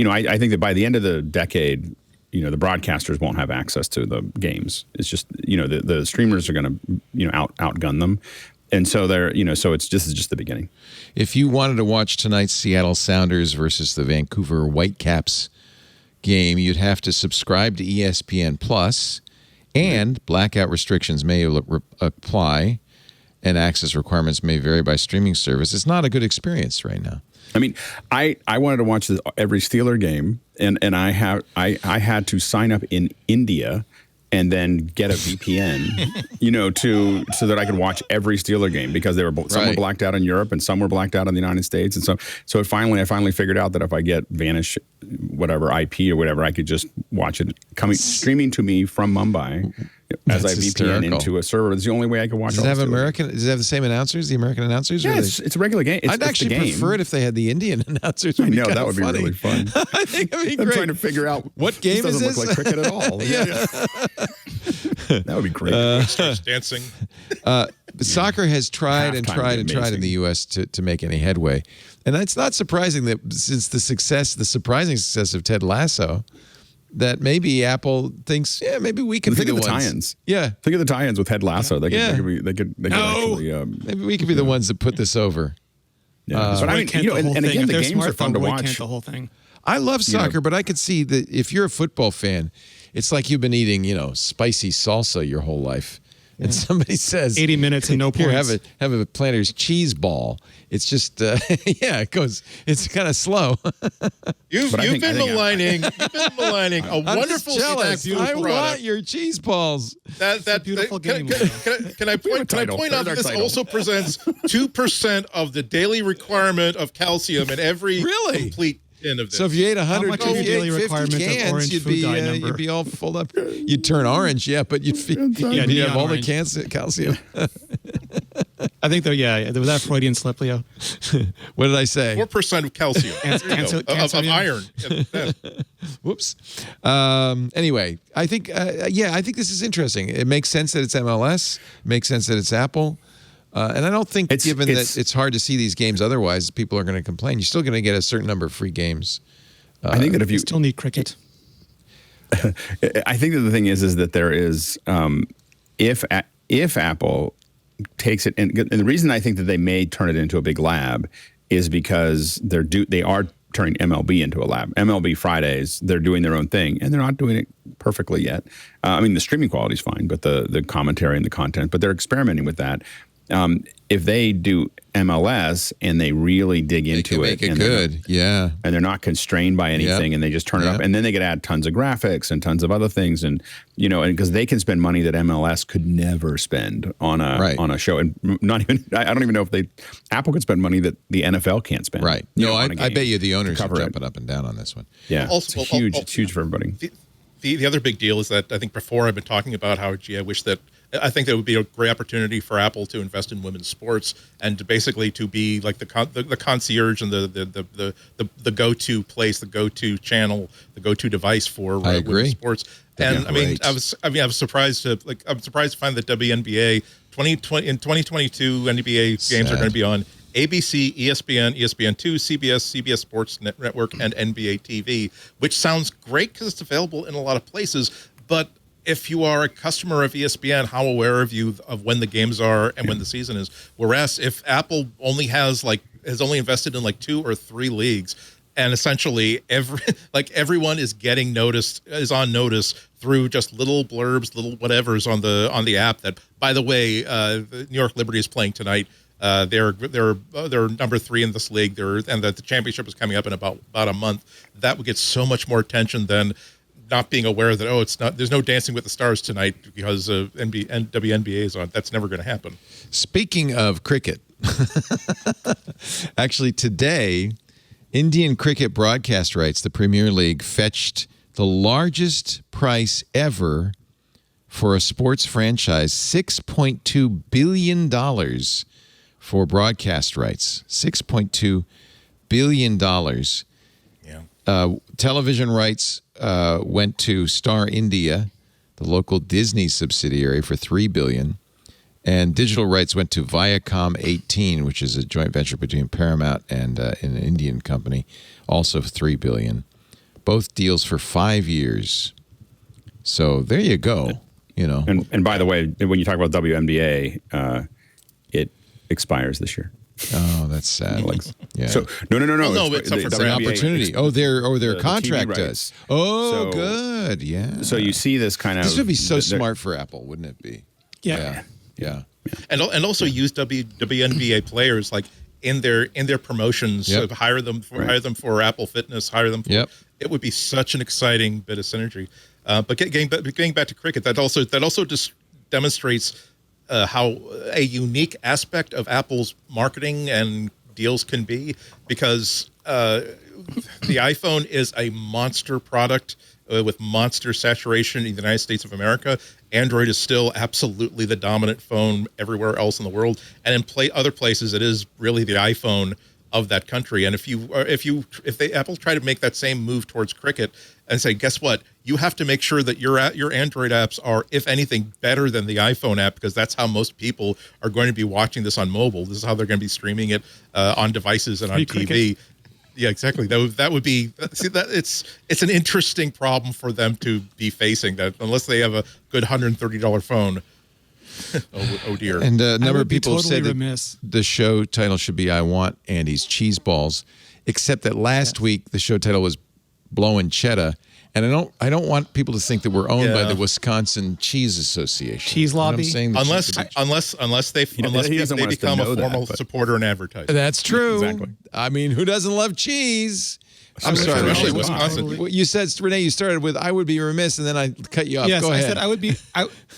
I think that by the end of the decade, the broadcasters won't have access to the games. It's just, the streamers are going to, outgun them. And so so this is just the beginning. If you wanted to watch tonight's Seattle Sounders versus the Vancouver Whitecaps game, you'd have to subscribe to ESPN Plus, and blackout restrictions may apply, and access requirements may vary by streaming service. It's not a good experience right now. I mean, I wanted to watch every Steeler game, and I had to sign up in India and then get a VPN, so that I could watch every Steeler game, because they were some were blacked out in Europe and some were blacked out in the United States, and so I finally figured out that if I get Vanish, whatever IP or whatever, I could just watch it streaming to me from Mumbai as I VPN into a server. It's the only way I could watch. Does it have Does it have the same announcers? The American announcers? Yeah, it's a regular game. I'd actually prefer it if they had the Indian announcers. I know, that would be really fun. I think it'd be great. I'm trying to figure out what game this is this. Doesn't look like cricket at all. That would be great. Starts dancing. Soccer has tried and tried and tried in the U.S. to make any headway, and it's not surprising that since the surprising success of Ted Lasso, that maybe Apple thinks, maybe we can be the ones. Tie-ins. Yeah, think of the tie-ins with Ted Lasso. They could actually. Maybe we could be the ones that put this over. Yeah, but I mean, and again, the games are fun to watch. The whole thing. I love soccer, but I could see that if you're a football fan, it's like you've been eating, spicy salsa your whole life. And somebody says 80 minutes and no points. Here, have a Planters cheese ball. It's just it goes. It's kind of slow. You've been maligning a wonderful jealous. I want your cheese balls. That's a beautiful game. Can I point out that this also presents 2% of the daily requirement of calcium in every complete tin of this. So if you ate 100 daily 50 cans, you'd be all full up. You'd turn orange, but you'd have all the calcium. I think there was that Freudian slip, Leo. What did I say? 4% of calcium. Of iron. Whoops. Anyway, I think this is interesting. It makes sense that it's MLS. It makes sense that it's Apple. And I don't think, given that it's hard to see these games otherwise, people are going to complain. You're still going to get a certain number of free games. I think that if you still need cricket. I think that the thing is that there is, if Apple takes it, and the reason I think that they may turn it into a big lab is because they are turning MLB into a lab. MLB Fridays, they're doing their own thing, and they're not doing it perfectly yet. I mean, the streaming quality is fine, but the commentary and the content, but they're experimenting with that. If they do MLS and they really dig into it, make it good, and they're not constrained by anything, and they just turn it up, and then they could add tons of graphics and tons of other things, and and because they can spend money that MLS could never spend on a show, and not even I don't even know if Apple could spend money that the NFL can't spend. Right? No, I bet you the owners are jumping up and down on this one. Yeah, it's huge for everybody. The other big deal is that I think before I've been talking about how, I wish that I think that would be a great opportunity for Apple to invest in women's sports and to basically to be like the concierge and the go-to place, the go-to channel, the go-to device for women's sports. And I was surprised to find that WNBA in 2022 NBA games are going to be on ABC, ESPN, ESPN2, CBS Sports Network, and NBA TV, which sounds great because it's available in a lot of places. But if you are a customer of ESPN, how aware of you of when the games are and when the season is? Whereas if Apple only has only invested in 2 or 3 leagues, and essentially everyone is on notice through just little blurbs, little whatevers on the app. That, by the way, the New York Liberty is playing tonight. They're number 3 in this league. And the championship is coming up in about a month. That would get so much more attention than not being aware that there's no Dancing with the Stars tonight because WNBA is on. That's never going to happen. Speaking of cricket, actually today, Indian cricket broadcast rights, the Premier League, fetched the largest price ever for a sports franchise, $6.2 billion for broadcast rights. $6.2 billion. Yeah. Television rights went to Star India, the local Disney subsidiary, for $3 billion. And digital rights went to Viacom 18, which is a joint venture between Paramount and an Indian company, also $3 billion. Both deals for 5 years. So there you go. And by the way, when you talk about WNBA, expires this year. Oh, that's sad. Yeah. So no. no, it's up for It's an NBA opportunity. Their the contract TV does. rights. Oh, So- good. Yeah. So you see this kind of. This would be so smart for Apple, wouldn't it be? Yeah. Yeah. And also use WNBA players like in their promotions. Yep. So hire them for Apple Fitness. Hire them. For, Yep. It would be such an exciting bit of synergy. But getting back to cricket, that also just demonstrates how a unique aspect of Apple's marketing and deals can be, because the iPhone is a monster product with monster saturation in the United States of America. Android is still absolutely the dominant phone everywhere else in the world, and in other places, it is really the iPhone of that country. And if Apple try to make that same move towards cricket and say, guess what, you have to make sure that your Android apps are, if anything, better than the iPhone app, because that's how most people are going to be watching this on mobile. This is how they're going to be streaming it on devices and on TV. Yeah, exactly. That would be, see, that it's an interesting problem for them to be facing, that unless they have a good $130 phone. Oh dear. And a number of be people totally said that remiss. the show title should be "I Want Andy's Cheese Balls," except that last week the show title was "Blowing Cheddar," and I don't want people to think that we're owned by the Wisconsin Cheese Association. Cheese You know what I'm lobby? saying? The Unless they he doesn't they want us to become a know that, formal but- supporter and advertiser. That's true. Exactly. I mean, who doesn't love cheese? I'm sorry, Especially Renee. Wisconsin. You said, Renee, you started with "I would be remiss," and then I cut you off. Yes, Go ahead. I said I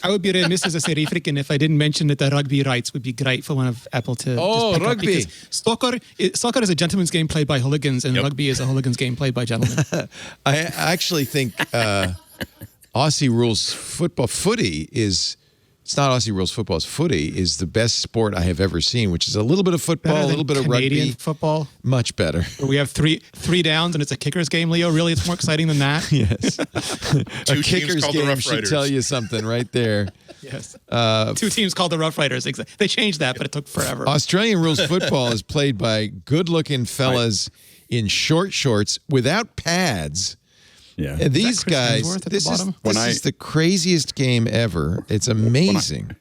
would be remiss as a South African if I didn't mention that the rugby rights would be great for one of Apple to Oh, just pick up, rugby. because soccer is a gentleman's game played by hooligans, and rugby is a hooligan's game played by gentlemen. I actually think Aussie rules footy is. It's not Aussie rules football. It's footy is the best sport I have ever seen, which is a little bit of football, Better a than little bit of Canadian rugby. football, Much better. where we have three downs and it's a kicker's game. Leo, really, it's more exciting than that. Yes. A Two teams kicker's called the game Rough should Riders. tell you something right there. Yes, 2 teams called the Rough Riders. They changed that, but it took forever. Australian rules football is played by good-looking fellas in short shorts without pads. Yeah. And these Chris guys, Hemsworth at the this bottom? is the craziest game ever. It's amazing.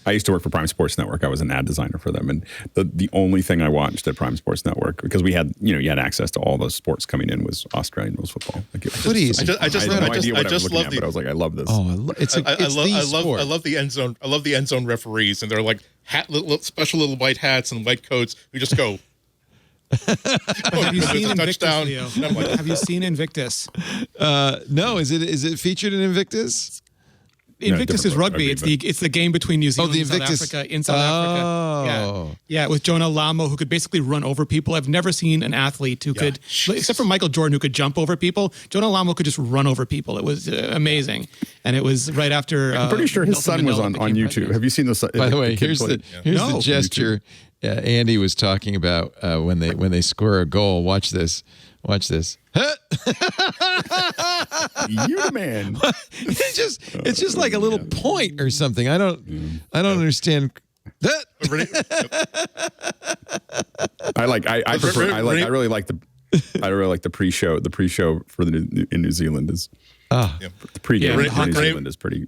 I used to work for Prime Sports Network. I was an ad designer for them, and the only thing I watched at Prime Sports Network, because we had you had access to all the sports coming in, was Australian rules football. Like Footy is I just had no love idea what I was looking love at, the but I was like, I love this. it's the sport. I love the end zone. I love the end zone referees, and they're like special little white hats and white coats who just go. Have you seen Invictus, touchdown. Leo? And I'm like, Have you seen Invictus? No, is it featured in Invictus? Invictus is different rugby. rugby, It's the game between New Zealand the and South Invictus. Africa in South Africa. Oh. Yeah, with Jonah Lamo, who could basically run over people. I've never seen an athlete who could, except for Michael Jordan, who could jump over people. Jonah Lamo could just run over people. It was amazing, and it was right after. I'm pretty sure his Nelson son was Mandela on became YouTube. president. Have you seen the? By the way, kid here's played- the No. gesture Andy was talking about when they score a goal. Watch this. Watch this. You the man. It's just like a little point or something. I don't understand. I really like the pre-show. The pre-show for in New Zealand is the pre-game Yeah, for New Renee- Zealand is pretty.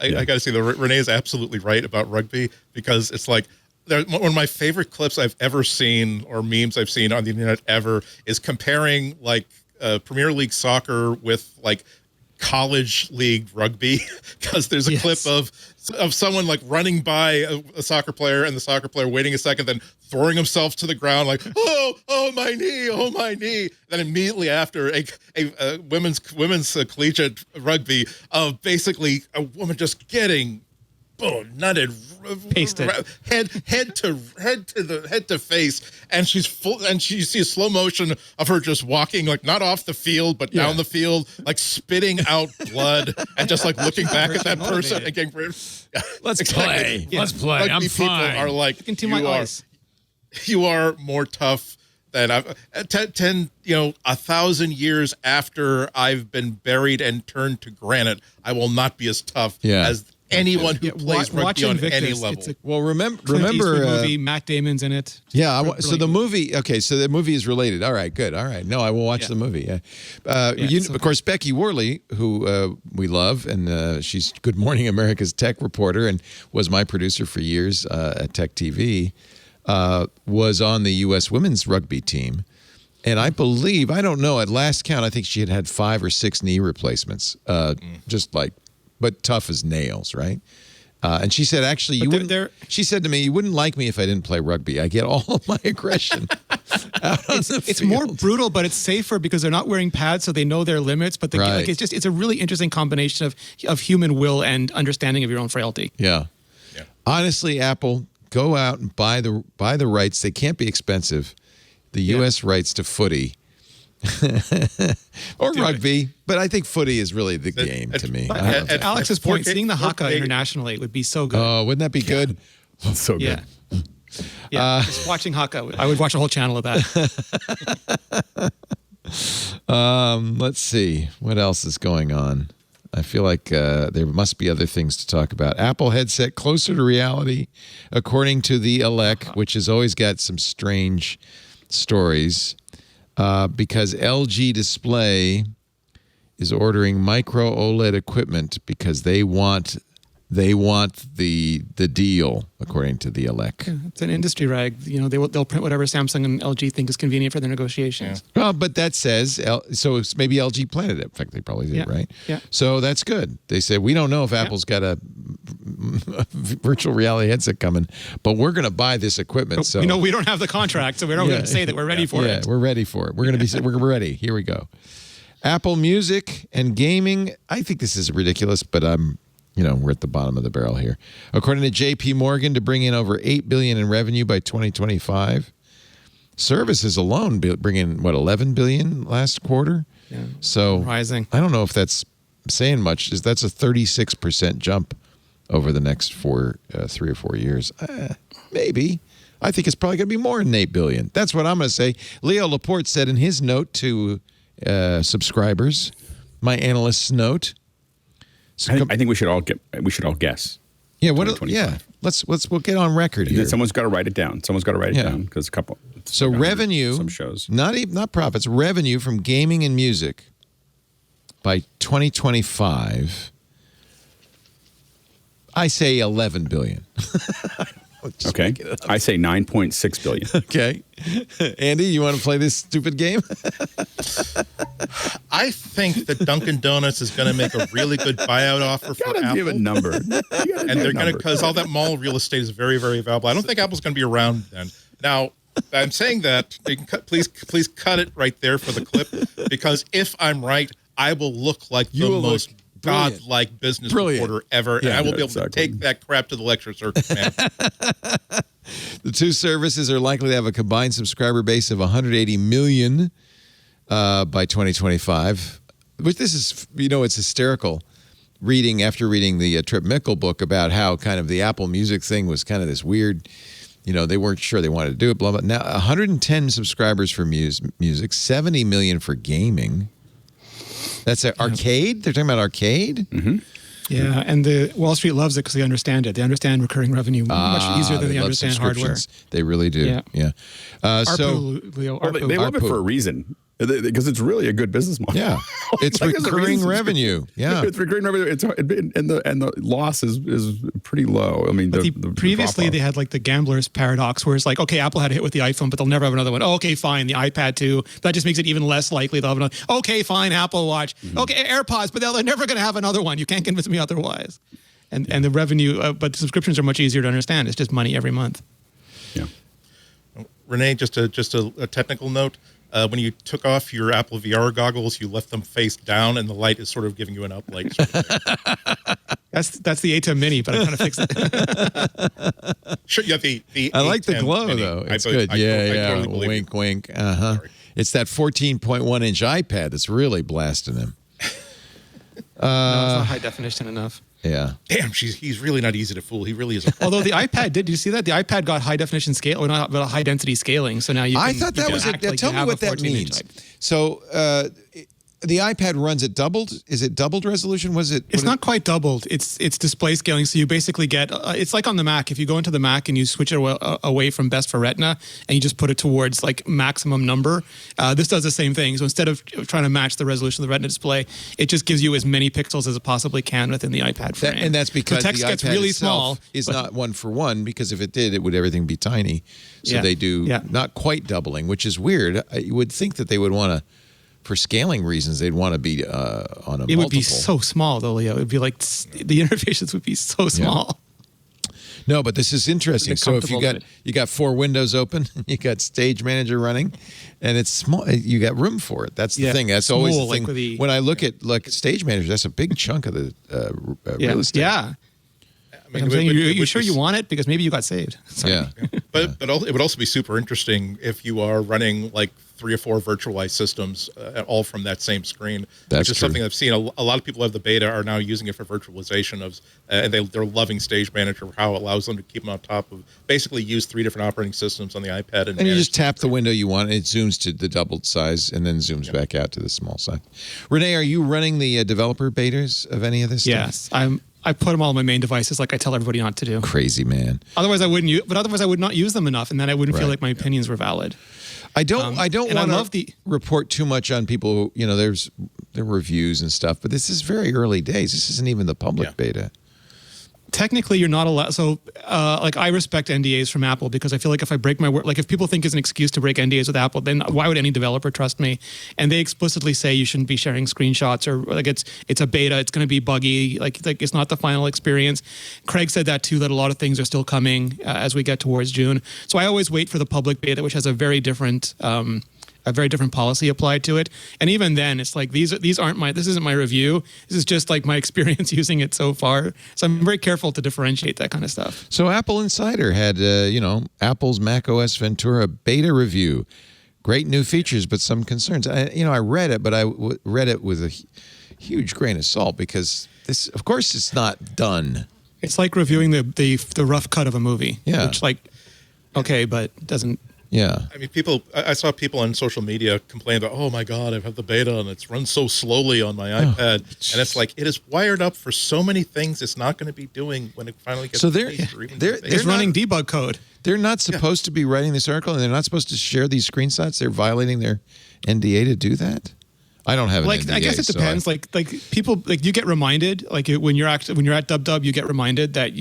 I got to say, Renee is absolutely right about rugby, because it's like one of my favorite clips I've ever seen, or memes I've seen on the internet ever, is comparing like Premier League soccer with like college league rugby, because there's a clip of someone like running by a soccer player, and the soccer player waiting a second, then throwing himself to the ground like, oh my knee. Then immediately after a women's collegiate rugby of basically a woman just getting nutted, Pasted. head to face, and she's full, and you see a slow motion of her just walking, like not off the field but down the field, like spitting out blood, and just like looking back at that person and getting Let's play. Yeah. Let's play. Rugby I'm people fine. are like, Into my eyes. you are more tough than I've 1,000 years after I've been buried and turned to granite. I will not be as tough as anyone who plays watch rugby on Invictus. any level. It's a Well, Clint remember Eastwood movie. Matt Damon's in it. Yeah. So the Brilliant. movie. Okay. So the movie is related. All right. Good. All right. No, I will watch the movie. Yeah. Of course, Becky Worley, who we love, and she's Good Morning America's tech reporter, and was my producer for years at Tech TV. was on the U.S. women's rugby team. And I believe, I don't know, at last count, I think she had 5 or 6 knee replacements, just like, but tough as nails, right? And she said, actually, she said to me, you wouldn't like me if I didn't play rugby. I get all of my aggression out on the It's field. more brutal, but it's safer because they're not wearing pads, so they know their limits. But Right. it's a really interesting combination of human will and understanding of your own frailty. Yeah. Honestly, Apple, go out and buy the rights. They can't be expensive. The U.S. rights to footy or rugby, but I think footy is really the game to me. To Alex's point, 4K seeing the haka internationally would be so good. Oh, wouldn't that be good? That's so good. Yeah, just watching haka, I would watch a whole channel of that. Let's see. What else is going on? I feel like there must be other things to talk about. Apple headset closer to reality, according to the Elec, which has always got some strange stories, because LG Display is ordering micro OLED equipment because they want the deal, according to the Elec. It's an industry rag. You know, they'll print whatever Samsung and LG think is convenient for their negotiations. Well, but that says, so it's maybe LG planted it. In fact, they probably did, right? Yeah. So that's good. They said, we don't know if Apple's got a virtual reality headset coming, but we're going to buy this equipment. So we know we don't have the contract, so we're not going to say that we're ready for it. Yeah, we're ready for it. We're going to be we're ready. Here we go. Apple Music and gaming. I think this is ridiculous, but we're at the bottom of the barrel here. According to J.P. Morgan, to bring in over $8 billion in revenue by 2025. Services alone bring in, $11 billion last quarter? Yeah. So Rising. I don't know if that's saying much. That's a 36% jump over the next 3 or 4 years. Maybe. I think it's probably going to be more than $8 billion. That's what I'm going to say. Leo Laporte said in his note to subscribers, my analyst's note. So I think we should all guess. Yeah, we'll get on record here. Someone's got to write it down. Someone's got to write it down because So revenue, some shows, not profits, revenue from gaming and music by 2025. I say $11 billion. Okay, I say $9.6 billion. Okay, Andy, you want to play this stupid game? I think that Dunkin' Donuts is going to make a really good buyout offer for Apple. Give a number, And they're going to, because all that mall real estate is very, very valuable. I don't think Apple's going to be around then. Now, I'm saying that. You can please cut it right there for the clip, because if I'm right, I will look like the most godlike business reporter ever, and I will be able to take that crap to the lecture circuit, man. The two services are likely to have a combined subscriber base of 180 million by 2025. Which this is, it's hysterical. After reading the Trip Mickle book about how kind of the Apple Music thing was kind of this weird, they weren't sure they wanted to do it, blah, blah. Now, 110 subscribers for music, 70 million for gaming. That's an arcade? They're talking about arcade? Mm-hmm. Yeah, and the Wall Street loves it because they understand it. They understand recurring revenue much easier than they understand hardware. They really do. Yeah. They love it for a reason. Because it's really a good business model. Yeah, it's recurring revenue. Yeah, it's recurring revenue. And the loss is pretty low. I mean, previously they had like the gambler's paradox, where it's like, okay, Apple had a hit with the iPhone, but they'll never have another one. Oh, okay, fine, the iPad too. That just makes it even less likely they'll have another. Okay, fine, Apple Watch. Mm-hmm. Okay, AirPods, but they're never going to have another one. You can't convince me otherwise. And the revenue, but the subscriptions are much easier to understand. It's just money every month. Yeah. Renee, just a technical note. When you took off your Apple VR goggles, you left them face down, and the light is sort of giving you an uplight. That's the A10 Mini, but I'm trying to fix it. Sure, yeah, the I like the A10 glow Mini. though. It's I good. totally believe wink, you. wink. It's that 14.1-inch iPad that's really blasting him. No, it's not high definition enough. Yeah. Damn, he's really not easy to fool. He really is. Although the iPad did you see that? The iPad got high definition scale, or not, but high density scaling. So now you can, I thought that was it. Tell me what that means. So the iPad runs at doubled. Is it doubled resolution? Was it? It's not quite doubled. It's display scaling. So you basically get, it's like on the Mac. If you go into the Mac and you switch it away from best for Retina and you just put it towards like maximum number, this does the same thing. So instead of trying to match the resolution of the Retina display, it just gives you as many pixels as it possibly can within the iPad frame. And that's because the text the gets iPad really itself small. is not 1-for-1, because if it did, it would everything be tiny. So they do not quite doubling, which is weird. You would think that they would want to, for scaling reasons, they'd want to be on a multiple. It would be so small, though, Leo. It would be like the interfaces would be so small. No, but this is interesting. So if you got 4 windows open, you got Stage Manager running, and it's small, you got room for it. That's the thing. That's always the thing. When I look at Stage Manager, that's a big chunk of the real estate. Yeah. I mean, I'm saying, you sure you want it? Because maybe you got saved. Sorry. Yeah. But it would also be super interesting if you are running like 3 or 4 virtualized systems all from that same screen. That's which is true. something I've seen. A lot of people have the beta are now using it for virtualization of, and they're loving Stage Manager, how it allows them to keep them on top of, basically use 3 different operating systems on the iPad. And you just tap the window you want, and it zooms to the doubled size and then zooms back out to the small size. Renee, are you running the developer betas of any of this stuff? Yes, I put them all on my main devices, like I tell everybody not to do. Crazy man. Otherwise, I wouldn't use. But otherwise, I would not use them enough, and then I wouldn't feel like my opinions were valid. I don't want to report too much on people who, there are reviews and stuff, but this is very early days. This isn't even the public beta. Technically, you're not allowed. So, I respect NDAs from Apple, because I feel like if I break my word, like if people think it's an excuse to break NDAs with Apple, then why would any developer trust me? And they explicitly say you shouldn't be sharing screenshots, or like it's a beta, it's going to be buggy, like it's not the final experience. Craig said that too, that a lot of things are still coming as we get towards June. So I always wait for the public beta, which has a very different policy applied to it. And even then, it's like this isn't my review. This is just like my experience using it so far. So I'm very careful to differentiate that kind of stuff. So Apple Insider had, Apple's macOS Ventura beta review. Great new features, but some concerns. I read it, but I read it with a huge grain of salt, because this, of course, it's not done. It's like reviewing the rough cut of a movie. Yeah. Which, okay, but doesn't. Yeah. I mean, I saw people on social media complain about, oh my God, I've had the beta and it's run so slowly on my iPad. And it's like, it is wired up for so many things it's not going to be doing when it finally gets released. It's running debug code. They're not supposed to be writing this article, and they're not supposed to share these screenshots. They're violating their NDA to do that. I don't have an NDA. I guess it depends. Like people, you get reminded, when you're at DubDub, you get reminded that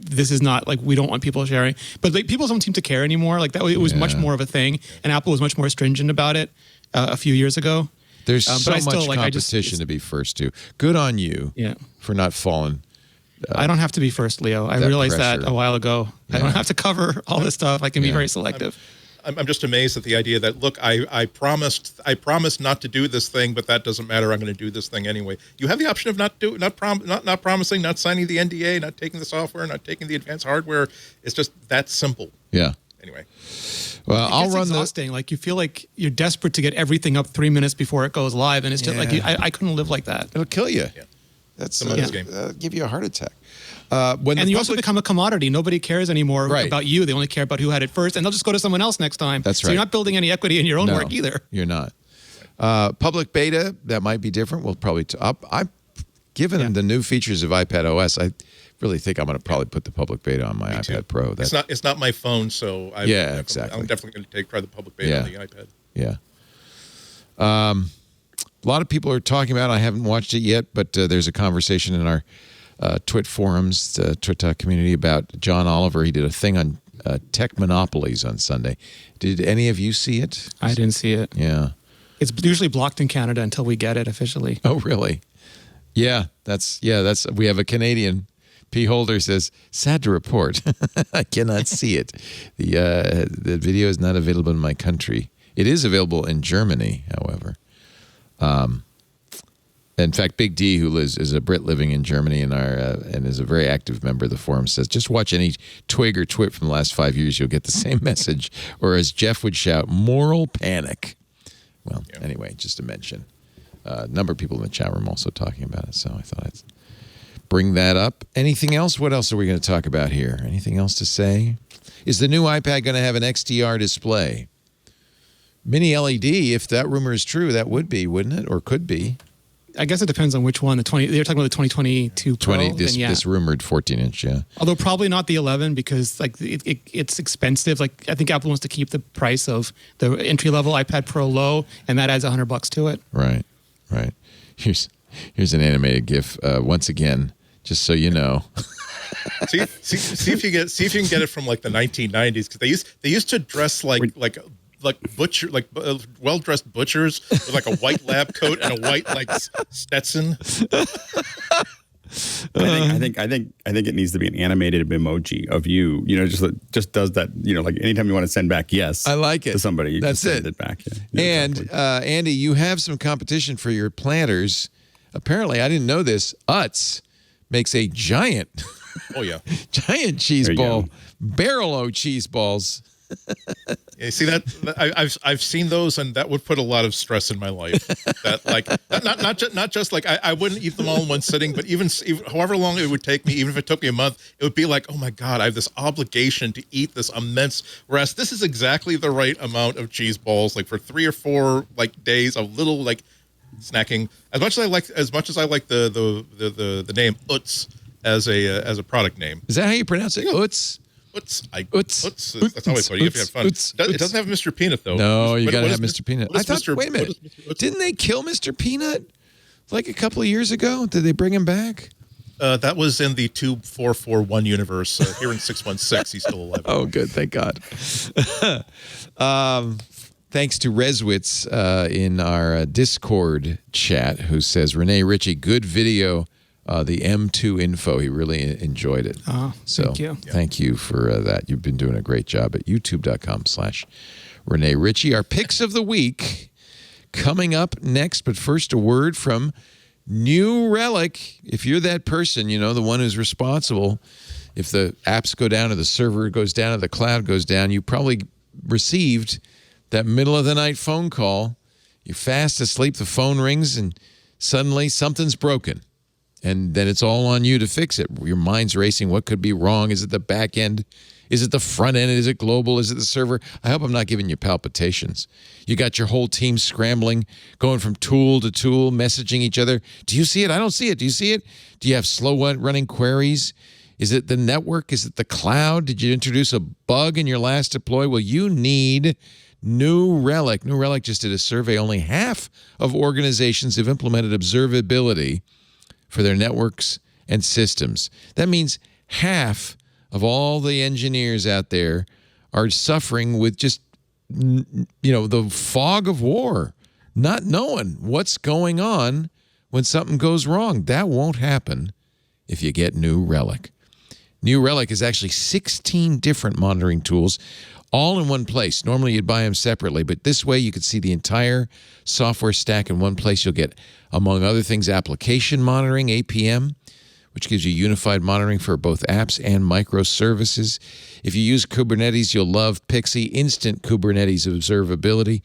this is not we don't want people sharing, but people don't seem to care anymore. Like that, it was much more of a thing, and Apple was much more stringent about it a few years ago. There's so much competition to be first to. Good on you for not falling. I don't have to be first, Leo. I realized that a while ago. Yeah. I don't have to cover all this stuff. I can be very selective. I'm just amazed at the idea that, look, I promised not to do this thing, but that doesn't matter. I'm going to do this thing anyway. You have the option of not promising, not signing the NDA, not taking the software, not taking the advanced hardware. It's just that simple. Yeah. Anyway. Well, I'll run exhausting. You feel like you're desperate to get everything up 3 minutes before it goes live, and it's just I couldn't live like that. It'll kill you. Yeah. That's game. Give you a heart attack. And you also become a commodity. Nobody cares anymore about you. They only care about who had it first, and they'll just go to someone else next time. That's right. So you're not building any equity in your own work either. You're not. Public beta, that might be different. We'll probably given the new features of iPad OS, I really think I'm going to probably put the public beta on my iPad Pro. It's not my phone, so exactly. I'm definitely going to try the public beta on the iPad. Yeah. A lot of people are talking about it. I haven't watched it yet, but there's a conversation in our Twit forums, the Twit community, about John Oliver. He did a thing on tech monopolies on Sunday. Did any of you see it? I didn't see it. Yeah. It's usually blocked in Canada until we get it officially. Oh, really? Yeah, we have a Canadian. P. Holder says, sad to report, I cannot see it. The video is not available in my country. It is available in Germany, however. In fact, Big D, who is a Brit living in Germany and is a very active member of the forum, says, just watch any twig or twit from the last 5 years, you'll get the same message. Or as Jeff would shout, moral panic. Well, anyway, just to mention. A number of people in the chat room also talking about it, so I thought I'd bring that up. Anything else? What else are we going to talk about here? Anything else to say? Is the new iPad going to have an XDR display? Mini LED, if that rumor is true, that would be, wouldn't it? Or could be. I guess it depends on which one. They're talking about the 2022 Pro. This rumored 14-inch, yeah. Although probably not the 11 because like it's expensive. Like I think Apple wants to keep the price of the entry-level iPad Pro low, and that adds $100 to it. Right. Here's an animated GIF once again, just so you know. see if you can get it from like the 1990s, because they used to dress like butcher, like well-dressed butchers with like a white lab coat and a white like Stetson. I think it needs to be an animated emoji of you. You know, just does that. You know, like anytime you want to send back yes, I like it to somebody. You That's just send it. it back. Yeah, And exactly. Andy, you have some competition for your planters. Apparently, I didn't know this. Utz makes a giant cheese There you ball, go. barrel-o cheese balls. You see that? I've seen those, and that would put a lot of stress in my life. That like not just like I wouldn't eat them all in one sitting, but even however long it would take me, even if it took me a month, it would be like, oh my God, I have this obligation to eat this immense. Whereas this is exactly the right amount of cheese balls, like for 3 or 4 like days of little like snacking. As much as I like the name Utz as a product name. Is that how you pronounce it? Utz? Utz. Utz. That's how I put it. You have to have fun. It doesn't have Mr. Peanut though. No, you got to have what Mr. Peanut. what I is thought, Mr. wait a minute. what is Mr. Utz? Didn't they kill Mr. Peanut like a couple of years ago? Did they bring him back? That was in the 2441 universe. Here in 616, he's still alive. Oh, good. Thank God. Thanks to Reswitz in our Discord chat, who says, Renee Ritchie, good video. The M2 info, he really enjoyed it. Oh, so thank you. Thank you for that. You've been doing a great job at youtube.com/Renee Ritchie. Our picks of the week coming up next, but first a word from New Relic. If you're that person, you know, the one who's responsible, if the apps go down or the server goes down or the cloud goes down, you probably received that middle of the night phone call. You're fast asleep, the phone rings, and suddenly something's broken. And then it's all on you to fix it. Your mind's racing. What could be wrong? Is it the back end? Is it the front end? Is it global? Is it the server? I hope I'm not giving you palpitations. You got your whole team scrambling, going from tool to tool, messaging each other. Do you see it? I don't see it. Do you see it? Do you have slow running queries? Is it the network? Is it the cloud? Did you introduce a bug in your last deploy? Well, you need New Relic. New Relic just did a survey. Only half of organizations have implemented observability for their networks and systems. That means half of all the engineers out there are suffering with just, the fog of war, not knowing what's going on when something goes wrong. That won't happen if you get New Relic. New Relic is actually 16 different monitoring tools, all in one place. Normally you'd buy them separately, but this way you could see the entire software stack in one place. You'll get, among other things, application monitoring, APM, which gives you unified monitoring for both apps and microservices. If you use Kubernetes, you'll love Pixie Instant Kubernetes Observability.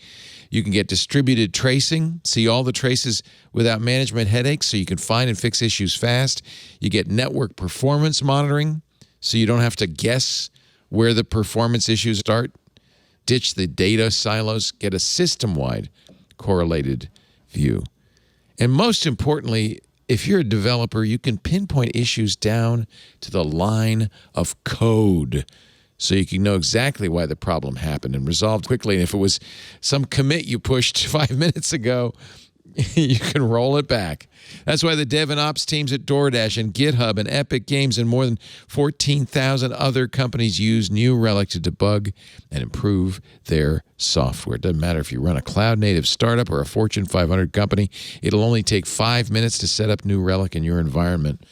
You can get distributed tracing, see all the traces without management headaches, so you can find and fix issues fast. You get network performance monitoring, so you don't have to guess where the performance issues start. Ditch the data silos, get a system-wide correlated view. And most importantly, if you're a developer, you can pinpoint issues down to the line of code, so you can know exactly why the problem happened and resolved quickly. And if it was some commit you pushed 5 minutes ago, you can roll it back. That's why the dev and ops teams at DoorDash and GitHub and Epic Games and more than 14,000 other companies use New Relic to debug and improve their software. It doesn't matter if you run a cloud-native startup or a Fortune 500 company. It'll only take 5 minutes to set up New Relic in your environment.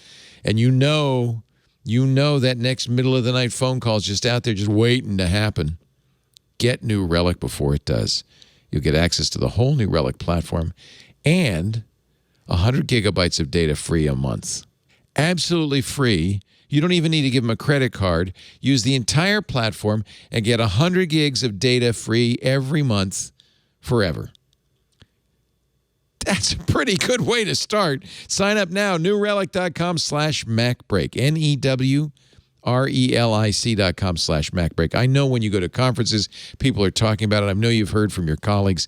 And you know that next middle-of-the-night phone call is just out there just waiting to happen. Get New Relic before it does. You'll get access to the whole New Relic platform and 100 gigabytes of data free a month. Absolutely free. You don't even need to give them a credit card. Use the entire platform and get 100 gigs of data free every month forever. That's a pretty good way to start. Sign up now, newrelic.com/MacBreak, RELIC.com/MacBreak. I know when you go to conferences, people are talking about it. I know you've heard from your colleagues.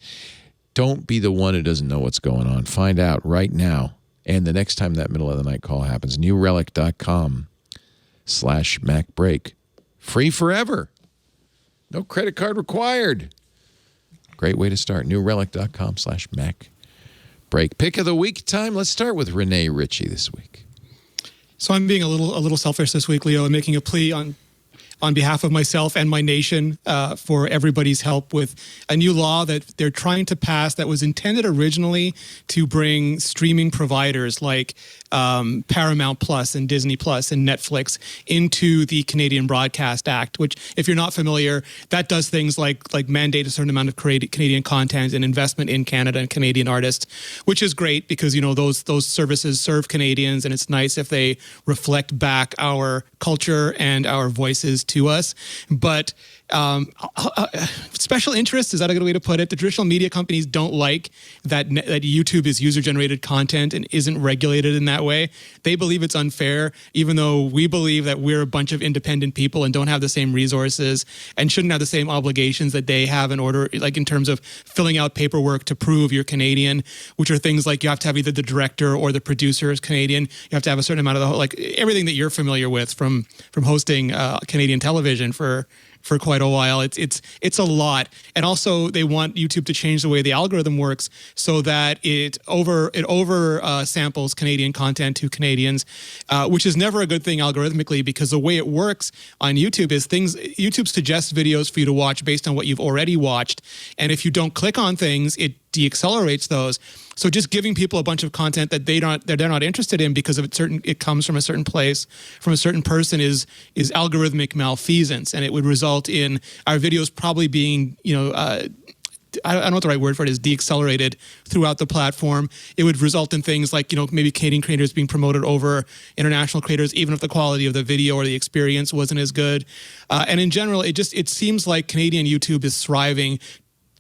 Don't be the one who doesn't know what's going on. Find out right now. And the next time that middle of the night call happens, newrelic.com/MacBreak. Free forever. No credit card required. Great way to start. newrelic.com/MacBreak. Pick of the week time. Let's start with Renee Ritchie this week. So I'm being a little selfish this week, Leo, and making a plea on behalf of myself and my nation for everybody's help with a new law that they're trying to pass that was intended originally to bring streaming providers like Paramount Plus and Disney Plus and Netflix into the Canadian Broadcast Act, which, if you're not familiar, that does things like mandate a certain amount of Canadian content and investment in Canada and Canadian artists, which is great because, you know, those services serve Canadians, and it's nice if they reflect back our culture and our voices to us. But special interest, is that a good way to put it? The traditional media companies don't like that YouTube is user-generated content and isn't regulated in that way. They believe it's unfair, even though we believe that we're a bunch of independent people and don't have the same resources and shouldn't have the same obligations that they have in order, like in terms of filling out paperwork to prove you're Canadian, which are things like you have to have either the director or the producer is Canadian. You have to have a certain amount of everything that you're familiar with from hosting Canadian television for quite a while. It's a lot. And also they want YouTube to change the way the algorithm works so that it over samples Canadian content to Canadians, which is never a good thing algorithmically, because the way it works on YouTube is YouTube suggests videos for you to watch based on what you've already watched. And if you don't click on things, it deaccelerates those. So just giving people a bunch of content that they're not interested in because of it comes from a certain place, from a certain person, is algorithmic malfeasance, and it would result in our videos probably being, I don't know what the right word for it is, deaccelerated throughout the platform. It would result in things like, maybe Canadian creators being promoted over international creators, even if the quality of the video or the experience wasn't as good. And in general, it seems like Canadian YouTube is thriving.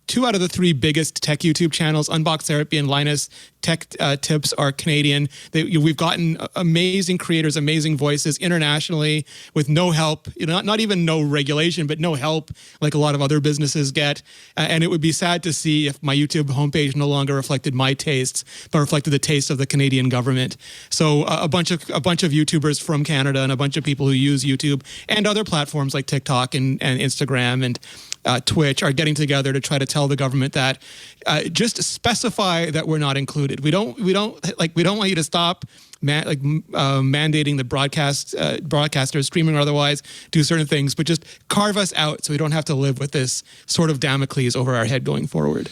2 out of the 3 biggest tech YouTube channels, Unbox Therapy and Linus Tech Tips, are Canadian. We've gotten amazing creators, amazing voices internationally with no help, not even no regulation, but no help like a lot of other businesses get. And it would be sad to see if my YouTube homepage no longer reflected my tastes, but reflected the tastes of the Canadian government. So a bunch of YouTubers from Canada and a bunch of people who use YouTube and other platforms like TikTok and Instagram and Twitch are getting together to try to tell the government that just specify that we're not included. We don't want you to stop mandating the broadcasters, streaming or otherwise, do certain things, but just carve us out so we don't have to live with this sort of Damocles over our head going forward.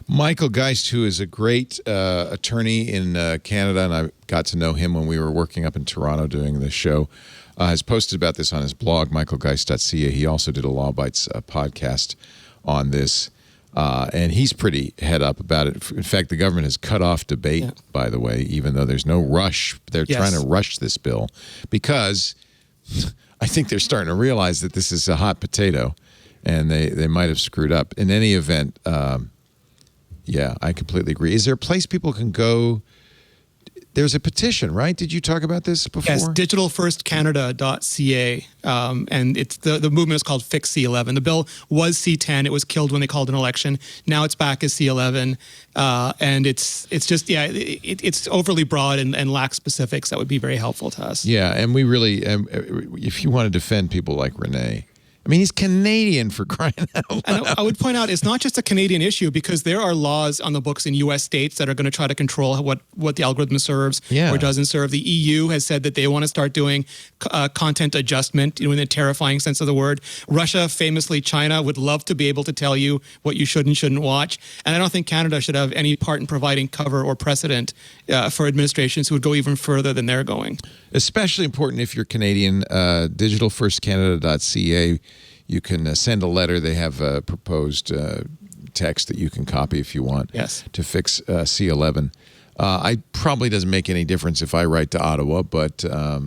Michael Geist, who is a great attorney in Canada, and I got to know him when we were working up in Toronto doing the show, has posted about this on his blog, michaelgeist.ca. He also did a Law Bites podcast on this, and he's pretty head up about it. In fact, the government has cut off debate, by the way, even though there's no rush. They're trying to rush this bill because I think they're starting to realize that this is a hot potato, and they might have screwed up. In any event, yeah, I completely agree. Is there a place people can go? There's a petition, right? Did you talk about this before? Yes, digitalfirstcanada.ca, and it's the movement is called Fix C11. The bill was C10. It was killed when they called an election. Now it's back as C11, and it's just it's overly broad and lacks specifics that would be very helpful to us. Yeah, and we really, if you want to defend people like Renee. I mean, he's Canadian, for crying out loud. And I would point out it's not just a Canadian issue, because there are laws on the books in U.S. states that are going to try to control what the algorithm serves or doesn't serve. The EU has said that they want to start doing content adjustment, in the terrifying sense of the word. Russia, famously China, would love to be able to tell you what you should and shouldn't watch. And I don't think Canada should have any part in providing cover or precedent for administrations who would go even further than they're going. Especially important if you're Canadian. Digitalfirstcanada.ca. You can send a letter. They have a proposed text that you can copy if you want to fix C11. I probably doesn't make any difference if I write to Ottawa, but I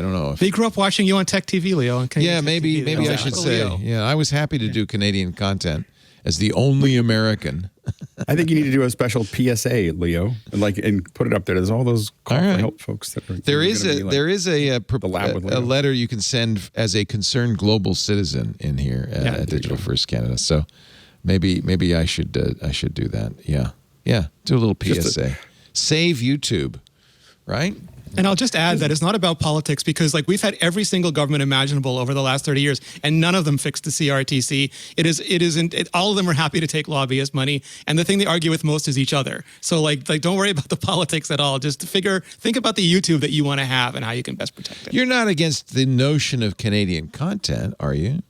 don't know. They grew up watching you on Tech TV, Leo. Maybe I should say. Yeah, I was happy to do Canadian content as the only American. I think you need to do a special PSA, Leo, and put it up there. There's all those call All right. for help folks that are. There is a lab with Leo. letter you can send as a concerned global citizen in here at Digital First Canada. So maybe I should do that. Yeah. Do a little PSA. Save YouTube, right? And I'll just add that it's not about politics because we've had every single government imaginable over the last 30 years and none of them fixed the CRTC. All of them are happy to take lobbyist money. And the thing they argue with most is each other. So don't worry about the politics at all. Just think about the YouTube that you want to have and how you can best protect it. You're not against the notion of Canadian content, are you?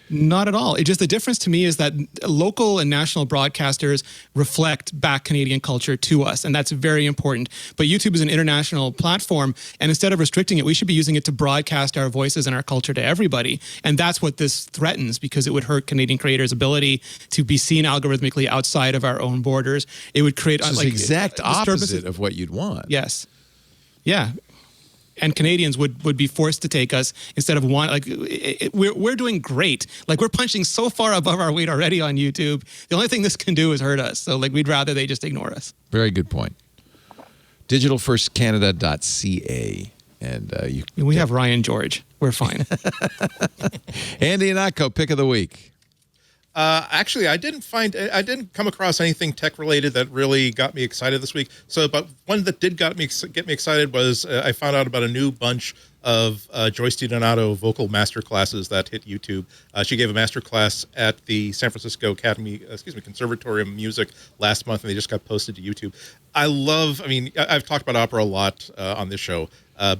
Not at all. The difference to me is that local and national broadcasters reflect back Canadian culture to us, and that's very important. But YouTube is an international platform, and instead of restricting it, we should be using it to broadcast our voices and our culture to everybody. And that's what this threatens, because it would hurt Canadian creators' ability to be seen algorithmically outside of our own borders. It would create the exact opposite of what you'd want. Yes. Yeah. And Canadians would be forced to take us instead of one. We're doing great. We're punching so far above our weight already on YouTube. The only thing this can do is hurt us. So we'd rather they just ignore us. Very good point. Digitalfirstcanada.ca. And we have Ryan George. We're fine. Andy and Akko, pick of the week. Actually, I didn't come across anything tech related that really got me excited this week. So, but one that did get me excited was I found out about a new bunch of Joyce DiDonato vocal master classes that hit YouTube. She gave a master class at the San Francisco Conservatory of Music last month, and they just got posted to YouTube. I've talked about opera a lot on this show,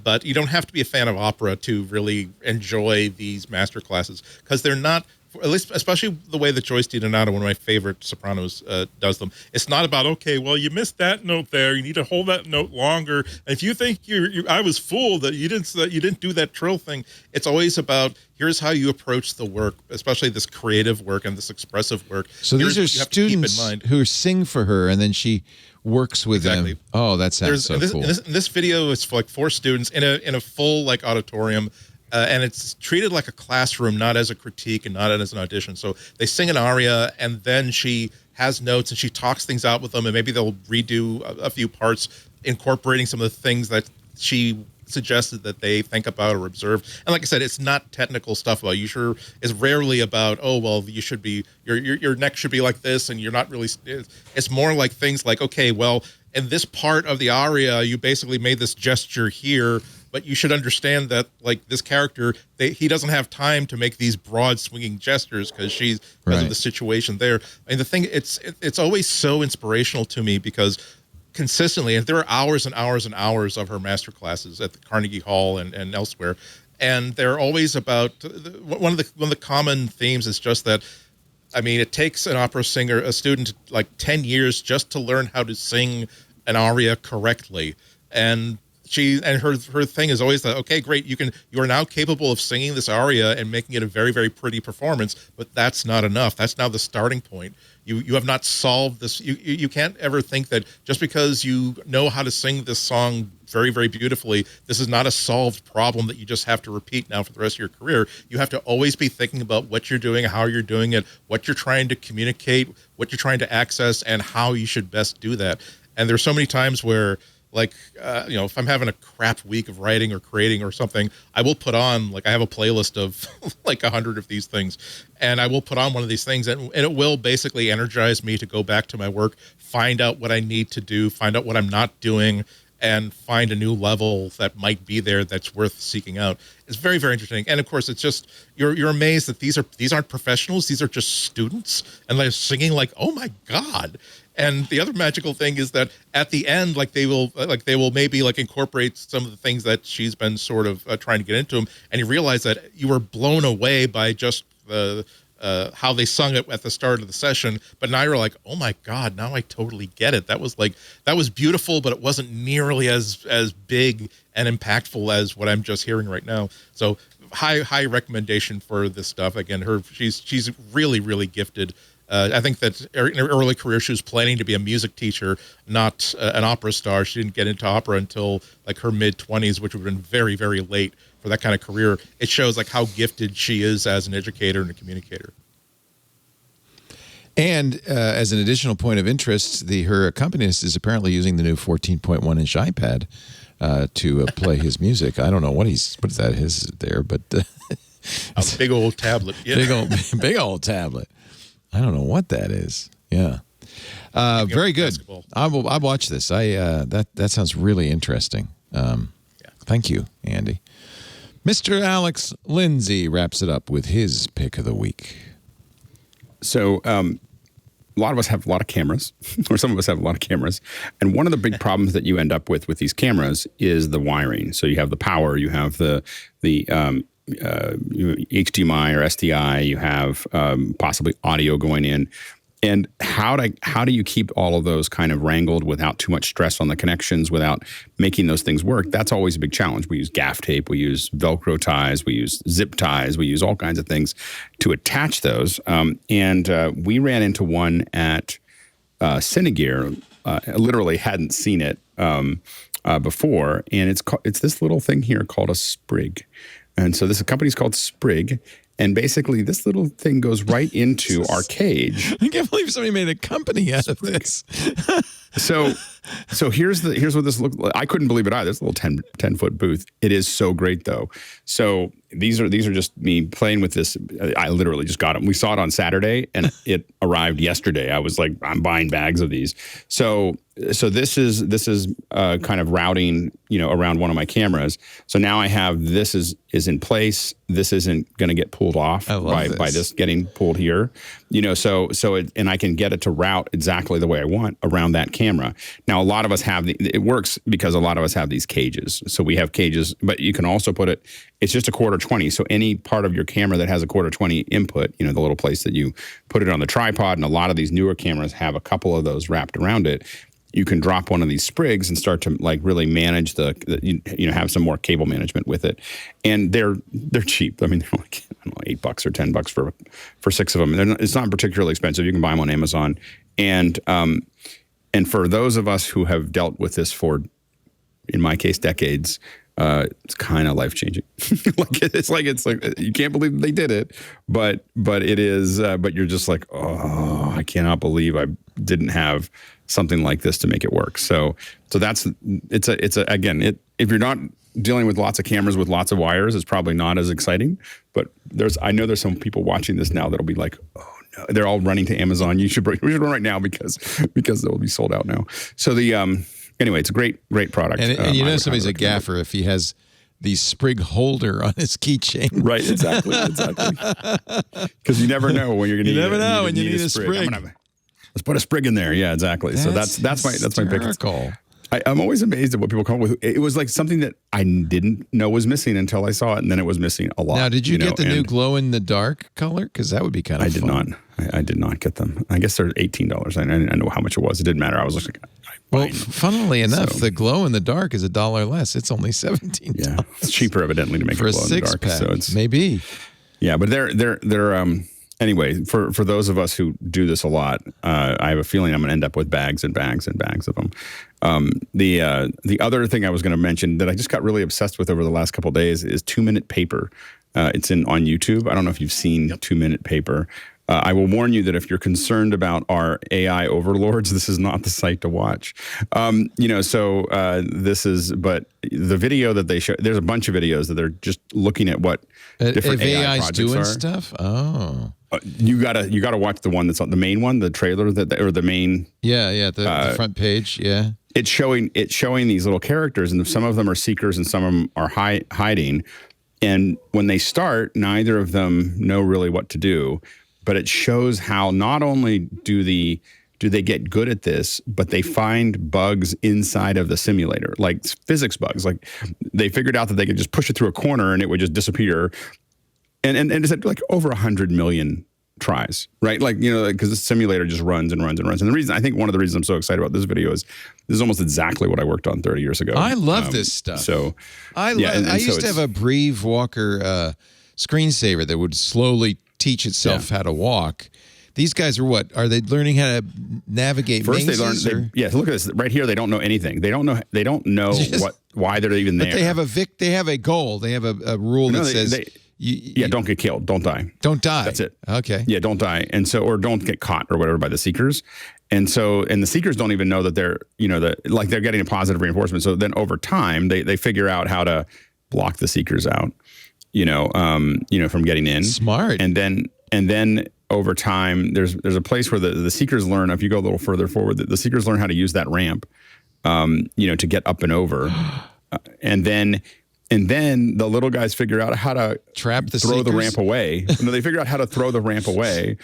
but you don't have to be a fan of opera to really enjoy these master classes because they're not. At least, especially the way that Joyce DiDonato, one of my favorite sopranos, does them. It's not about, okay, well, you missed that note there. You need to hold that note longer. And if you think I was fooled that you didn't do that trill thing, it's always about here's how you approach the work, especially this creative work and this expressive work. So these are students who sing for her, and then she works with them. Oh, that sounds so cool. In this video, it's for 4 students in a full auditorium. And it's treated like a classroom, not as a critique and not as an audition. So they sing an aria, and then she has notes, and she talks things out with them, and maybe they'll redo a few parts, incorporating some of the things that she suggested that they think about or observe. And like I said, it's not technical stuff about you. Sure, it's rarely about, oh, well, you should be, your neck should be like this, and you're not really. It's more like things like, okay, well, in this part of the aria, you basically made this gesture here. But you should understand that, this character, he doesn't have time to make these broad swinging gestures because of the situation there. And the thing, it's always so inspirational to me because consistently, and there are hours and hours and hours of her master classes at the Carnegie Hall and elsewhere, and they're always about one of the common themes is just that. It takes an opera singer, a student, 10 years just to learn how to sing an aria correctly, and her thing is always that, okay, great, you are now capable of singing this aria and making it a very, very pretty performance, but that's not enough. That's now the starting point. You have not solved this. You can't ever think that just because you know how to sing this song very, very beautifully, this is not a solved problem that you just have to repeat now for the rest of your career. You have to always be thinking about what you're doing, how you're doing it, what you're trying to communicate, what you're trying to access, and how you should best do that. And there's so many times where if I'm having a crap week of writing or creating or something, I will put on, I have a playlist of 100 of these things, and I will put on one of these things, and it will basically energize me to go back to my work, find out what I need to do, find out what I'm not doing, and find a new level that might be there that's worth seeking out. It's very, very interesting. And of course, it's just, you're amazed that these aren't professionals, these are just students, and they're singing oh my God. And the other magical thing is that at the end, they will maybe incorporate some of the things that she's been sort of trying to get into them, and you realize that you were blown away by just how they sung it at the start of the session, but now you're like, oh my God, now I totally get it. That was beautiful, but it wasn't nearly as big and impactful as what I'm just hearing right now. So high recommendation for this stuff. Again, she's really, really gifted. I think that in her early career, she was planning to be a music teacher, not an opera star. She didn't get into opera until her mid-20s, which would have been very, very late for that kind of career. It shows how gifted she is as an educator and a communicator. And as an additional point of interest, her accompanist is apparently using the new 14.1-inch iPad to play his music. I don't know what is that his there, but a big old tablet. Yeah. Big old tablet. I don't know what that is. Yeah. Very good. I'll watch this. That sounds really interesting. Thank you, Andy. Mr. Alex Lindsay wraps it up with his pick of the week. So a lot of us have a lot of cameras, or some of us have a lot of cameras. And one of the big problems that you end up with these cameras is the wiring. So you have the power, you have the HDMI or SDI, you have possibly audio going in. And how do you keep all of those kind of wrangled without too much stress on the connections, without making those things work? That's always a big challenge. We use gaff tape, we use Velcro ties, we use zip ties, we use all kinds of things to attach those. And we ran into one at Cinegear. Literally hadn't seen it before, and it's this little thing here called a sprig. And so this company's called Sprig. And basically, this little thing goes right into our cage. I can't believe somebody made a company out of this. So here's what this looked like. I couldn't believe it either. This little 10-foot booth. It is so great, though. So these are just me playing with this. I literally just got them. We saw it on Saturday, and it arrived yesterday. I was like, I'm buying bags of these. So this is kind of routing, around one of my cameras. So now I have this is in place. This isn't going to get pulled off by this getting pulled here. And I can get it to route exactly the way I want around that camera. Now, a lot of us have it works because a lot of us have these cages. So we have cages, but you can also put it. It's just a 1/4-20. So any part of your camera that has a 1/4-20 input, the little place that you put it on the tripod, and a lot of these newer cameras have a couple of those wrapped around it. You can drop one of these sprigs and start to really manage have some more cable management with it. And they're cheap. I mean, they're like, I don't know, $8 or $10 for 6 of them. It's not particularly expensive. You can buy them on Amazon. And for those of us who have dealt with this for, in my case, decades, it's kind of life-changing. it's like you can't believe they did it, but it is. But you're just like, oh, I cannot believe I didn't have something like this to make it work. So if you're not dealing with lots of cameras with lots of wires, it's probably not as exciting. But I know there's some people watching this now that'll be like, oh no, they're all running to Amazon. We should run right now because they'll be sold out now. So anyway, it's a great product. And somebody's a gaffer if he has the sprig holder on his keychain. Right, exactly. Because you never know when you're going to. You never know when you need a sprig. Let's put a sprig in there. Yeah, exactly. So that's my pick. I'm always amazed at what people come up with. It was like something that I didn't know was missing until I saw it, and then it was missing a lot. Now, did you get the new glow in the dark color? Because that would be kind of fun. I did not get them. I guess they're $18. I didn't know how much it was. It didn't matter. I was like, well, funnily enough, the glow in the dark is $1 less. It's only $17. Yeah, it's cheaper evidently to make for it glow in the dark. Pack, so it's maybe. Yeah, but they're anyway, for those of us who do this a lot, I have a feeling I'm going to end up with bags and bags and bags of them. The other thing I was going to mention that I just got really obsessed with over the last couple of days is 2-minute paper. It's on YouTube. I don't know if you've seen 2-minute paper. I will warn you that if you're concerned about our AI overlords, this is not the site to watch. This is, but the video that they show, there's a bunch of videos that they're just looking at what different AI projects doing are. Stuff. Oh. You gotta watch the one that's on the main one, the trailer or the main. The front page. Yeah, it's showing these little characters, and some of them are seekers and some of them are hiding. And when they start, neither of them know really what to do. But it shows how not only do they get good at this, but they find bugs inside of the simulator, like physics bugs. Like they figured out that they could just push it through a corner and it would just disappear. And it's like over 100 million tries, right? Like, because the simulator just runs and runs and runs. And one of the reasons I'm so excited about this video is this is almost exactly what I worked on 30 years ago. I love this stuff. So I used to have a Breve Walker screensaver that would slowly teach itself how to walk. These guys are what? Are they learning how to navigate First mazes? Look at this. Right here, they don't know anything. They don't know why they're even there. But they have a goal. They have a rule that says don't get killed, don't die. Don't die. That's it. Okay. Yeah, don't die. And so, or don't get caught or whatever by the seekers. And the seekers don't even know that they're, they're getting a positive reinforcement. So then over time, they figure out how to block the seekers out, from getting in. Smart. And then over time, there's a place where the seekers learn. If you go a little further forward, the seekers learn how to use that ramp, to get up and over, and then the little guys figure out how to trap the throw seekers? the ramp away. They figure out how to throw the ramp away,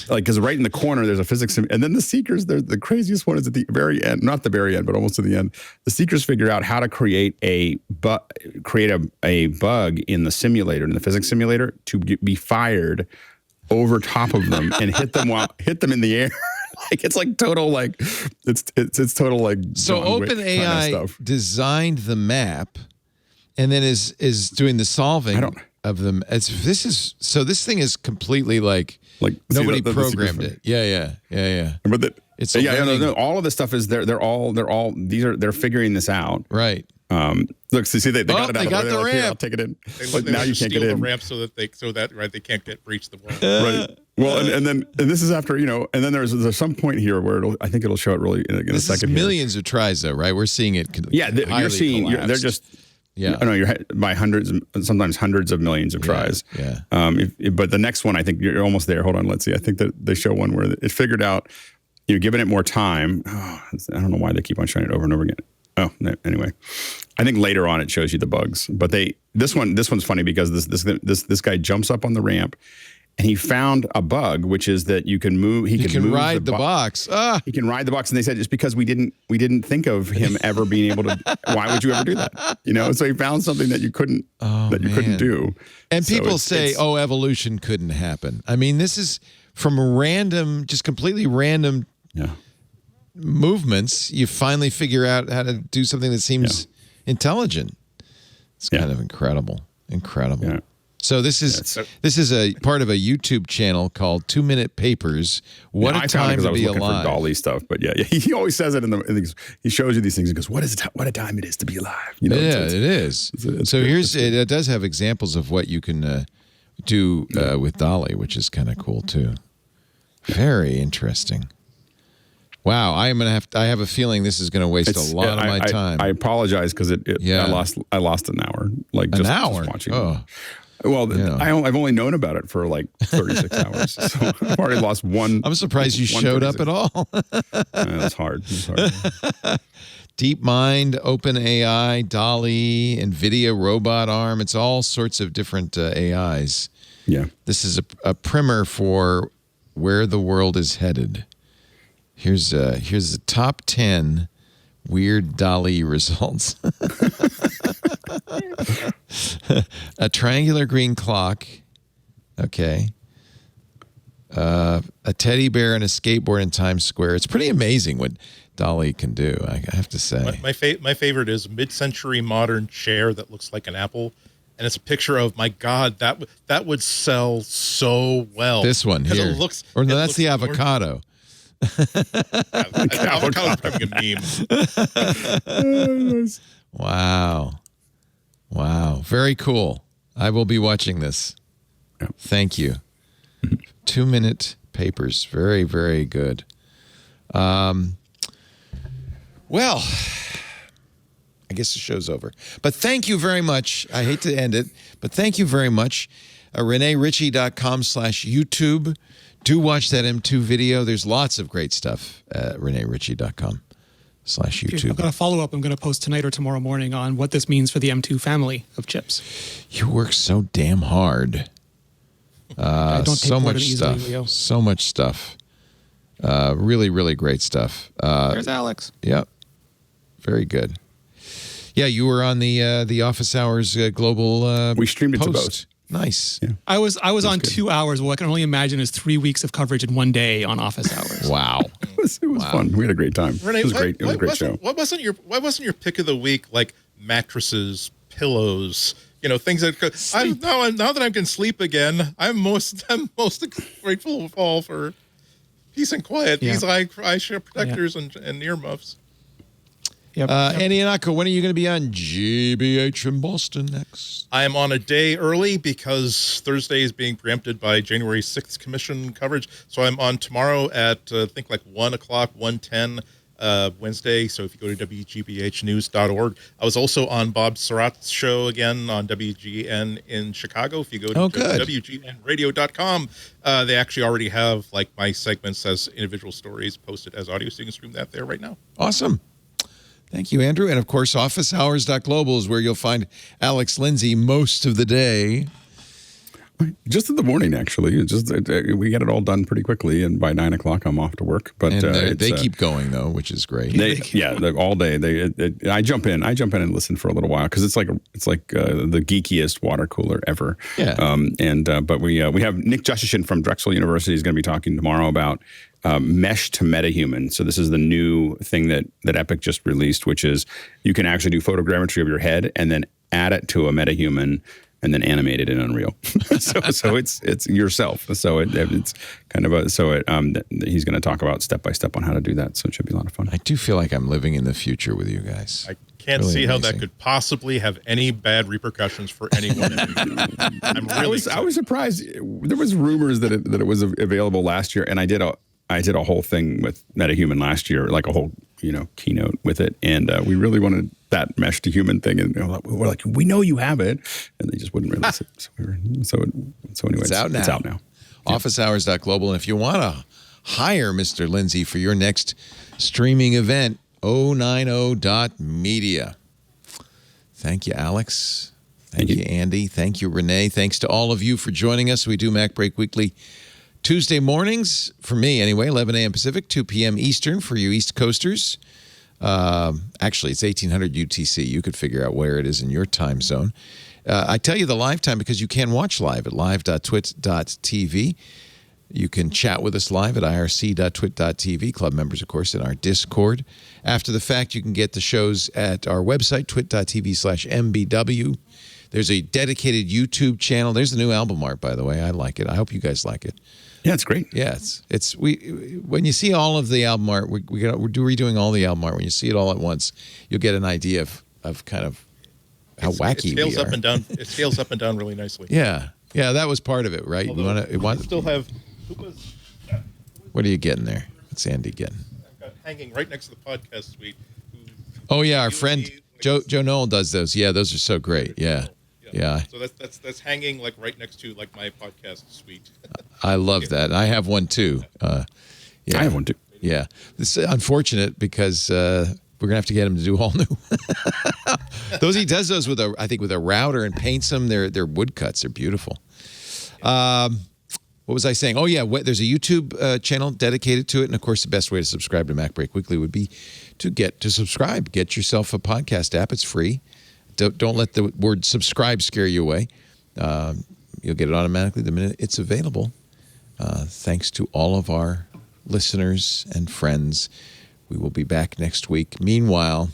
because right in the corner there's a physics. And then the seekers, the craziest one is at the very end, not the very end, but almost to the end. The seekers figure out how to create a bug in the simulator, in the physics simulator, to be fired over top of them and hit them in the air. It's like total it's total like so John Wick OpenAI kind of stuff. designed the map and then is doing the solving of them. This thing is completely like nobody programmed it. Yeah. But It's no. All of this stuff is they're figuring this out. Right. Look, see, they got it out. They got the ramp. Here, I'll take it in. But now you can't get the in. ramp so that they can't breach the wall. Right. Well, and this is after, and then there's some point here where I think it'll show it really in a This second. is millions of tries though, right? We're seeing it. You're seeing. They're just. Yeah. I know you're by sometimes hundreds of millions of tries. Yeah. But the next one, I think you're almost there. Hold on, let's see. I think that they show one where it figured out, giving it more time. Oh, I don't know why they keep on showing it over and over again. Oh, anyway, I think later on it shows you the bugs. But this one's funny because this guy jumps up on the ramp, and he found a bug, which is that you can move. He can move ride the box. He can ride the box, and they said it's because we didn't think of him ever being able to. Why would you ever do that? So he found something that you couldn't couldn't do. And so people say, evolution couldn't happen. I mean, this is from just completely random. Yeah. Movements, you finally figure out how to do something that seems intelligent. It's kind of incredible. Yeah. So this is a part of a YouTube channel called 2 Minute Papers. What a time to be alive. I was looking for Dolly stuff, but he always says it he shows you these things and goes, "What a time it is to be alive." It is. So it does have examples of what you can do with Dolly, which is kind of cool too. Very interesting. Wow, I have a feeling this is going to waste a lot of my time. I apologize because I lost an hour. Just watching. Oh. Well, I've only known about it for 36 hours. So I've already lost one. I'm surprised you showed up at all. That's hard. DeepMind, OpenAI, Dolly, NVIDIA robot arm. It's all sorts of different AIs. Yeah. This is a primer for where the world is headed. Here's the top 10 weird Dolly results. A triangular green clock. Okay. A teddy bear and a skateboard in Times Square. It's pretty amazing what Dolly can do, I have to say. My favorite is mid-century modern chair that looks like an apple. And it's a picture of, my God, that would sell so well. This one here. That's the avocado. Avocado's becoming a meme. Wow. Very cool. I will be watching this. Yep. Thank you. 2 Minute Papers. Very, very good. Well, I guess the show's over. But thank you very much. I hate to end it, but thank you very much. ReneeRitchie.com/YouTube. Do watch that M2 video. There's lots of great stuff at ReneeRitchie.com/YouTube. I've got a follow-up I'm going to post tonight or tomorrow morning on what this means for the M2 family of chips. You work so damn hard. I don't take so much easily, stuff. Leo. So much stuff. Really, really great stuff. There's Alex. Yep. Very good. Yeah, you were on the Office Hours Global we streamed it post. to both. Nice. Yeah. I was on good. 2 hours. What I can only imagine is 3 weeks of coverage in one day on Office Hours. Wow. It was fun. We had a great time. Renee, it was great. It was a great show. Why wasn't your pick of the week like mattresses, pillows, things that now that I can sleep again, I'm most grateful of all for peace and quiet. Yeah. These eye protectors and earmuffs. Yep. Andy and Akko, when are you going to be on GBH in Boston next? I am on a day early because Thursday is being preempted by January 6th commission coverage. So I'm on tomorrow at, I think, like 1 o'clock, 1:10 Wednesday. So if you go to WGBHnews.org. I was also on Bob Surratt's show again on WGN in Chicago. If you go to WGNradio.com, they actually already have like my segments as individual stories posted as audio, so you can stream that there right now. Awesome. Thank you, Andrew. And of course, officehours.global is where you'll find Alex Lindsay most of the day. Just in the morning, actually. It's just we get it all done pretty quickly, and by 9 o'clock, I'm off to work. But they keep going though, which is great. All day. I jump in and listen for a little while because it's like the geekiest water cooler ever. Yeah. But we have Nick Justishin from Drexel University is going to be talking tomorrow about mesh to metahuman. So this is the new thing that Epic just released, which is you can actually do photogrammetry of your head and then add it to a metahuman and then animate it in Unreal. so it's yourself. So it's kind of he's going to talk about step by step on how to do that. So it should be a lot of fun. I do feel like I'm living in the future with you guys. I can't see how that could possibly have any bad repercussions for anyone. I was surprised. There was rumors that it was available last year, and I did a whole thing with MetaHuman last year, like a whole keynote with it, and we really wanted that mesh to human thing, and we're like, we know you have it, and they just wouldn't release it. So anyway, it's out now. It's out now. Officehours.global, and if you want to hire Mr. Lindsay for your next streaming event, 090.media. Thank you, Alex. Thank you, Andy. Thank you, Renee. Thanks to all of you for joining us. We do MacBreak Weekly Tuesday mornings, for me anyway, 11 a.m. Pacific, 2 p.m. Eastern for you East Coasters. Actually, it's 1800 UTC. You could figure out where it is in your time zone. I tell you the live time because you can watch live at live.twit.tv. You can chat with us live at irc.twit.tv. Club members, of course, in our Discord. After the fact, you can get the shows at our website, twit.tv/mbw. There's a dedicated YouTube channel. There's the new album art, by the way. I like it. I hope you guys like it. Yeah, it's great. Yeah, when you see all of the album art, we're redoing all the album art. When you see it all at once, you'll get an idea of kind of how wacky we are. Up and down. It scales up and down really nicely. Yeah, that was part of it, right? Although, still have. What are you getting there? What's Andy getting? I've got hanging right next to the podcast suite. Oh yeah, our friend Joe Noel does those. Yeah, those are so great. Yeah. So that's hanging like right next to like my podcast suite. I love that. I have one too. I have one too. Yeah. This is unfortunate because we're gonna have to get him to do all new. He does those with a router and paints them. They're woodcuts. They're beautiful. What was I saying? Oh yeah, there's a YouTube channel dedicated to it, and of course the best way to subscribe to MacBreak Weekly would be to subscribe. Get yourself a podcast app. It's free. Don't let the word subscribe scare you away. You'll get it automatically the minute it's available. Thanks to all of our listeners and friends. We will be back next week. Meanwhile,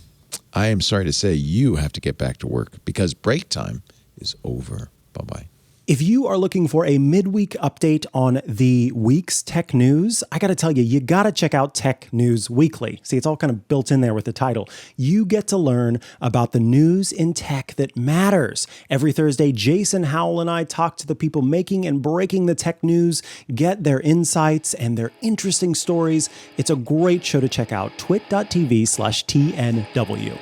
I am sorry to say you have to get back to work because break time is over. Bye-bye. If you are looking for a midweek update on the week's tech news, I got to tell you, you got to check out Tech News Weekly. See, it's all kind of built in there with the title. You get to learn about the news in tech that matters. Every Thursday, Jason Howell and I talk to the people making and breaking the tech news, get their insights and their interesting stories. It's a great show to check out, twit.tv/TNW.